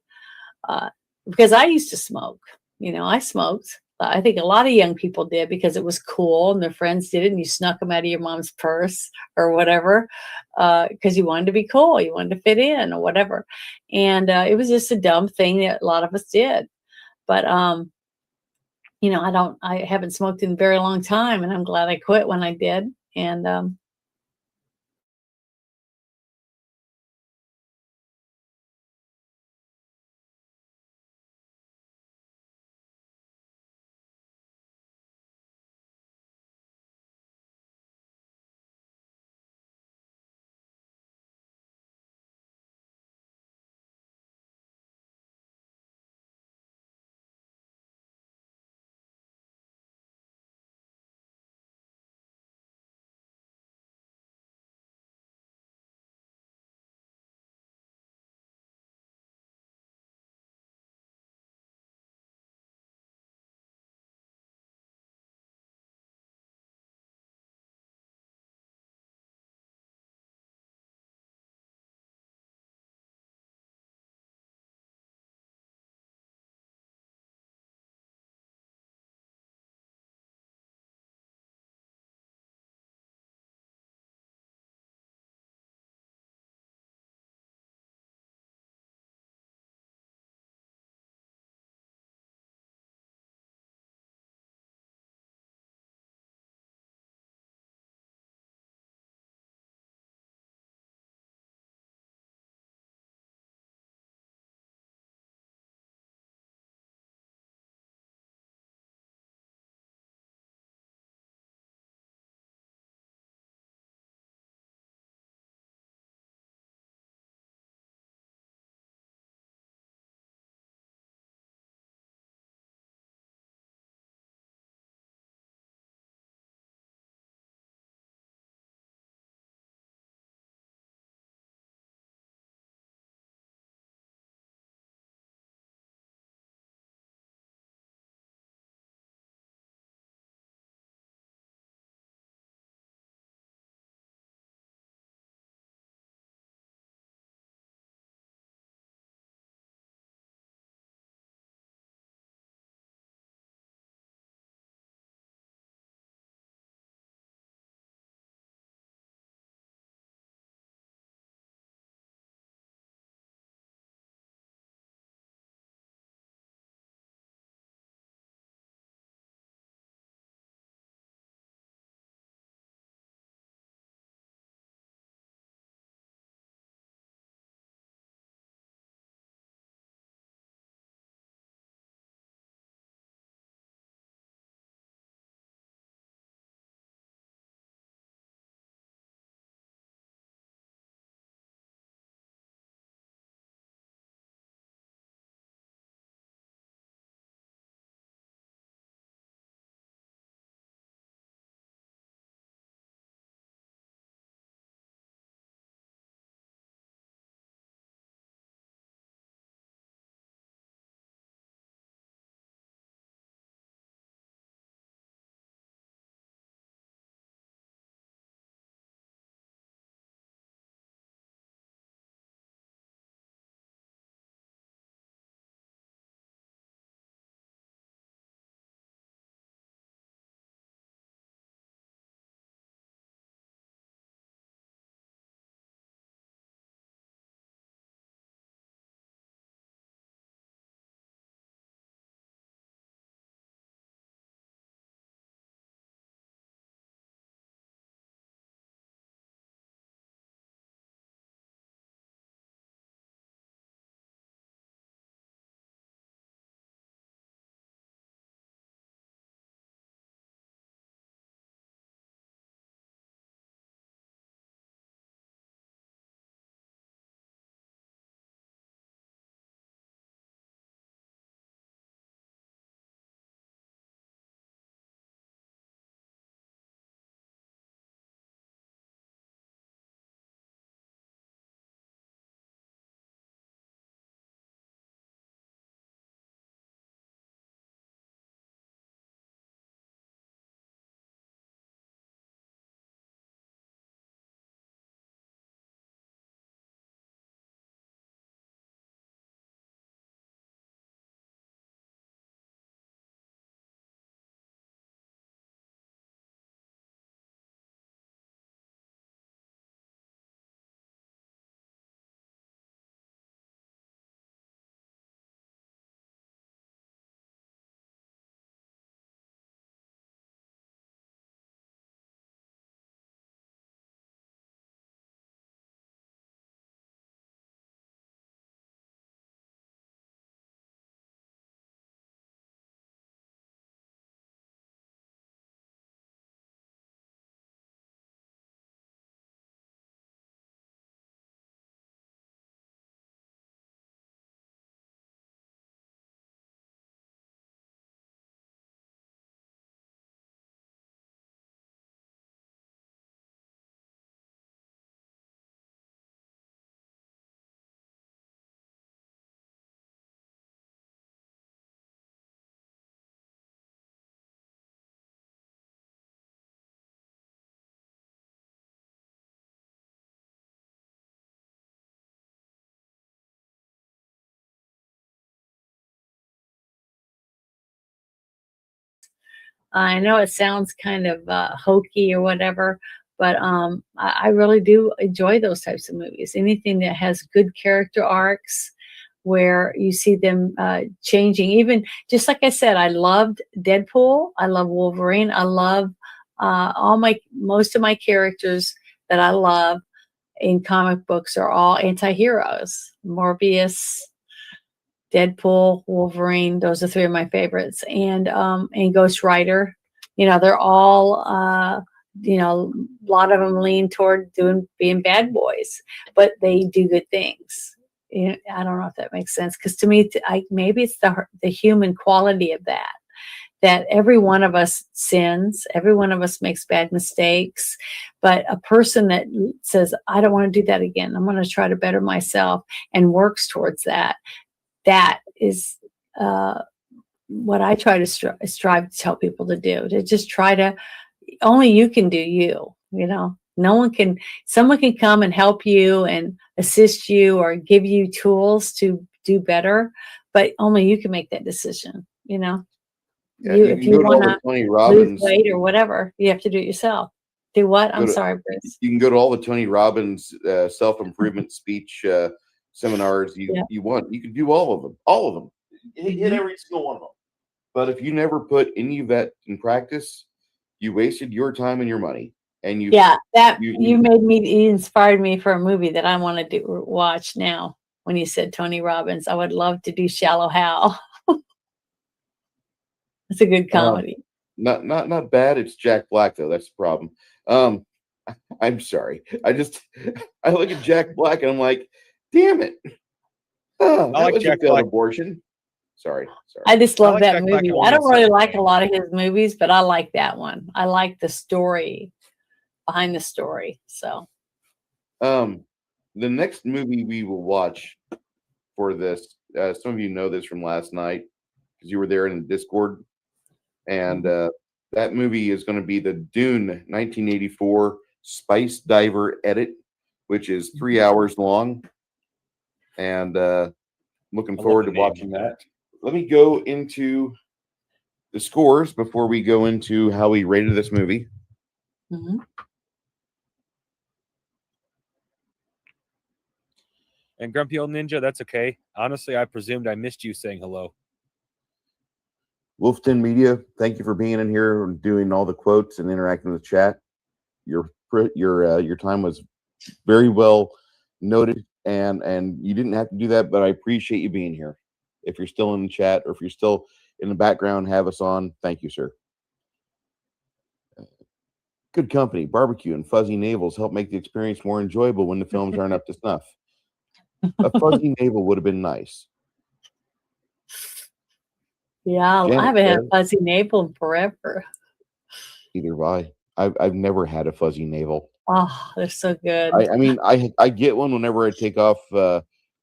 Speaker 4: because I used to smoke. I smoked. I think a lot of young people did because it was cool and their friends did it, and you snuck them out of your mom's purse or whatever, because you wanted to be cool, you wanted to fit in or whatever. And it was just a dumb thing that a lot of us did. But I haven't smoked in a very long time, and I'm glad I quit when I did. And I know it sounds kind of hokey or whatever, but I really do enjoy those types of movies. Anything that has good character arcs where you see them changing. Even just like I said, I loved Deadpool. I love Wolverine. I love most of my characters that I love in comic books are all anti-heroes. Morbius, Deadpool, Wolverine, those are three of my favorites. And Ghost Rider, they're all a lot of them lean toward being bad boys, but they do good things. I don't know if that makes sense, because to me, maybe it's the human quality of that every one of us sins, every one of us makes bad mistakes, but a person that says, I don't want to do that again, I'm going to try to better myself, and works towards that is what I try to strive to tell people to do, to just try to, only you can do you, someone can come and help you and assist you or give you tools to do better, but only you can make that decision,
Speaker 3: Yeah,
Speaker 4: if you want to
Speaker 3: Tony
Speaker 4: lose
Speaker 3: Robbins,
Speaker 4: weight or whatever, you have to do it yourself. Do what? I'm sorry, Bruce.
Speaker 3: you can go to all the Tony Robbins self-improvement speech seminars you want. You can do all of them. Hit every single one of them. But if you never put any of that in practice, you wasted your time and your money. And you
Speaker 4: inspired me for a movie that I want to watch now. When you said Tony Robbins, I would love to do Shallow Hal. It's a good comedy.
Speaker 3: Not bad. It's Jack Black though. That's the problem. I'm sorry. I look at Jack Black and I'm like, damn it. Oh, that was Jack a failed abortion. Sorry.
Speaker 4: I just love that movie. I don't really like a lot of his movies, but I like that one. I like the story behind the story. So
Speaker 3: the next movie we will watch for this, some of you know this from last night because you were there in the Discord, and that movie is going to be the Dune 1984 Spice Diver edit, which is 3 hours long, and looking forward to watching that. Let me go into the scores before we go into how we rated this movie.
Speaker 4: Mm-hmm.
Speaker 5: And Grumpy Old Ninja, that's okay. Honestly, I presumed I missed you saying hello.
Speaker 3: Wolfton Media, thank you for being in here and doing all the quotes and interacting with the chat. Your time was very well noted, and you didn't have to do that, but I appreciate you being here. If you're still in the chat or if you're still in the background, have us on. Thank you, sir. Good company, barbecue, and fuzzy navels help make the experience more enjoyable when the films aren't up to snuff. A fuzzy navel would have been nice.
Speaker 4: Yeah, I haven't had a fuzzy navel in forever.
Speaker 3: Either have I. I've never had a fuzzy navel.
Speaker 4: Oh, they're so good.
Speaker 3: I mean, I get one whenever I take off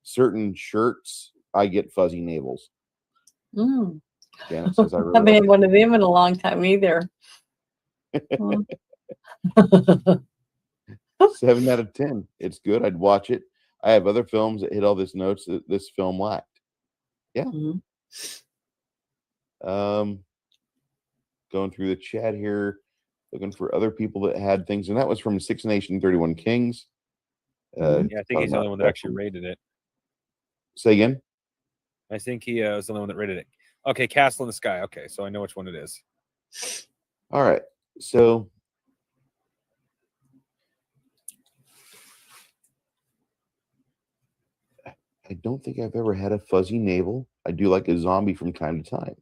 Speaker 3: certain shirts. I get fuzzy navels. Janet says I really
Speaker 4: haven't had one of them in a long time either.
Speaker 3: 7 out of 10. It's good. I'd watch it. I have other films that hit all this notes that this film lacked. Yeah. Going through the chat here, looking for other people that had things, and that was from 6 Nation 31 Kings.
Speaker 5: Yeah, I think he's the only one that actually rated it.
Speaker 3: Say again?
Speaker 5: I think he was the only one that rated it. Okay, Castle in the Sky. Okay, so I know which one it is.
Speaker 3: All right. So I don't think I've ever had a fuzzy navel. I do like a zombie from time to time.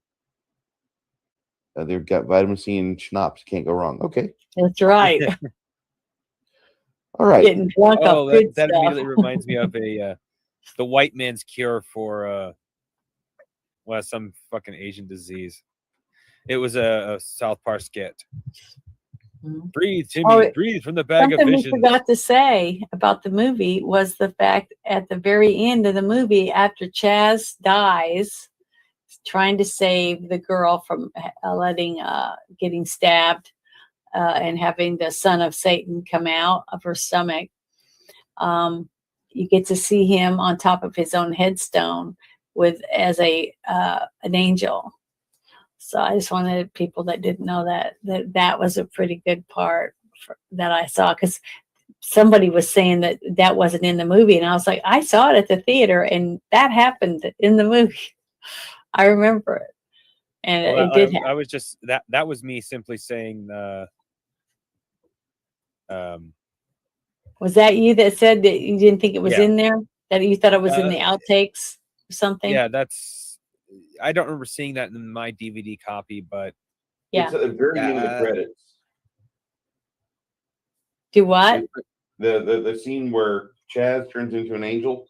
Speaker 3: They've got vitamin C and schnapps. Can't go wrong. Okay.
Speaker 4: That's right.
Speaker 3: All right.
Speaker 4: Getting drunk off good
Speaker 5: that
Speaker 4: stuff.
Speaker 5: immediately reminds me of the white man's cure for some fucking Asian disease. It was a South Park skit. Breathe, Timmy, breathe from the bag of vision.
Speaker 4: Something we forgot to say about the movie was the fact at the very end of the movie, after Chaz dies, trying to save the girl from getting stabbed and having the son of Satan come out of her stomach, you get to see him on top of his own headstone as an angel. So I just wanted people that didn't know that was a pretty good part that I saw, because somebody was saying that wasn't in the movie, and I was like, I saw it at the theater, and that happened in the movie. I remember it, and
Speaker 5: Well,
Speaker 4: it did happen.
Speaker 5: I was just that was me simply saying
Speaker 4: Was that you that said that you didn't think it was
Speaker 5: yeah.
Speaker 4: in there? That you thought it was in the outtakes or something?
Speaker 5: Yeah, I don't remember seeing that in my DVD copy, but
Speaker 4: Yeah.
Speaker 3: It's at the very end of the credits.
Speaker 4: Do what?
Speaker 3: The scene where Chaz turns into an angel.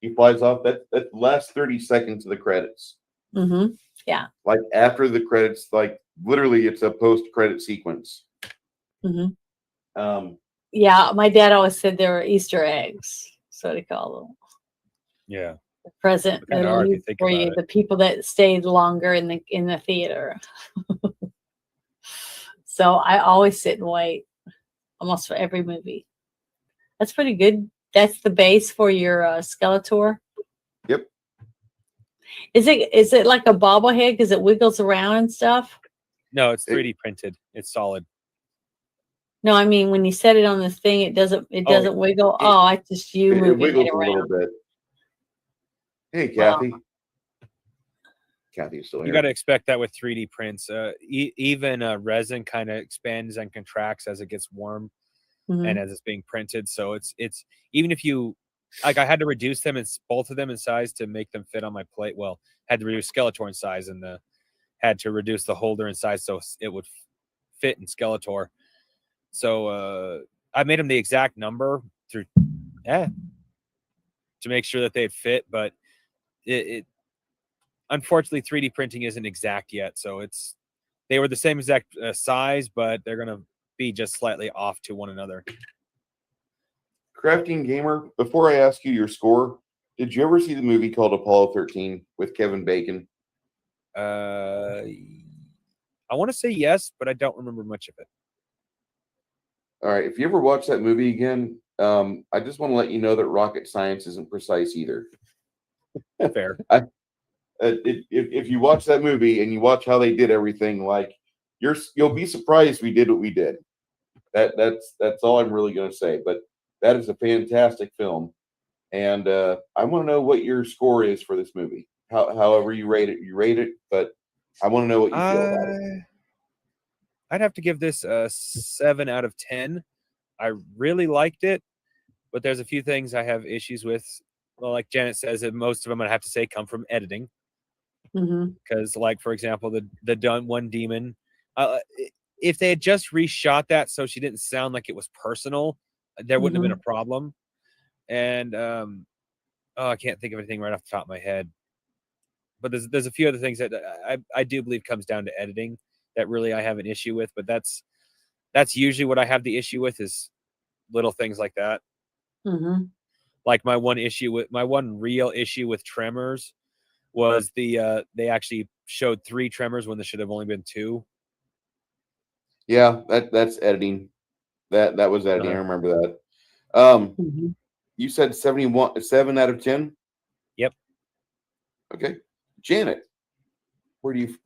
Speaker 3: He flies off. That the last 30 seconds of the credits.
Speaker 4: Mm-hmm. Yeah.
Speaker 3: Like after the credits, like literally, it's a post-credit sequence.
Speaker 4: Mm-hmm. Yeah, my dad always said there were Easter eggs. So they call them.
Speaker 5: Yeah.
Speaker 4: The present
Speaker 5: If you think
Speaker 4: for
Speaker 5: about
Speaker 4: you,
Speaker 5: it.
Speaker 4: the people that stayed longer in the theater. So I always sit and wait, almost for every movie. That's pretty good. That's the base for your Skeletor.
Speaker 3: Yep.
Speaker 4: Is it like a bobblehead because it wiggles around and stuff?
Speaker 5: No, it's 3D printed. It's solid.
Speaker 4: No, I mean when you set it on the thing, it doesn't wiggle. I just
Speaker 3: It
Speaker 4: moving
Speaker 3: wiggles
Speaker 4: it
Speaker 3: a
Speaker 4: around.
Speaker 3: little bit. Hey,
Speaker 4: Wow.
Speaker 3: Kathy. Kathy's still here.
Speaker 5: You got to expect that with 3D prints. Even resin kind of expands and contracts as it gets warm and as it's being printed. So it's even if you like, I had to reduce them and both of them in size to make them fit on my plate. Well, had to reduce Skeletor in size and had to reduce the holder in size so it would fit in Skeletor. So I made them the exact number to make sure that they'd fit, but it unfortunately 3D printing isn't exact yet. So they were the same exact size, but they're going to be just slightly off to one another.
Speaker 3: Crafting Gamer, before I ask you your score, did you ever see the movie called Apollo 13 with Kevin Bacon?
Speaker 5: I want to say yes, but I don't remember much of it.
Speaker 3: All right. If you ever watch that movie again, I just want to let you know that rocket science isn't precise either.
Speaker 5: Fair.
Speaker 3: If you watch that movie and you watch how they did everything, like you'll be surprised we did what we did. That's all I'm really going to say. But that is a fantastic film, and I want to know what your score is for this movie. However you rate it, but I want to know what you feel about it.
Speaker 5: I'd have to give this a 7 out of 10. I really liked it, but there's a few things I have issues with. Well, like Janet says, that most of them I have to say come from editing. Because, like, for example, the one demon, if they had just reshot that so she didn't sound like it was personal, there wouldn't have been a problem. And I can't think of anything right off the top of my head. But there's a few other things that I do believe comes down to editing that really I have an issue with. But that's usually what I have the issue with, is little things like that. Like my one real issue with Tremors was they actually showed 3 Tremors when there should have only been 2.
Speaker 3: Yeah, that's editing. That was editing. I remember that. You said 7 out of 10?
Speaker 5: Yep.
Speaker 3: Okay. Janet, where do you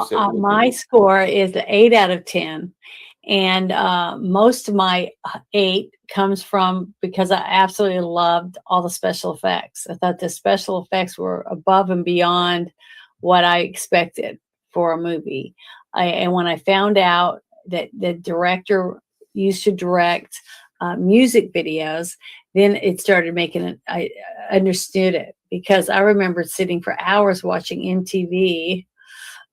Speaker 3: sit?
Speaker 4: My score is 8 out of 10. And most of my 8 comes from because I absolutely loved all the special effects. I thought the special effects were above and beyond what I expected for a movie. And when I found out that the director used to direct music videos, then it started making it. I understood it, because I remember sitting for hours watching MTV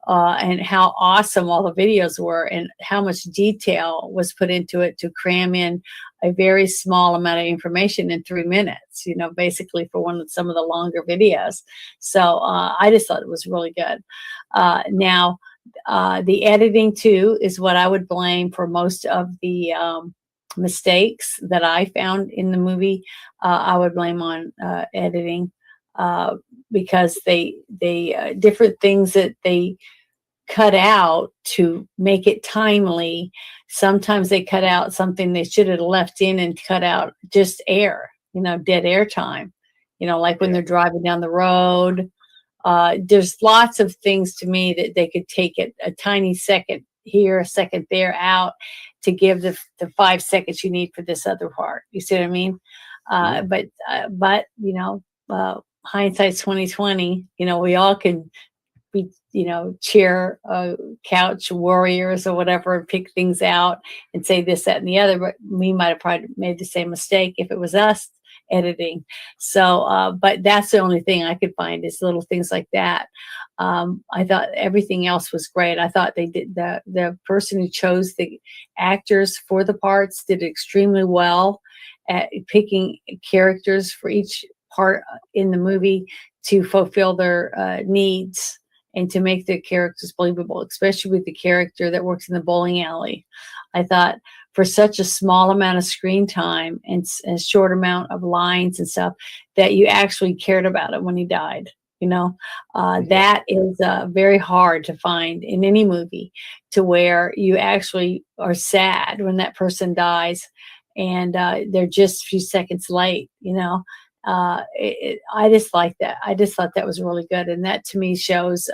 Speaker 4: and how awesome all the videos were and how much detail was put into it to cram in a very small amount of information in 3 minutes, basically for some of the longer videos. So I just thought it was really good. Now, the editing too is what I would blame for most of the mistakes that I found in the movie. I would blame on editing because they different things that they cut out to make it timely. Sometimes they cut out something they should have left in and cut out just air, dead air time, like when they're driving down the road. There's lots of things to me that they could take it a tiny second here, a second there out to give the 5 seconds you need for this other part. You see what I mean? But hindsight's 2020. We all can be, cheer couch warriors or whatever and pick things out and say this, that, and the other. But we might have probably made the same mistake if it was us editing. So, but that's the only thing I could find is little things like that. I thought everything else was great. I thought they did the person who chose the actors for the parts did extremely well at picking characters for each part in the movie to fulfill their needs and to make the characters believable, especially with the character that works in the bowling alley. I thought for such a small amount of screen time and a short amount of lines and stuff that you actually cared about it when he died. That is very hard to find in any movie, to where you actually are sad when that person dies and they're just a few seconds late. I just like that. I just thought that was really good. And that to me shows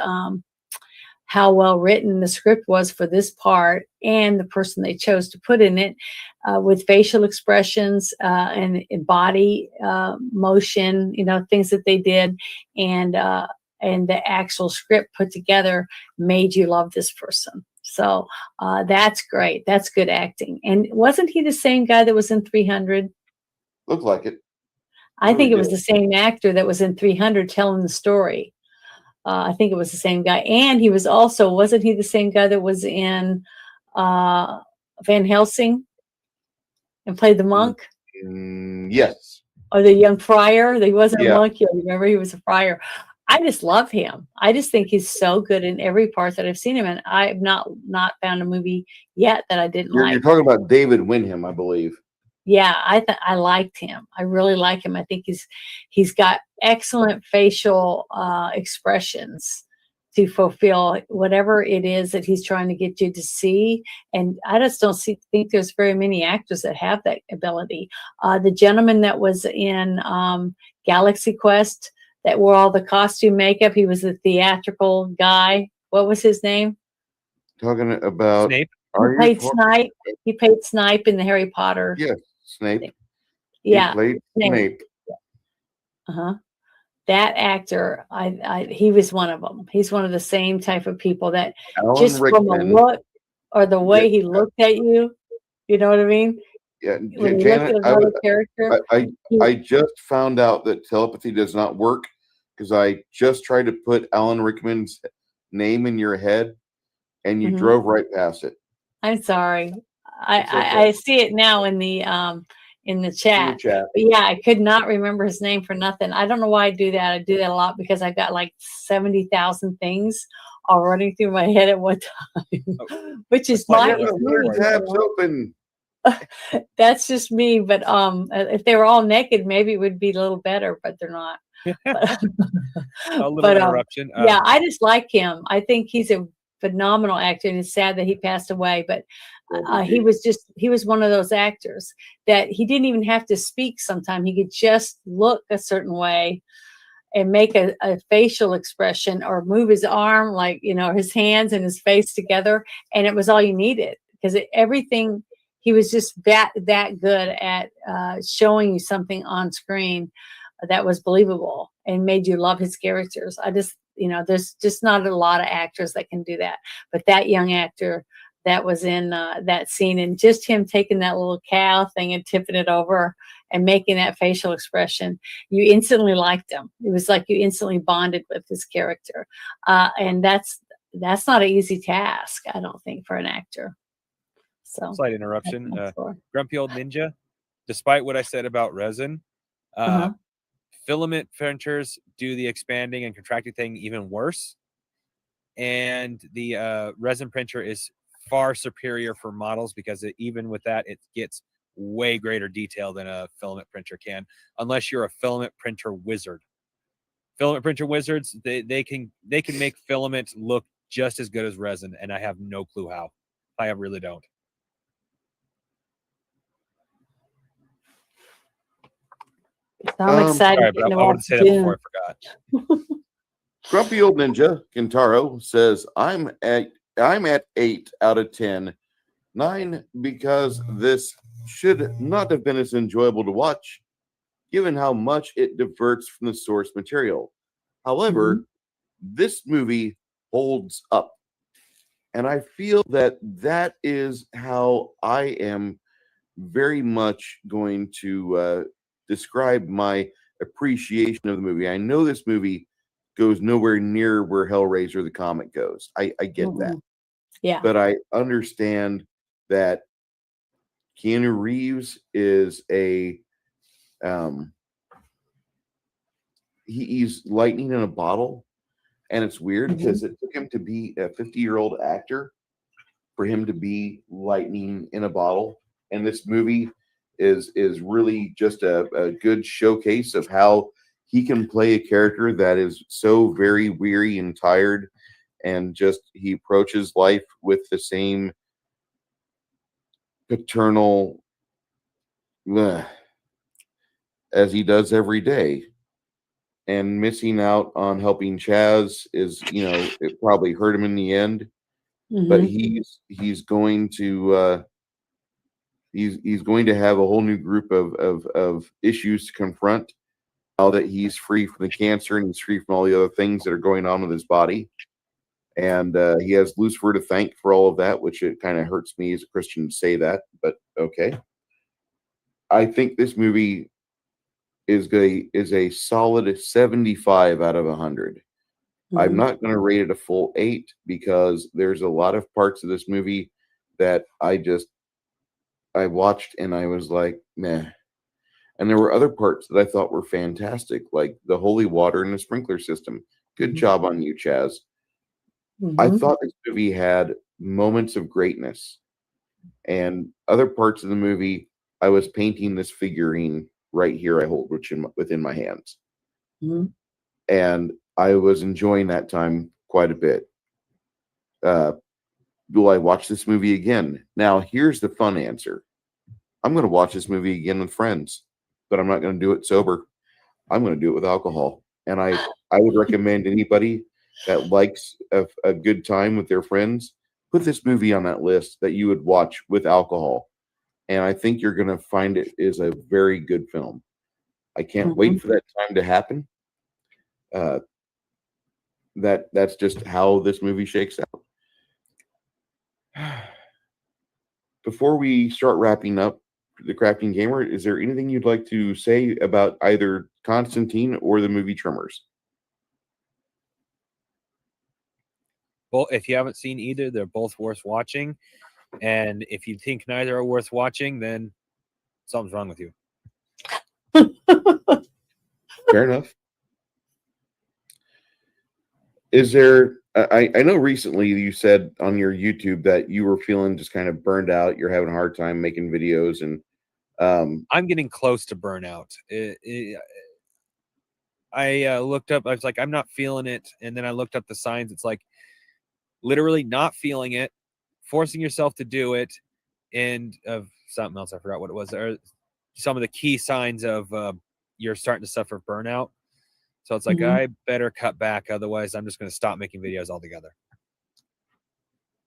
Speaker 4: how well written the script was for this part and the person they chose to put in it, with facial expressions and body motion, things that they did, and the actual script put together made you love this person. So that's great. That's good acting. And wasn't he the same guy that was in 300?
Speaker 3: Looked like it.
Speaker 4: I think it was the same actor that was in 300 telling the story. I think it was the same guy. And he was also, wasn't he the same guy that was in Van Helsing and played the monk?
Speaker 3: Yes.
Speaker 4: Or the young friar? He wasn't
Speaker 3: Yeah.
Speaker 4: a monk yet. Remember, he was a friar. I just love him. I just think he's so good in every part that I've seen him in. I've not found a movie yet that I didn't like.
Speaker 3: You're talking about David Winham, I believe.
Speaker 4: Yeah, I liked him. I really like him. I think he's got excellent facial expressions to fulfill whatever it is that he's trying to get you to see. And I just don't think there's very many actors that have that ability. The gentleman that was in Galaxy Quest that wore all the costume makeup, he was the theatrical guy. What was his name?
Speaker 3: Talking about
Speaker 5: Snape.
Speaker 4: Snape. He played Snape in the Harry Potter.
Speaker 3: Yes, Snape.
Speaker 4: Yeah.
Speaker 3: He played Snape.
Speaker 4: That actor, he was one of them. He's one of the same type of people that
Speaker 3: Alan
Speaker 4: just
Speaker 3: Rickman,
Speaker 4: from a look or the way he looked at you, you know what I mean?
Speaker 3: Yeah,
Speaker 4: When you
Speaker 3: Janet,
Speaker 4: look at another character,
Speaker 3: I just found out that telepathy does not work because I just tried to put Alan Rickman's name in your head and you drove right past it.
Speaker 4: I'm sorry.
Speaker 3: Okay.
Speaker 4: I see it now in the chat. But yeah, I could not remember his name for nothing. I don't know why I do that. I do that a lot because I've got like 70,000 things all running through my head at one time, which is my
Speaker 3: tabs open.
Speaker 4: That's just me. But if they were all naked, maybe it would be a little better, but they're not.
Speaker 5: A little interruption.
Speaker 4: Yeah, I just like him. I think he's a phenomenal actor, and it's sad that he passed away, but he was one of those actors that he didn't even have to speak. Sometimes he could just look a certain way and make a facial expression or move his arm, like, his hands and his face together, and it was all you needed, because everything, he was just that good at showing you something on screen that was believable and made you love his characters. There's just not a lot of actors that can do that. But that young actor that was in that scene, and just him taking that little cow thing and tipping it over and making that facial expression, you instantly liked him. It was like you instantly bonded with his character. And that's not an easy task, I don't think, for an actor. So
Speaker 5: slight interruption. Grumpy Old Ninja, despite what I said about resin, filament printers do the expanding and contracting thing even worse. And the resin printer is far superior for models because even with that, it gets way greater detail than a filament printer can, unless you're a filament printer wizard. Filament printer wizards, they can make filament look just as good as resin, and I have no clue how. I really don't.
Speaker 4: So I'm excited.
Speaker 5: Sorry, but I wanted to say that before I forgot.
Speaker 3: Grumpy old ninja Kintaro says, I'm at 8 out of 10. 9 because this should not have been as enjoyable to watch, given how much it diverts from the source material. However, this movie holds up. And I feel that that is how I am very much going to describe my appreciation of the movie. I know this movie goes nowhere near where Hellraiser the comic goes. I get that.
Speaker 4: Yeah.
Speaker 3: But I understand that Keanu Reeves is he's lightning in a bottle. And it's weird because it took him to be a 50-year-old actor for him to be lightning in a bottle. And this movie is really just a good showcase of how he can play a character that is so very weary and tired, and just he approaches life with the same paternal as he does every day. And missing out on helping Chaz is, it probably hurt him in the end. But he's going to he's going to have a whole new group of issues to confront now that he's free from the cancer and he's free from all the other things that are going on with his body. And he has Lucifer to thank for all of that, which it kind of hurts me as a Christian to say that, but okay. I think this movie is a solid 75 out of 100. I'm not going to rate it a full 8 because there's a lot of parts of this movie that I watched and I was like, meh. And there were other parts that I thought were fantastic, like the holy water and the sprinkler system. Good job on you, Chaz. I thought this movie had moments of greatness, and other parts of the movie, I was painting this figurine right here I hold within my hands. And I was enjoying that time quite a bit. Will I watch this movie again? Now, here's the fun answer. I'm going to watch this movie again with friends, but I'm not going to do it sober. I'm going to do it with alcohol. And I would recommend anybody that likes a good time with their friends, put this movie on that list that you would watch with alcohol. And I think you're going to find it is a very good film. I can't wait for that time to happen. That's just how this movie shakes out. Before we start wrapping up the Crafting Gamer, is there anything you'd like to say about either Constantine or the movie Tremors?
Speaker 5: Well, if you haven't seen either, they're both worth watching. And if you think neither are worth watching, then something's wrong with you.
Speaker 3: Fair enough. Is there, I know recently you said on your YouTube that you were feeling just kind of burned out. You're having a hard time making videos, and
Speaker 5: I'm getting close to burnout. I looked up, I was like, I'm not feeling it. And then I looked up the signs. It's like literally not feeling it, forcing yourself to do it, and of something else. I forgot what it was. There are some of the key signs of you're starting to suffer burnout. So it's like, I better cut back. Otherwise, I'm just going to stop making videos altogether.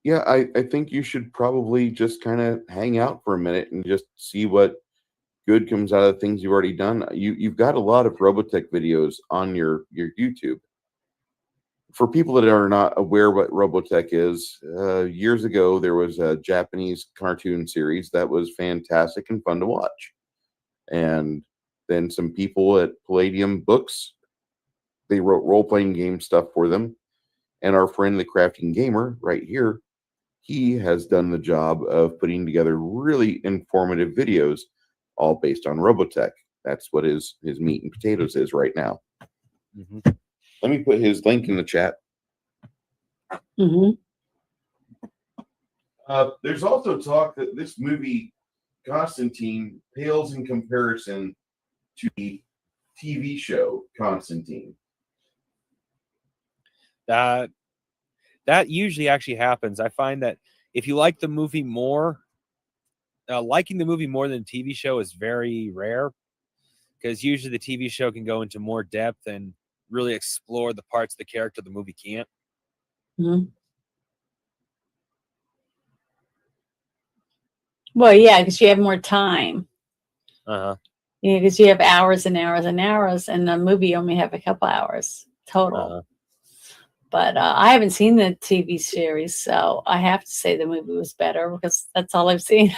Speaker 3: Yeah, I think you should probably just kind of hang out for a minute and just see what good comes out of the things you've already done. You've got a lot of Robotech videos on your YouTube. For people that are not aware what Robotech is, years ago there was a Japanese cartoon series that was fantastic and fun to watch. And then some people at Palladium Books, they wrote role-playing game stuff for them. And our friend, the Crafting Gamer, right here, he has done the job of putting together really informative videos, all based on Robotech. That's what his meat and potatoes is right now. Let me put his link in the chat. There's also talk that this movie, Constantine, pales in comparison to the TV show Constantine.
Speaker 5: That usually actually happens. I find that if you like the movie more, liking the movie more than the TV show is very rare, because usually the TV show can go into more depth and really explore the parts of the character the movie can't.
Speaker 4: Mhm. Well, yeah, because you have more time.
Speaker 5: Uh-huh.
Speaker 4: Because you have hours and hours and hours, and the movie only have a couple hours total.
Speaker 5: Uh-huh.
Speaker 4: But I haven't seen the TV series, so I have to say the movie was better because that's all I've seen.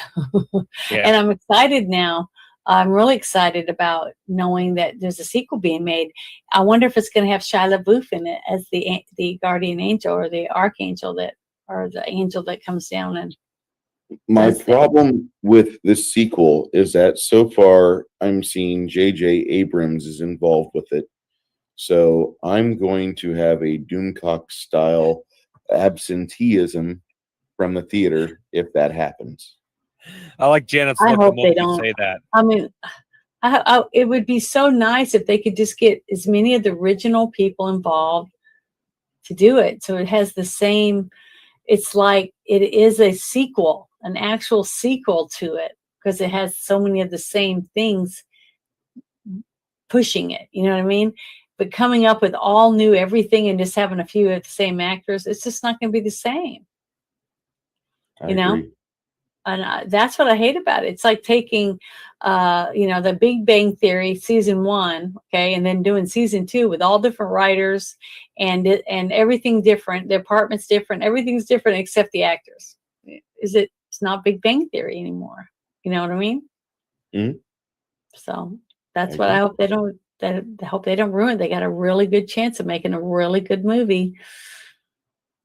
Speaker 5: Yeah.
Speaker 4: And I'm excited now. I'm really excited about knowing that there's a sequel being made. I wonder if it's going to have Shia LaBeouf in it as the guardian angel or the archangel or the angel that comes down and.
Speaker 3: My
Speaker 4: Does it?
Speaker 3: problem with this sequel is that so far I'm seeing J.J. Abrams is involved with it. So I'm going to have a Doomcock style absenteeism from the theater if that happens.
Speaker 5: I like Janet's
Speaker 4: I
Speaker 5: look
Speaker 4: hope
Speaker 5: the
Speaker 4: they
Speaker 5: moment you
Speaker 4: don't.
Speaker 5: say that.
Speaker 4: I mean, it would be so nice if they could just get as many of the original people involved to do it. So it has the same, it's like it is a sequel, an actual sequel to it, because it has so many of the same things pushing it. You know what I mean? But coming up with all new everything and just having a few of the same actors, it's just not going to be the same.
Speaker 3: I
Speaker 4: You know?
Speaker 3: agree.
Speaker 4: And that's what I hate about it. It's like taking, the Big Bang Theory season 1, okay, and then doing season 2 with all different writers and everything different. The apartment's different. Everything's different except the actors. It's not Big Bang Theory anymore. You know what I mean?
Speaker 3: Mhm.
Speaker 4: So that's
Speaker 3: I
Speaker 4: what I
Speaker 3: agree.
Speaker 4: hope they don't. I hope they don't ruin it. They got a really good chance of making a really good movie,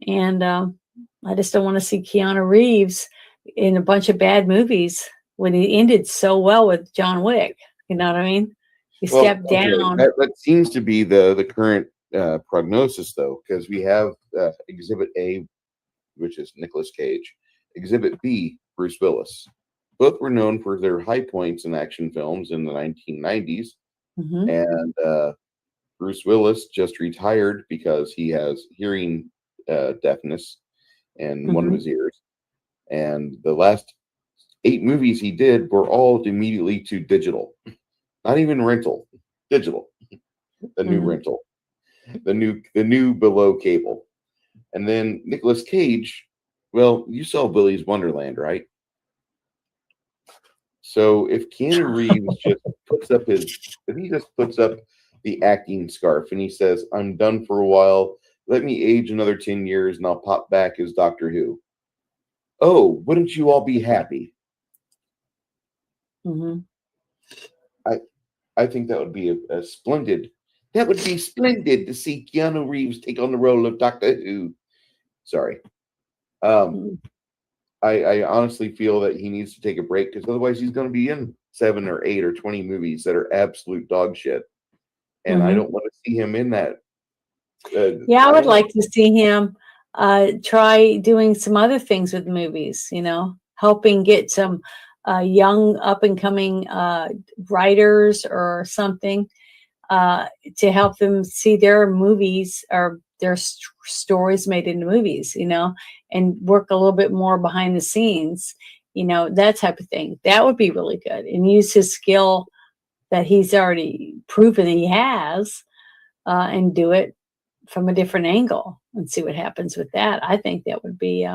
Speaker 4: and I just don't want to see Keanu Reeves in a bunch of bad movies when he ended so well with John Wick. You know what I mean? He
Speaker 3: Well,
Speaker 4: stepped
Speaker 3: okay,
Speaker 4: down.
Speaker 3: that seems to be the current prognosis, though, because we have Exhibit A, which is Nicolas Cage, Exhibit B, Bruce Willis. Both were known for their high points in action films in the 1990s,
Speaker 4: Mhm.
Speaker 3: and Bruce Willis just retired because he has hearing deafness in one of his ears. And the last 8 movies he did were all immediately to digital, not even rental, digital. The new
Speaker 4: Mhm.
Speaker 3: rental, the new below cable. And then Nicolas Cage, well, you saw Willy's Wonderland, right? So if Keanu Reeves just puts up the acting scarf and he says, "I'm done for a while. Let me age another 10 years and I'll pop back as Doctor Who." Oh, wouldn't you all be happy?
Speaker 4: Mhm.
Speaker 3: I think that would be a splendid. That would be splendid to see Keanu Reeves take on the role of Doctor Who. Sorry.
Speaker 4: Mhm.
Speaker 3: I honestly feel that he needs to take a break because otherwise he's going to be in 7 or 8 or 20 movies that are absolute dog shit, and I
Speaker 4: Mhm.
Speaker 3: don't want to see him in that.
Speaker 4: Yeah, I would
Speaker 3: don't-
Speaker 4: like to see him try doing some other things with movies, helping get some young up and coming writers or something to help them see their movies or their stories made into movies, and work a little bit more behind the scenes, that type of thing. That would be really good, and use his skill that he's already proven he has and do it from a different angle and see what happens with that. I think that would be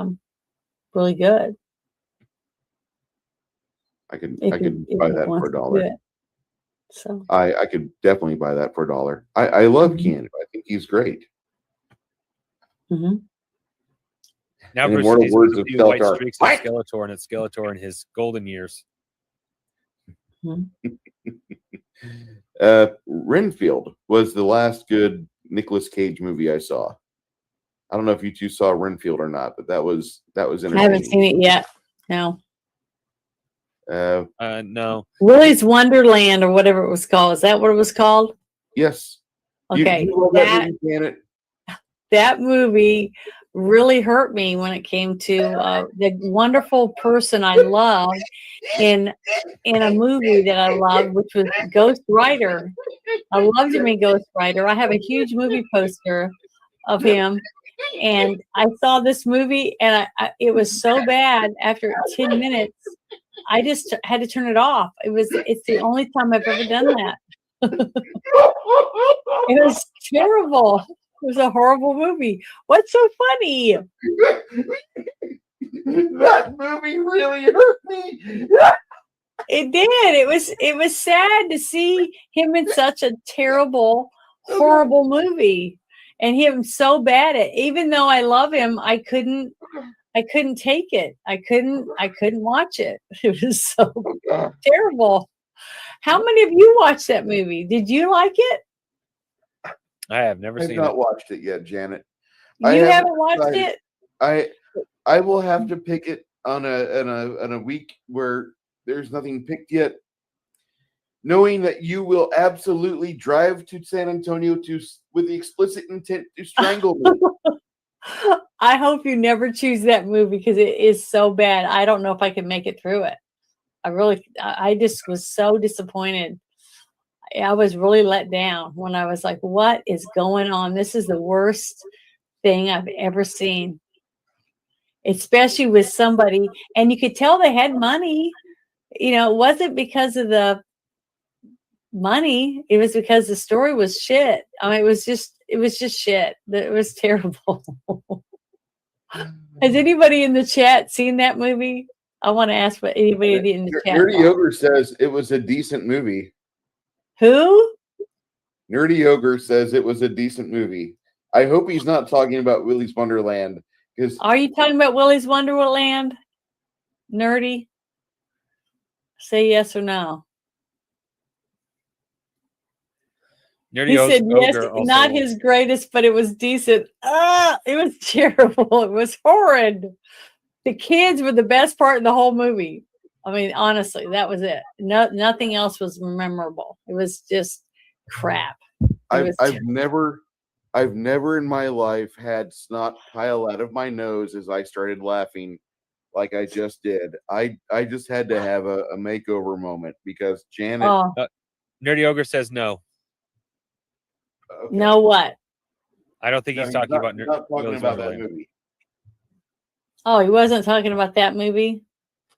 Speaker 4: really good
Speaker 3: I could
Speaker 4: if
Speaker 3: buy
Speaker 4: he
Speaker 3: that for
Speaker 4: wants
Speaker 3: a
Speaker 4: to do
Speaker 3: dollar.
Speaker 4: it. So
Speaker 3: I could definitely buy that for a dollar. I love
Speaker 4: Mhm.
Speaker 3: Keanu. I think he's great.
Speaker 4: Mhm.
Speaker 5: Now
Speaker 3: In
Speaker 5: Bruce
Speaker 3: immortal
Speaker 5: sees
Speaker 3: words
Speaker 5: a
Speaker 3: of
Speaker 5: few white
Speaker 3: Skeletor,
Speaker 5: streaks
Speaker 3: what?
Speaker 5: in Skeletor, and it's Skeletor in his golden years.
Speaker 4: Mhm.
Speaker 3: Renfield was the last good Nicolas Cage movie I saw. I don't know if you two saw Renfield or not, but that was
Speaker 4: I haven't
Speaker 3: entertaining.
Speaker 4: seen it yet. No.
Speaker 5: No.
Speaker 4: Willy's Wonderland or whatever it was called. Is that what it was called?
Speaker 3: Yes.
Speaker 4: Okay.
Speaker 3: You love that movie, Janet?
Speaker 4: That movie really hurt me when it came to the wonderful person I loved in a movie that I loved, which was Ghost Rider. I loved him in Ghost Rider. I have a huge movie poster of him, and I saw this movie, and it was so bad. After 10 minutes, I just had to turn it off. It's the only time I've ever done that. It was terrible. It was a horrible movie. What's so funny?
Speaker 3: That movie really hurt me.
Speaker 4: It did. It was sad to see him in such a terrible, horrible movie, and him so bad at. Even though I love him, I couldn't take it. I couldn't watch it. It was so terrible. How many of you watched that movie? Did you like it?
Speaker 5: I have never
Speaker 3: I've
Speaker 5: seen
Speaker 3: not
Speaker 5: it.
Speaker 3: watched it yet, Janet.
Speaker 4: You haven't watched it?
Speaker 3: I will have to pick it on a week where there's nothing picked yet, knowing that you will absolutely drive to San Antonio with the explicit intent to strangle me.
Speaker 4: I hope you never choose that movie because it is so bad. I don't know if I can make it through it. I just was so disappointed. I was really let down when I was like, what is going on? This is the worst thing I've ever seen, especially with somebody. And you could tell they had money. You know, it wasn't because of the money. It was because the story was shit. I mean, it was just shit. It was terrible. Has anybody in the chat seen that movie? I want to ask what anybody in the chat.
Speaker 3: Nerdy Ogre says it was a decent movie.
Speaker 4: Who?
Speaker 3: Nerdy Ogre says it was a decent movie. I hope he's not talking about Willy's Wonderland. Because
Speaker 4: Are you talking about Willy's Wonderland? Nerdy? Say yes or no.
Speaker 5: Nerdy
Speaker 4: He said yes,
Speaker 5: Ogre also,
Speaker 4: not his greatest, but it was decent. It was terrible. It was horrid. The kids were the best part of the whole movie. I mean, honestly, that was it. Nothing else was memorable. It was just crap.
Speaker 3: I've never in my life had snot pile out of my nose as I started laughing like I just did. I just had to have a makeover moment because Janet.
Speaker 5: Nerdy Ogre says no.
Speaker 3: Okay.
Speaker 4: No what?
Speaker 5: I don't think he's talking about
Speaker 3: that movie.
Speaker 4: Oh, he wasn't talking about that movie?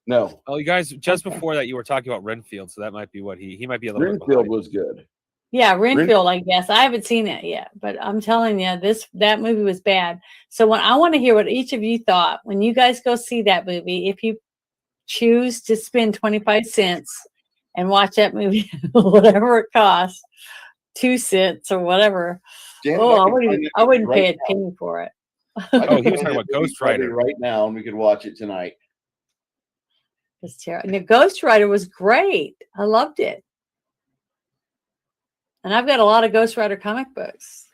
Speaker 3: No.
Speaker 5: Oh, you guys, just before that, you were talking about Renfield, so that might be what he might be a little bit
Speaker 3: Renfield
Speaker 5: behind.
Speaker 3: was good.
Speaker 4: Yeah, Renfield, I guess. I haven't seen it yet, but I'm telling you, that movie was bad. So I want to hear what each of you thought when you guys go see that movie. If you choose to spend 25 cents and watch that movie, whatever it costs, 2 cents or whatever.
Speaker 3: Janet,
Speaker 4: I wouldn't pay a penny for it.
Speaker 5: Oh, he was talking about Ghost Rider
Speaker 3: right now, and we could watch it tonight.
Speaker 4: It's terrible. And the Ghost Rider was great. I loved it. And I've got a lot of Ghost Rider comic books.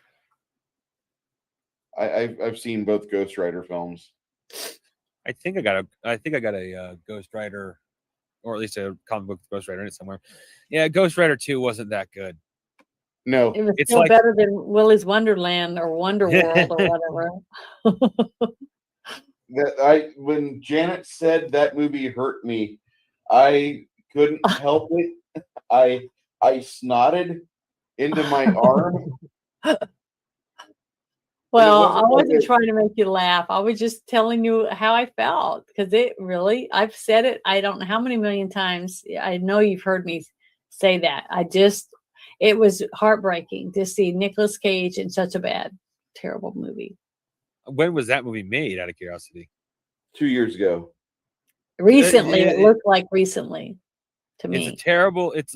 Speaker 3: I've seen both Ghost Rider films.
Speaker 5: I think I got a Ghost Rider, or at least a comic book Ghost Rider in it somewhere. Yeah, Ghost Rider 2 wasn't that good.
Speaker 3: No,
Speaker 4: it was still better than Willy's Wonderland or Wonder World or whatever.
Speaker 3: When Janet said that movie hurt me, I couldn't help it. I snotted into my arm.
Speaker 4: Well, I wasn't trying to make you laugh. I was just telling you how I felt because I've said it. I don't know how many million times. I know you've heard me say that. It was heartbreaking to see Nicolas Cage in such a bad, terrible movie.
Speaker 5: When was that movie made, out of curiosity?
Speaker 3: 2 years ago.
Speaker 4: Recently, it looked like recently to me.
Speaker 5: It's terrible. It's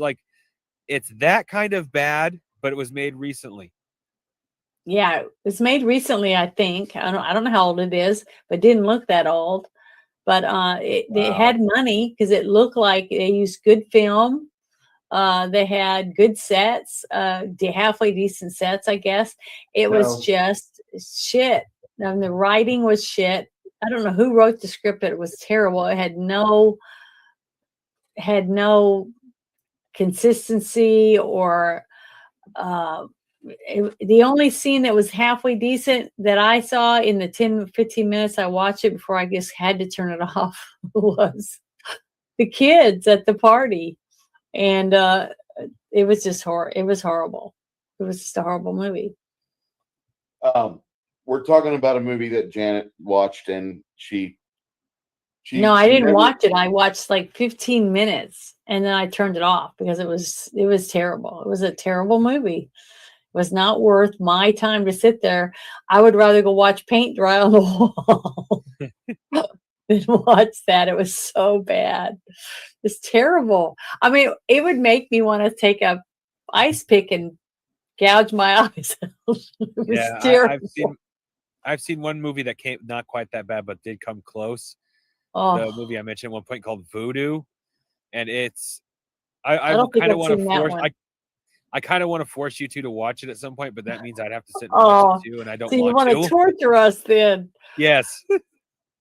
Speaker 5: that kind of bad, but it was made recently.
Speaker 4: Yeah, it was made recently, I think. I don't know how old it is, but it didn't look that old. But they had money because it looked like they used good film. They had good sets, halfway decent sets, I guess. It was just shit. And the writing was shit. I don't know who wrote the script, but it was terrible. It had no consistency or the only scene that was halfway decent that I saw in the 10-15 minutes I watched it before I just had to turn it off was the kids at the party. And it was just it was horrible. It was just a horrible movie.
Speaker 3: We're talking about a movie that Janet watched, and she
Speaker 4: No, I didn't watch it. I watched like 15 minutes. and then I turned it off because it was terrible. It was a terrible movie. It was not worth my time to sit there. I would rather go watch paint dry on the wall than watch that. It was so bad. It's terrible. I mean, it would make me want to take a ice pick and gouge my eyes out. It was
Speaker 5: Yeah,
Speaker 4: terrible.
Speaker 5: I've seen one movie that came not quite that bad, but did come close.
Speaker 4: Oh,
Speaker 5: The movie I mentioned at one point called Voodoo, and it's
Speaker 4: I
Speaker 5: I
Speaker 4: don't think
Speaker 5: kind of
Speaker 4: I've
Speaker 5: want to
Speaker 4: seen that
Speaker 5: force
Speaker 4: one.
Speaker 5: I kind of want to force you two to watch it at some point, but that means I'd have to sit and
Speaker 4: Oh,
Speaker 5: watch it too, and I don't
Speaker 4: so you
Speaker 5: want
Speaker 4: want to
Speaker 5: to.
Speaker 4: torture us then?
Speaker 5: Yes,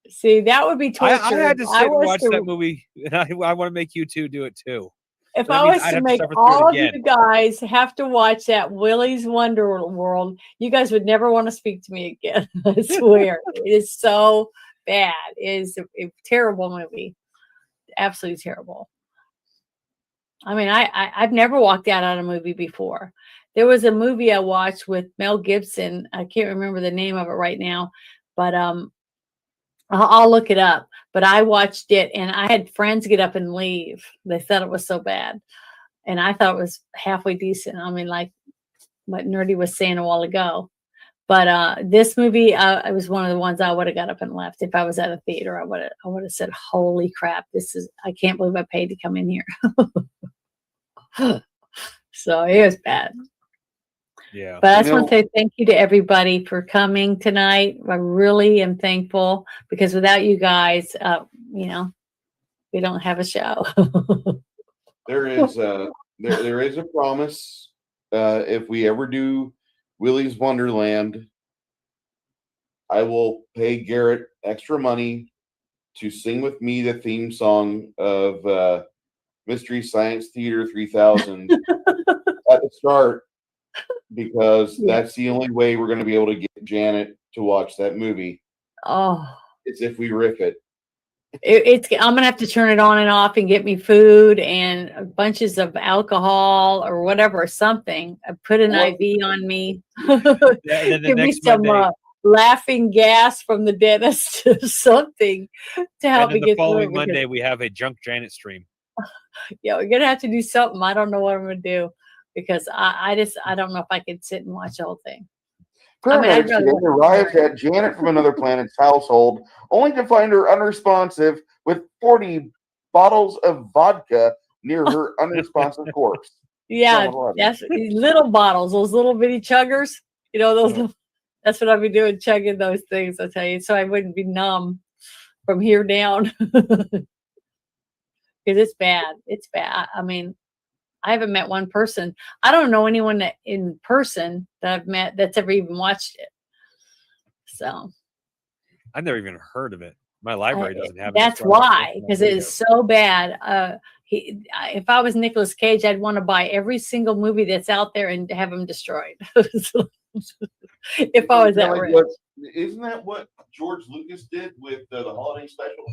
Speaker 4: See, that would be torture.
Speaker 5: I had to
Speaker 4: If
Speaker 5: sit
Speaker 4: I
Speaker 5: and
Speaker 4: was
Speaker 5: watch
Speaker 4: to,
Speaker 5: that movie, and I want to make you two do it too.
Speaker 4: if
Speaker 5: That
Speaker 4: I
Speaker 5: means
Speaker 4: was
Speaker 5: I'd
Speaker 4: to
Speaker 5: have to
Speaker 4: make
Speaker 5: suffer through
Speaker 4: all
Speaker 5: it
Speaker 4: of you
Speaker 5: again.
Speaker 4: guys have to watch that Willy's Wonder World, you guys would never want to speak to me again. I swear. It is so bad. It is a terrible movie. Absolutely terrible. I mean, I've never walked out on a movie before. There was a movie I watched with Mel Gibson. I can't remember the name of it right now, but I'll look it up. But I watched it, and I had friends get up and leave. They thought it was so bad, and I thought it was halfway decent. I mean, like what Nerdy was saying a while ago. But this movie, it was one of the ones I would have got up and left if I was at a theater. I would have said, "Holy crap! I can't believe I paid to come in here." So it was bad.
Speaker 5: Yeah,
Speaker 4: But I just want to say thank you to everybody for coming tonight. I really am thankful because without you guys, we don't have a show.
Speaker 3: There is there is a promise. If we ever do Willy's Wonderland, I will pay Garrett extra money to sing with me the theme song of Mystery Science Theater 3000 at the start, because that's the only way we're going to be able to get Janet to watch that movie.
Speaker 4: Oh,
Speaker 3: It's if we riff it.
Speaker 4: I'm gonna have to turn it on and off and get me food and bunches of alcohol or whatever, something. Put an IV on me.
Speaker 5: and then the
Speaker 4: Give me
Speaker 5: next
Speaker 4: some
Speaker 5: Monday,
Speaker 4: laughing gas from the dentist, something to help
Speaker 5: and
Speaker 4: me
Speaker 5: then the
Speaker 4: get through it.
Speaker 5: following
Speaker 4: because-
Speaker 5: Monday we have a Junk Janet stream.
Speaker 4: Yeah, we're gonna have to do something. I don't know what I'm gonna do because I don't know if I could sit and watch the whole thing.
Speaker 3: Paramedics
Speaker 4: rather
Speaker 3: today
Speaker 4: watch
Speaker 3: arrived at Janet from Another Planet's household, only to find her unresponsive with 40 bottles of vodka near her unresponsive corpse.
Speaker 4: Yeah,
Speaker 3: 7-Eleven.
Speaker 4: that's these little bottles, those little bitty chuggers. You know, those. That's what I'd be doing, chugging those things. I tell you, so I wouldn't be numb from here down. Because it's bad. It's bad. I mean, I haven't met one person. I don't know anyone that in person that I've met that's ever even watched it. So
Speaker 5: I've never even heard of it. My library doesn't have it.
Speaker 4: that's why, because it is so bad. If I was Nicolas Cage, I'd want to buy every single movie that's out there and have them destroyed. If I was that rich.
Speaker 3: Isn't that what George Lucas did with the holiday special?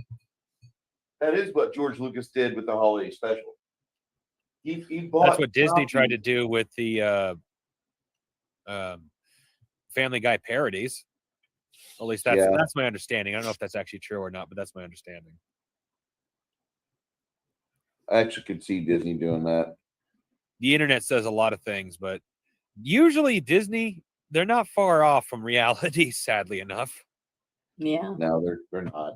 Speaker 3: That is what George Lucas did with the holiday special. He bought.
Speaker 5: That's what Disney tried to do with the Family Guy parodies. At least that's my understanding. I don't know if that's actually true or not, but that's my understanding.
Speaker 3: I actually could see Disney doing that.
Speaker 5: The internet says a lot of things, but usually Disney, they're not far off from reality, sadly enough.
Speaker 4: Yeah.
Speaker 3: No, they're not.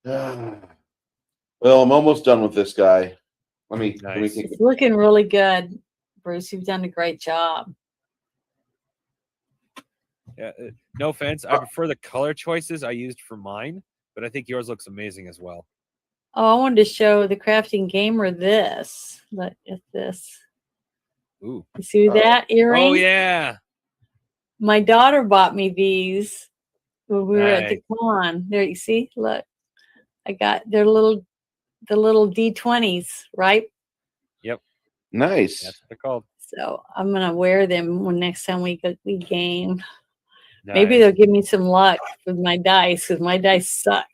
Speaker 3: Well, I'm almost done with this guy. Let me think.
Speaker 4: It's looking really good, Bruce. You've done a great job.
Speaker 5: Yeah, no offense. I prefer the color choices I used for mine, but I think yours looks amazing as well.
Speaker 4: Oh, I wanted to show the crafting gamer this. Look at this.
Speaker 5: Ooh.
Speaker 4: You see that earring?
Speaker 5: Oh, yeah.
Speaker 4: My daughter bought me these when we were at the
Speaker 5: Nice.
Speaker 4: con. There, you see? Look. I got the little D20s, right?
Speaker 5: Yep.
Speaker 3: Nice.
Speaker 5: That's what they're called.
Speaker 4: So I'm gonna wear them when next time we game. Maybe
Speaker 5: Nice.
Speaker 4: they'll give me some luck with my dice because my dice suck.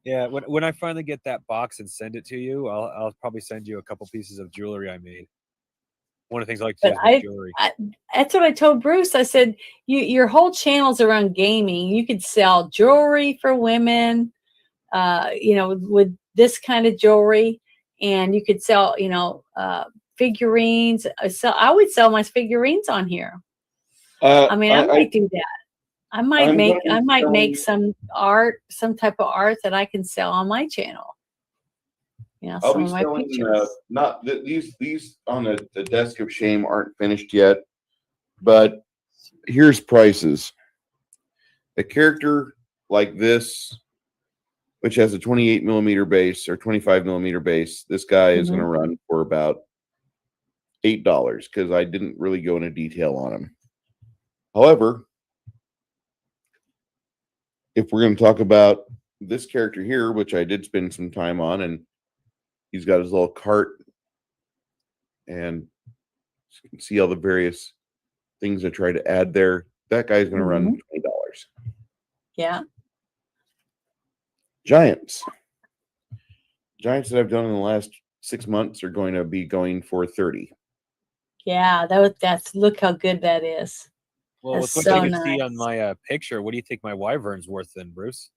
Speaker 5: Yeah, when I finally get that box and send it to you, I'll probably send you a couple pieces of jewelry I made. One of the things I like to do is make jewelry.
Speaker 4: That's what I told Bruce. I said, your whole channel's around gaming. You could sell jewelry for women, with this kind of jewelry, and you could sell, figurines. So I would sell my figurines on here. I might do that. I might make some type of art that I can sell on my channel.
Speaker 3: I'll
Speaker 4: some
Speaker 3: be
Speaker 4: of my
Speaker 3: selling
Speaker 4: pictures.
Speaker 3: these on the desk of shame aren't finished yet, but here's prices. A character like this, which has a 28 millimeter base or 25 millimeter base, this guy is going to run for about $8 because I didn't really go into detail on him. However, if we're going to talk about this character here, which I did spend some time on, and he's got his little cart, and you can see all the various things I try to add there. That guy's going to run $20.
Speaker 4: Yeah.
Speaker 3: Giants that I've done in the last 6 months are going to be going for 30.
Speaker 4: Yeah, that's look how good that is.
Speaker 5: Well,
Speaker 4: That's
Speaker 5: with what
Speaker 4: so
Speaker 5: you can see
Speaker 4: nice.
Speaker 5: on my picture, what do you think my wyvern's worth then, Bruce?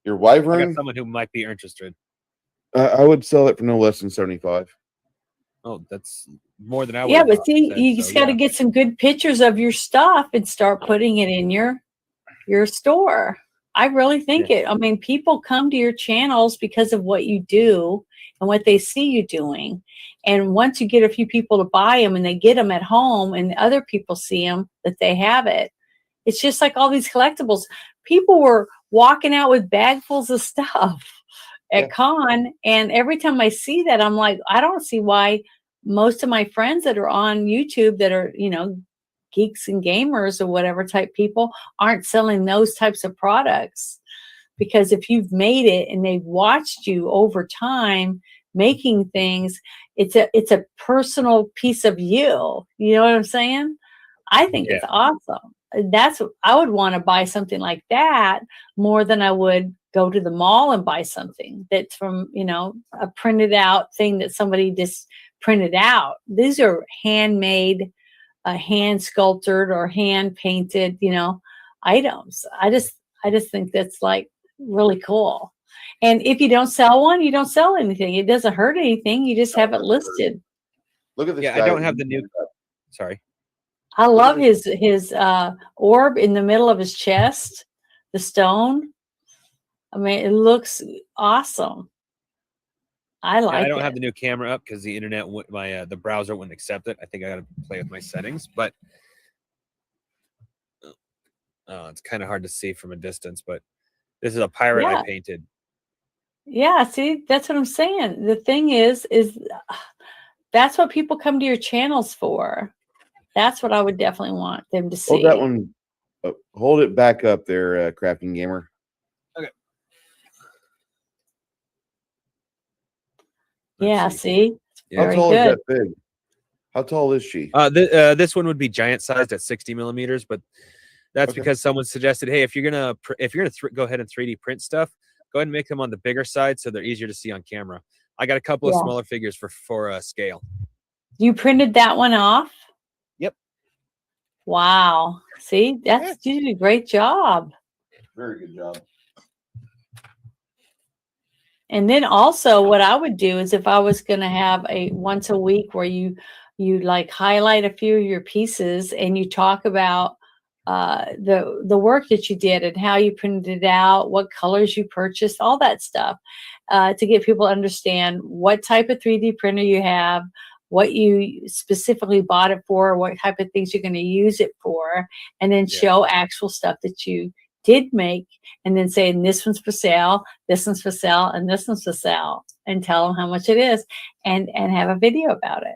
Speaker 3: Your
Speaker 5: I
Speaker 3: wyvern,
Speaker 5: got someone who might be interested.
Speaker 3: I would sell it for no less than 75.
Speaker 5: Oh, that's more than I would.
Speaker 4: Yeah, but see, you just got to get some good pictures of your stuff and start putting it in your store. I really think it. I mean, people come to your channels because of what you do and what they see you doing. And once you get a few people to buy them and they get them at home and other people see them that they have it, it's just like all these collectibles. People were walking out with bagfuls of stuff at con, and every time I see that, I'm like, I don't see why most of my friends that are on YouTube that are, geeks and gamers or whatever type people aren't selling those types of products. Because if you've made it and they've watched you over time making things, it's a personal piece of you. You know what I'm saying? I think it's awesome. I would want to buy something like that more than I would go to the mall and buy something that's from, a printed out thing that somebody just printed out. These are handmade, hand sculpted or hand painted, items. I just think that's like really cool. And if you don't sell one, you don't sell anything. It doesn't hurt anything. You just have it listed.
Speaker 3: Look at this guy.
Speaker 5: I don't have the new. Sorry.
Speaker 4: I love his orb in the middle of his chest, the stone. I mean, it looks awesome. I like it.
Speaker 5: I don't have the new camera up because the internet, the browser wouldn't accept it. I think I got to play with my settings, but it's kind of hard to see from a distance. But this is a pirate I painted.
Speaker 4: Yeah, see, that's what I'm saying. The thing is that's what people come to your channels for. That's what I would definitely want them to see.
Speaker 3: Hold that one. Hold it back up there, Crafting Gamer.
Speaker 5: Okay.
Speaker 4: Yeah, see?
Speaker 3: How tall is that fig? How tall is she?
Speaker 5: This one would be giant sized at 60 millimeters, but that's because someone suggested, hey, if you're gonna go ahead and 3D print stuff, go ahead and make them on the bigger side so they're easier to see on camera. I got a couple of smaller figures for scale. You
Speaker 4: printed that one off?
Speaker 5: Yep.
Speaker 4: Wow. See, you did a great job.
Speaker 3: Very good job.
Speaker 4: And then also what I would do is if I was going to have a once a week where you like highlight a few of your pieces and you talk about the work that you did and how you printed it out, what colors you purchased, all that stuff, to get people to understand what type of 3D printer you have, what you specifically bought it for, what type of things you're going to use it for, and then show actual stuff that you did make, and then say, this one's for sale, this one's for sale, and this one's for sale, and tell them how much it is, and have a video about it.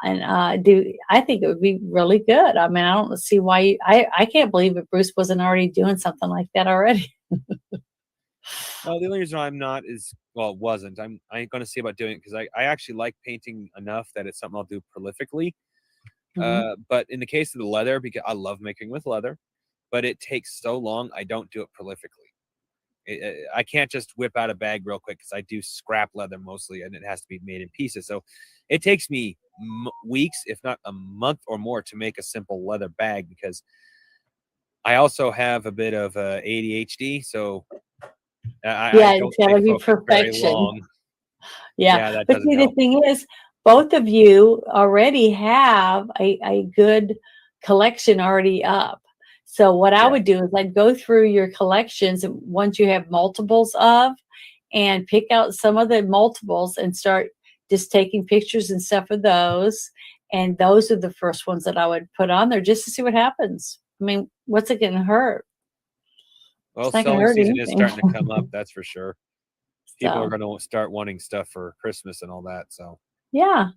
Speaker 4: And I think it would be really good. I mean, I don't see why I can't believe that Bruce wasn't already doing something like that already.
Speaker 5: The only reason I'm not is, wasn't. I ain't going to see about doing it because I actually like painting enough that it's something I'll do prolifically. But in the case of the leather, because I love making with leather, but it takes so long, I don't do it prolifically. I can't just whip out a bag real quick because I do scrap leather mostly, and it has to be made in pieces. So it takes me weeks, if not a month or more, to make a simple leather bag because I also have a bit of ADHD. So
Speaker 4: Yeah,
Speaker 5: don't
Speaker 4: it's got
Speaker 5: stay
Speaker 4: to be
Speaker 5: focused very
Speaker 4: perfection.
Speaker 5: long.
Speaker 4: Yeah,
Speaker 5: That
Speaker 4: but
Speaker 5: doesn't
Speaker 4: see, the
Speaker 5: help.
Speaker 4: thing is, both of you already have a good collection already up. So what I
Speaker 5: Yeah.
Speaker 4: would do is I'd go through your collections once you have multiples of, and pick out some of the multiples and start just taking pictures and stuff of those. And those are the first ones that I would put on there just to see what happens. I mean, what's it going to hurt?
Speaker 5: Well,
Speaker 4: It's not going to
Speaker 5: selling
Speaker 4: hurt
Speaker 5: season is
Speaker 4: anything.
Speaker 5: starting to come up, that's for sure. People are
Speaker 4: So,
Speaker 5: going to start wanting stuff for Christmas and all that. So
Speaker 4: yeah.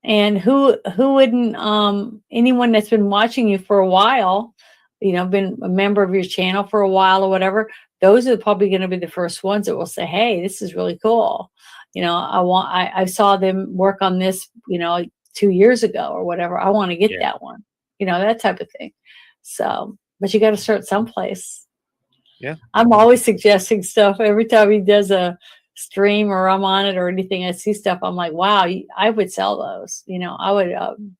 Speaker 4: And who wouldn't, anyone that's been watching you for a while, been a member of your channel for a while or whatever, those are probably going to be the first ones that will say, hey, this is really cool. I saw them work on this, 2 years ago or whatever. I want to get that one, that type of thing. So, but you got to start someplace.
Speaker 5: Yeah.
Speaker 4: I'm always suggesting stuff every time he does a stream or I'm on it or anything. I see stuff. I'm like, wow, I would sell those. I would,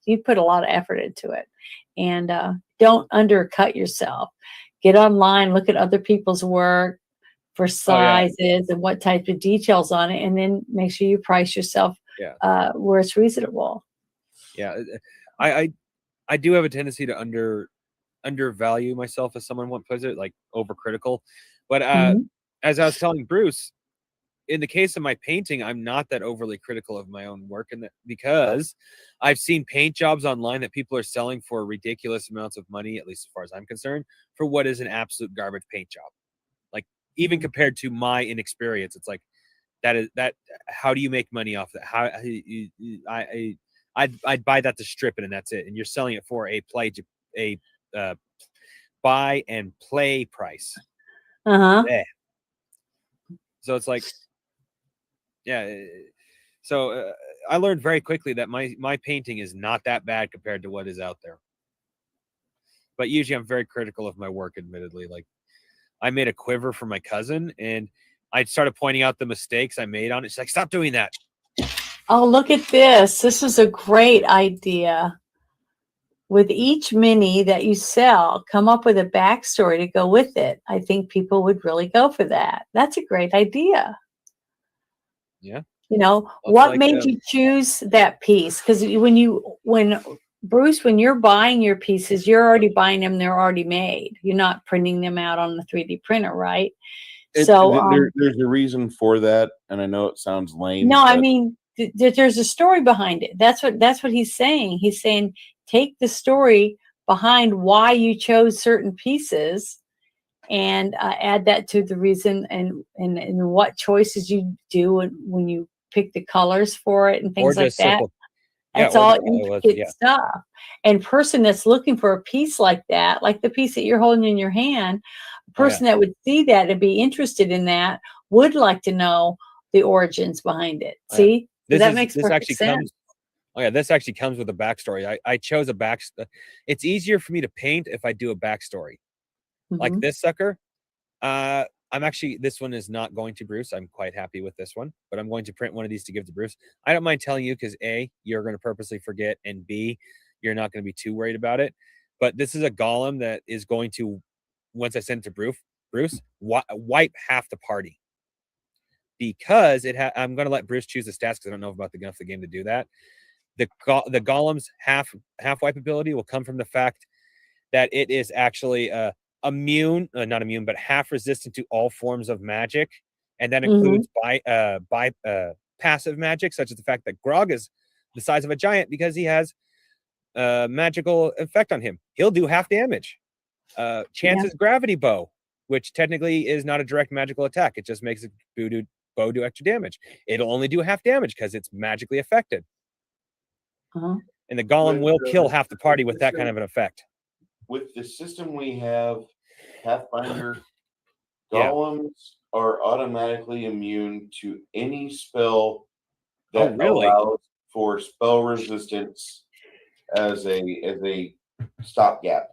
Speaker 4: you put a lot of effort into it, and don't undercut yourself. Get online, look at other people's work for sizes and what type of details on it. And then make sure you price yourself where it's reasonable.
Speaker 5: Yeah. I do have a tendency to undervalue myself as someone what plays it, like overcritical. But as I was telling Bruce, in the case of my painting, I'm not that overly critical of my own work, and because I've seen paint jobs online that people are selling for ridiculous amounts of money, at least as far as I'm concerned, for what is an absolute garbage paint job. Like, even compared to my inexperience, it's like that. How do you make money off that? How I'd buy that to strip it and that's it, and you're selling it for a buy and play price. Yeah. So it's like, yeah. So I learned very quickly that my painting is not that bad compared to what is out there. But usually I'm very critical of my work, admittedly. Like, I made a quiver for my cousin, and I started pointing out the mistakes I made on it. She's like, stop doing that.
Speaker 4: Oh, look at this. This is a great idea. With each mini that you sell, come up with a backstory to go with it. I think people would really go for that. That's a great idea.
Speaker 5: Yeah.
Speaker 4: What made you choose that piece? Because Bruce, when you're buying your pieces, you're already buying them. They're already made. You're not printing them out on the 3D printer, right?
Speaker 3: There's a reason for that, and I know it sounds lame.
Speaker 4: No, I mean, there's a story behind it. That's what he's saying. He's saying, take the story behind why you chose certain pieces and add that to the reason and what choices you do when you pick the colors for it and things like that. That's all intricate stuff. And person that's looking for a piece like that, like the piece that you're holding in your hand, a person that would see that and be interested in that would like to know the origins behind it. See? That makes perfect sense.
Speaker 5: This actually comes with a backstory. I chose a backstory. It's easier for me to paint if I do a backstory. Like this sucker. This one is not going to Bruce. I'm quite happy with this one, but I'm going to print one of these to give to Bruce. I don't mind telling you because A, you're going to purposely forget, and B, you're not going to be too worried about it. But this is a golem that is going to, once I send it to Bruce, wipe half the party. Because I'm going to let Bruce choose the stats because I don't know about enough of the game to do that. The golem's half wipe ability will come from the fact that it is actually not immune, but half resistant to all forms of magic, and that includes passive magic, such as the fact that Grog is the size of a giant because he has a magical effect on him. He'll do half damage. Chance's gravity bow, which technically is not a direct magical attack, it just makes a bow do extra damage. It'll only do half damage because it's magically affected. And the golem will kill half the party with that kind of an effect.
Speaker 3: With the system we have, Pathfinder, golems are automatically immune to any spell that allows for spell resistance as a stopgap.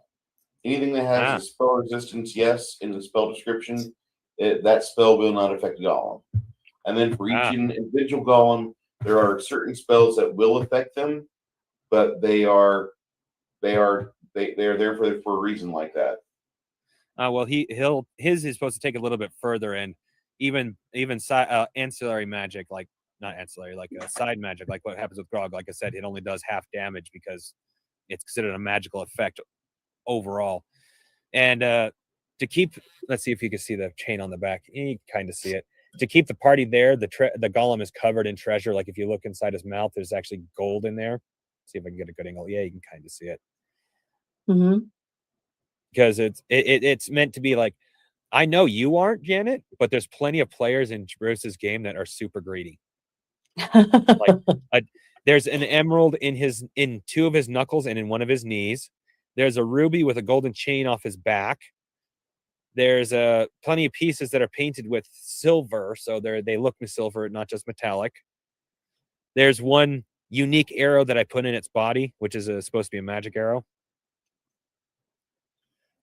Speaker 3: Anything that has a spell resistance, in the spell description, that spell will not affect a golem. And then for each individual golem, there are certain spells that will affect them, but they are there for a reason like that.
Speaker 5: Well, his is supposed to take a little bit further, and even ancillary magic, like not ancillary, like side magic, like what happens with Grog. Like I said, it only does half damage because it's considered a magical effect overall. And to keep, let's see if you can see the chain on the back. You can kind of see it. To keep the party there, the golem is covered in treasure. Like if you look inside his mouth, there's actually gold in there. See if I can get a good angle. Yeah, you can kind of see it.
Speaker 4: Mm-hmm.
Speaker 5: Because it's meant to be like, I know you aren't, Janet, but there's plenty of players in Bruce's game that are super greedy. There's an emerald in two of his knuckles and in one of his knees. There's a ruby with a golden chain off his back. There's plenty of pieces that are painted with silver, so they look silver, not just metallic. There's one unique arrow that I put in its body, which is supposed to be a magic arrow.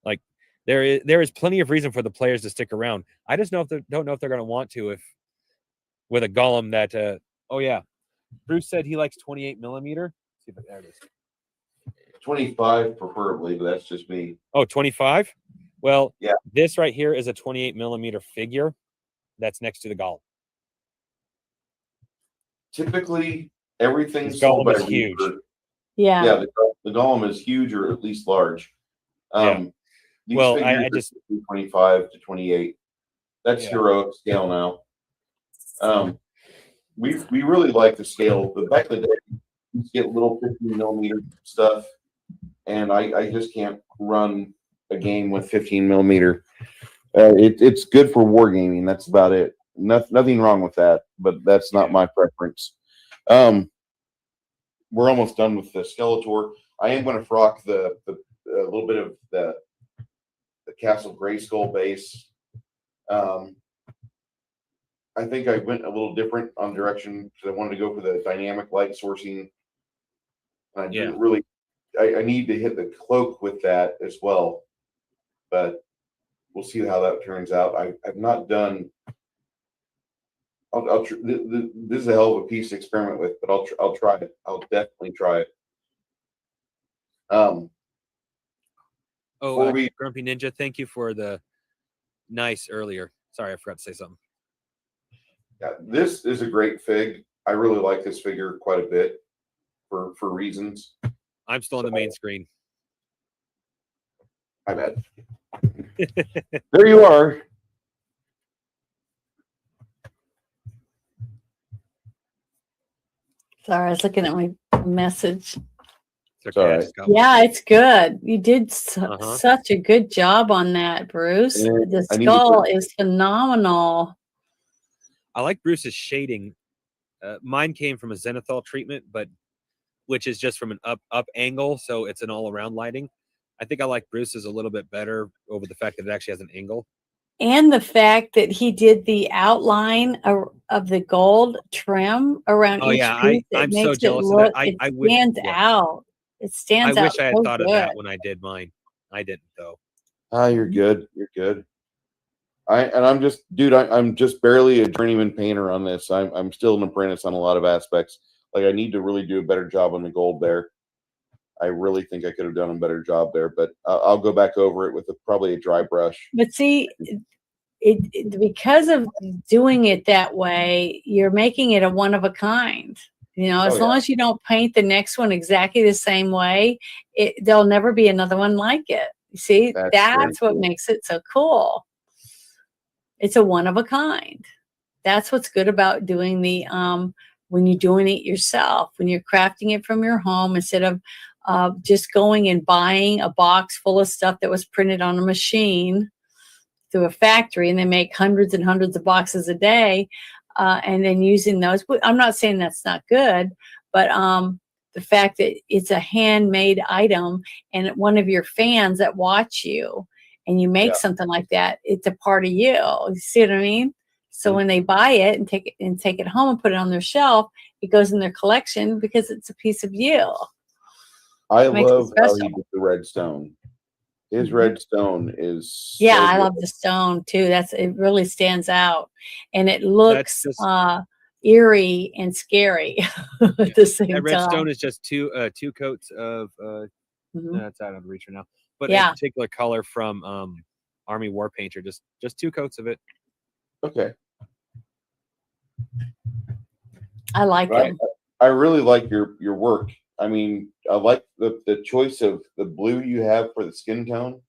Speaker 5: Like there is plenty of reason for the players to stick around. I just don't know if they're going to want to if with a golem that. Oh yeah, Bruce said he likes 28 millimeter. Let's see if there it is.
Speaker 3: 25 preferably, but that's just me.
Speaker 5: Oh, 25. Well,
Speaker 3: yeah.
Speaker 5: This right here is a 28 millimeter figure that's next to the golem.
Speaker 3: Typically, everything's
Speaker 5: sold by huge.
Speaker 4: Yeah.
Speaker 3: Yeah, the golem is huge or at least large. These
Speaker 5: I just
Speaker 3: 25 to 28. That's heroic scale now. We really like the scale. But back in the day, you used to get little 15 millimeter stuff, and I just can't run a game with 15 millimeter. It's good for wargaming. That's about it. Nothing wrong with that, but that's not my preference. We're almost done with the Skeletor. I am going to frock the a little bit of the Castle Grayskull base. I think I went a little different on direction because I wanted to go for the dynamic light sourcing. And I didn't really. I need to hit the cloak with that as well, but we'll see how that turns out. I've not done. This is a hell of a piece to experiment with, but I'll try it. I'll definitely try it.
Speaker 5: Grumpy Ninja, thank you for the nice earlier. Sorry, I forgot to say something.
Speaker 3: Yeah, this is a great fig. I really like this figure quite a bit for reasons.
Speaker 5: I'm still on the main screen.
Speaker 3: My bad. There you are.
Speaker 4: Sorry, I was looking at my message.
Speaker 5: It's okay,
Speaker 4: yeah, it's good. You did such a good job on that, Bruce. The skull is phenomenal.
Speaker 5: I like Bruce's shading. Mine came from a zenithal treatment, which is just from an up angle, so it's an all-around lighting. I think I like Bruce's a little bit better over the fact that it actually has an angle.
Speaker 4: And the fact that he did the outline of the gold trim around each piece.
Speaker 5: I'm so jealous of that.
Speaker 4: It stands out. It stands out.
Speaker 5: I wish I had thought of that when I did mine. I didn't though.
Speaker 3: You're good. You're good. I'm just barely a journeyman painter on this. I'm still an apprentice on a lot of aspects. Like I need to really do a better job on the gold there. I really think I could have done a better job there, but I'll go back over it with probably a dry brush.
Speaker 4: But see, because of doing it that way, you're making it a one of a kind. You know, as long as you don't paint the next one exactly the same way, there'll never be another one like it. You see, that's what makes it so cool. It's a one of a kind. That's what's good about doing the when you're doing it yourself, when you're crafting it from your home instead of just going and buying a box full of stuff that was printed on a machine through a factory, and they make hundreds and hundreds of boxes a day, and then using those. I'm not saying that's not good, but the fact that it's a handmade item and one of your fans that watch you and you make something like that, it's a part of you. You see what I mean? So when they buy it and take it home and put it on their shelf, it goes in their collection because it's a piece of you.
Speaker 3: I love how he did the red stone. His red stone is
Speaker 4: I love the stone too. It really stands out, and it looks eerie and scary at the same time.
Speaker 5: That red stone is just two coats of. That's out of reach right now, but a particular color from Army War Painter, just 2 coats of it.
Speaker 3: Okay.
Speaker 4: I like
Speaker 3: Right.
Speaker 4: them.
Speaker 3: I really like your work. I mean, I like the choice of the blue you have for the skin tone,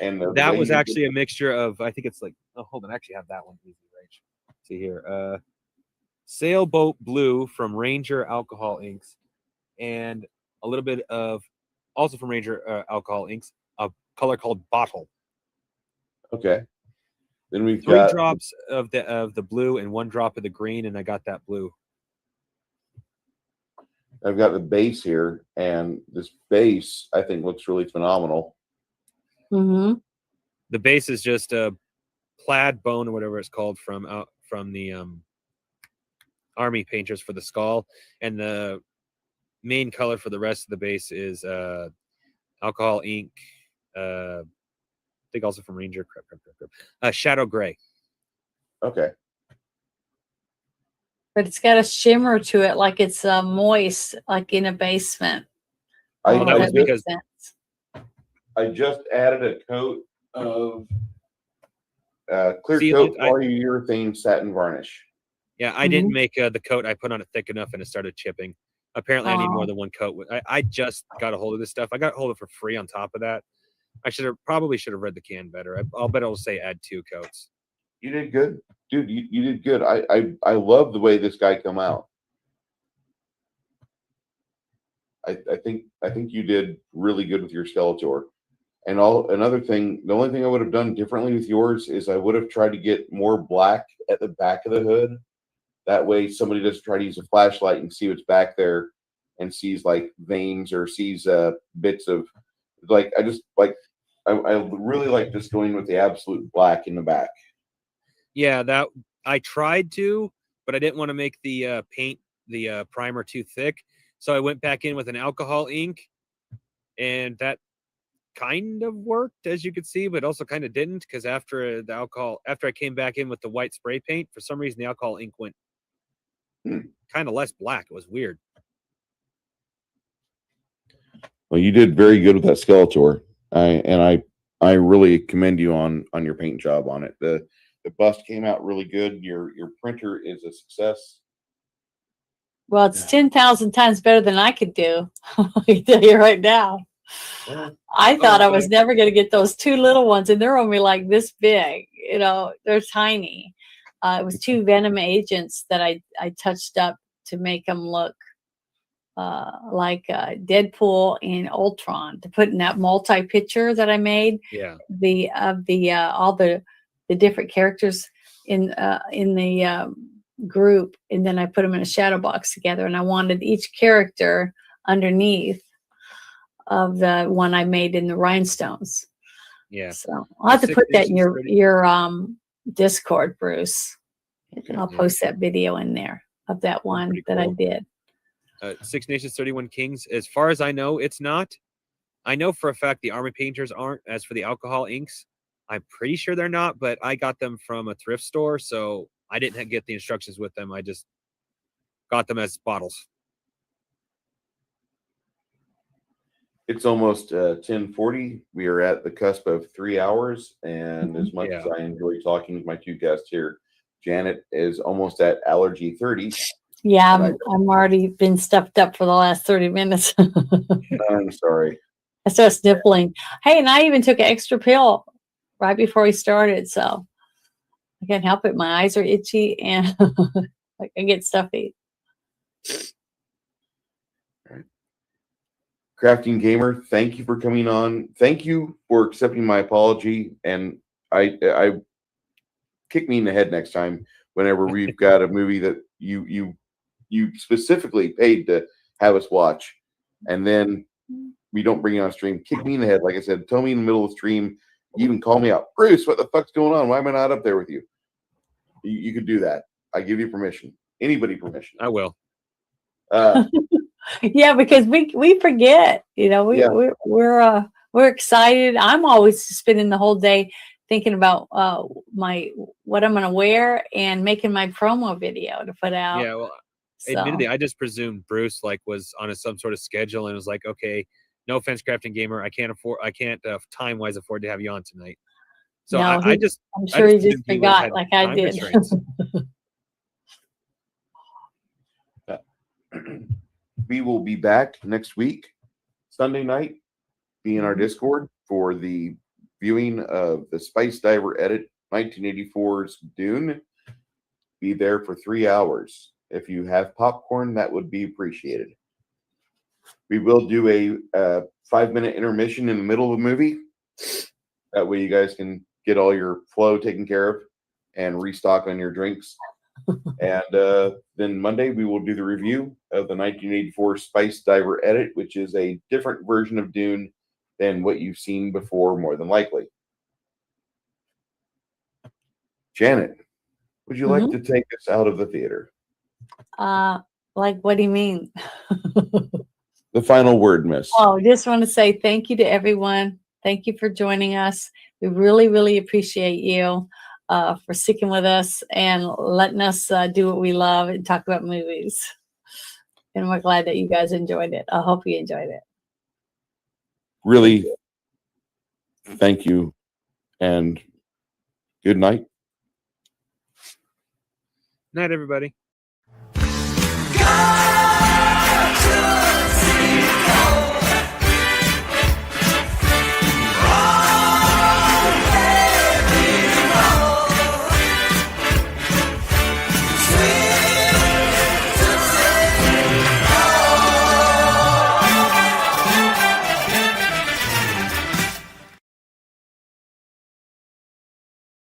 Speaker 3: and the
Speaker 5: That
Speaker 3: way
Speaker 5: was
Speaker 3: you
Speaker 5: actually a mixture of, I think it's like, oh, hold on, I actually have that one easy, Rach. See here, Sailboat Blue from Ranger Alcohol Inks, and a little bit of, also from Ranger Alcohol Inks, a color called Bottle.
Speaker 3: Okay. Then we've
Speaker 5: 3
Speaker 3: got
Speaker 5: drops of the blue and 1 drop of the green, and I got that blue.
Speaker 3: I've got the base here, and this base I think looks really phenomenal.
Speaker 4: Mm-hmm.
Speaker 5: The base is just a plaid bone or whatever it's called from the Army painters for the skull, and the main color for the rest of the base is alcohol ink. I think also from Ranger. Shadow gray.
Speaker 3: Okay.
Speaker 4: But it's got a shimmer to it, like it's moist, like in a basement.
Speaker 3: I,
Speaker 5: that
Speaker 3: I
Speaker 5: was
Speaker 3: just,
Speaker 5: because
Speaker 3: I just added a coat of clear
Speaker 5: Sealant,
Speaker 3: coat polyurethane satin varnish.
Speaker 5: Yeah, I didn't make the coat. I put on it thick enough, and it started chipping. Apparently, I need more than 1 coat. I just got a hold of this stuff. I got a hold of it for free on top of that. I probably should have read the can better. I'll bet it'll say add 2 coats.
Speaker 3: You did good, dude. You did good. I love the way this guy come out. I think you did really good with your Skeletor. And another thing, the only thing I would have done differently with yours is I would have tried to get more black at the back of the hood. That way somebody doesn't try to use a flashlight and see what's back there and sees like veins or sees bits of like I really like just going with the absolute black in the back.
Speaker 5: Yeah, that I tried to, but I didn't want to make the primer too thick. So I went back in with an alcohol ink, and that kind of worked, as you could see, but also kind of didn't, because after I came back in with the white spray paint, for some reason the alcohol ink went kind of less black. It was weird.
Speaker 3: Well, you did very good with that Skeletor. I really commend you on your paint job on it. The bust came out really good. Your printer is a success.
Speaker 4: Well, it's 10,000 times better than I could do. I can tell you right now. I thought I was never going to get those 2 little ones, and they're only like this big. You know, they're tiny. It was 2 Venom agents that I touched up to make them look like Deadpool and Ultron, to put in that multi picture that I made.
Speaker 5: Yeah.
Speaker 4: All the different characters in the group, and then I put them in a shadow box together, and I wanted each character underneath of the one I made in the rhinestones.
Speaker 5: Yeah.
Speaker 4: So I'll have to put that in your Discord, Bruce.
Speaker 3: Okay.
Speaker 4: I'll post that video in there of that one that I did.
Speaker 5: 6 Nations, 31 Kings. As far as I know, it's not. I know for a fact the Army painters aren't. As for the alcohol inks, I'm pretty sure they're not, but I got them from a thrift store, so I didn't get the instructions with them. I just got them as bottles.
Speaker 3: It's almost 10:40. We are at the cusp of 3 hours, and as much as I enjoy talking with my 2 guests here, Janet is almost at allergy 30.
Speaker 4: Yeah, I'm already been stuffed up for the last 30 minutes.
Speaker 3: I'm sorry.
Speaker 4: I started sniffling. Hey, and I even took an extra pill right before we started, so I can't help it. My eyes are itchy and I get stuffy.
Speaker 3: All right. Crafting Gamer, thank you for coming on. Thank you for accepting my apology, and I kick me in the head next time whenever we've got a movie that you specifically paid to have us watch, and then we don't bring it on stream. Kick me in the head, like I said. Tell me in the middle of the stream. You even call me out, Bruce. What the fuck's going on? Why am I not up there with you? You could do that. I give you permission. Anybody permission.
Speaker 5: I will.
Speaker 4: Yeah, because we forget. You know, we're excited. I'm always spending the whole day thinking about what I'm gonna wear and making my promo video to put out.
Speaker 5: Yeah, well, admittedly, I just presumed Bruce was on some sort of schedule and was like, okay, no offense, Crafting Gamer, I can't time wise afford to have you on tonight. So
Speaker 4: No,
Speaker 5: I just
Speaker 4: I'm sure he just
Speaker 5: assumed he
Speaker 4: forgot
Speaker 5: had
Speaker 4: like I
Speaker 5: time
Speaker 4: did.
Speaker 5: restraints.
Speaker 3: We will be back next week, Sunday night. Be in our
Speaker 4: Mhm.
Speaker 3: Discord for the viewing of the Spice Diver Edit 1984's Dune. Be there for 3 hours. If you have popcorn, that would be appreciated. We will do a 5-minute intermission in the middle of the movie. That way you guys can get all your flow taken care of and restock on your drinks. And then Monday we will do the review of the 1984 Spice Diver Edit, which is a different version of Dune than what you've seen before, more than likely. Janet, would you like to take us out of the theater?
Speaker 4: Like, what do you mean?
Speaker 3: The final word, miss.
Speaker 4: Oh, just want to say thank you to everyone. Thank you for joining us. We really, really appreciate you for sticking with us and letting us do what we love and talk about movies. And we're glad that you guys enjoyed it. I hope you enjoyed it.
Speaker 3: Really, thank you, and good night.
Speaker 5: Night, everybody.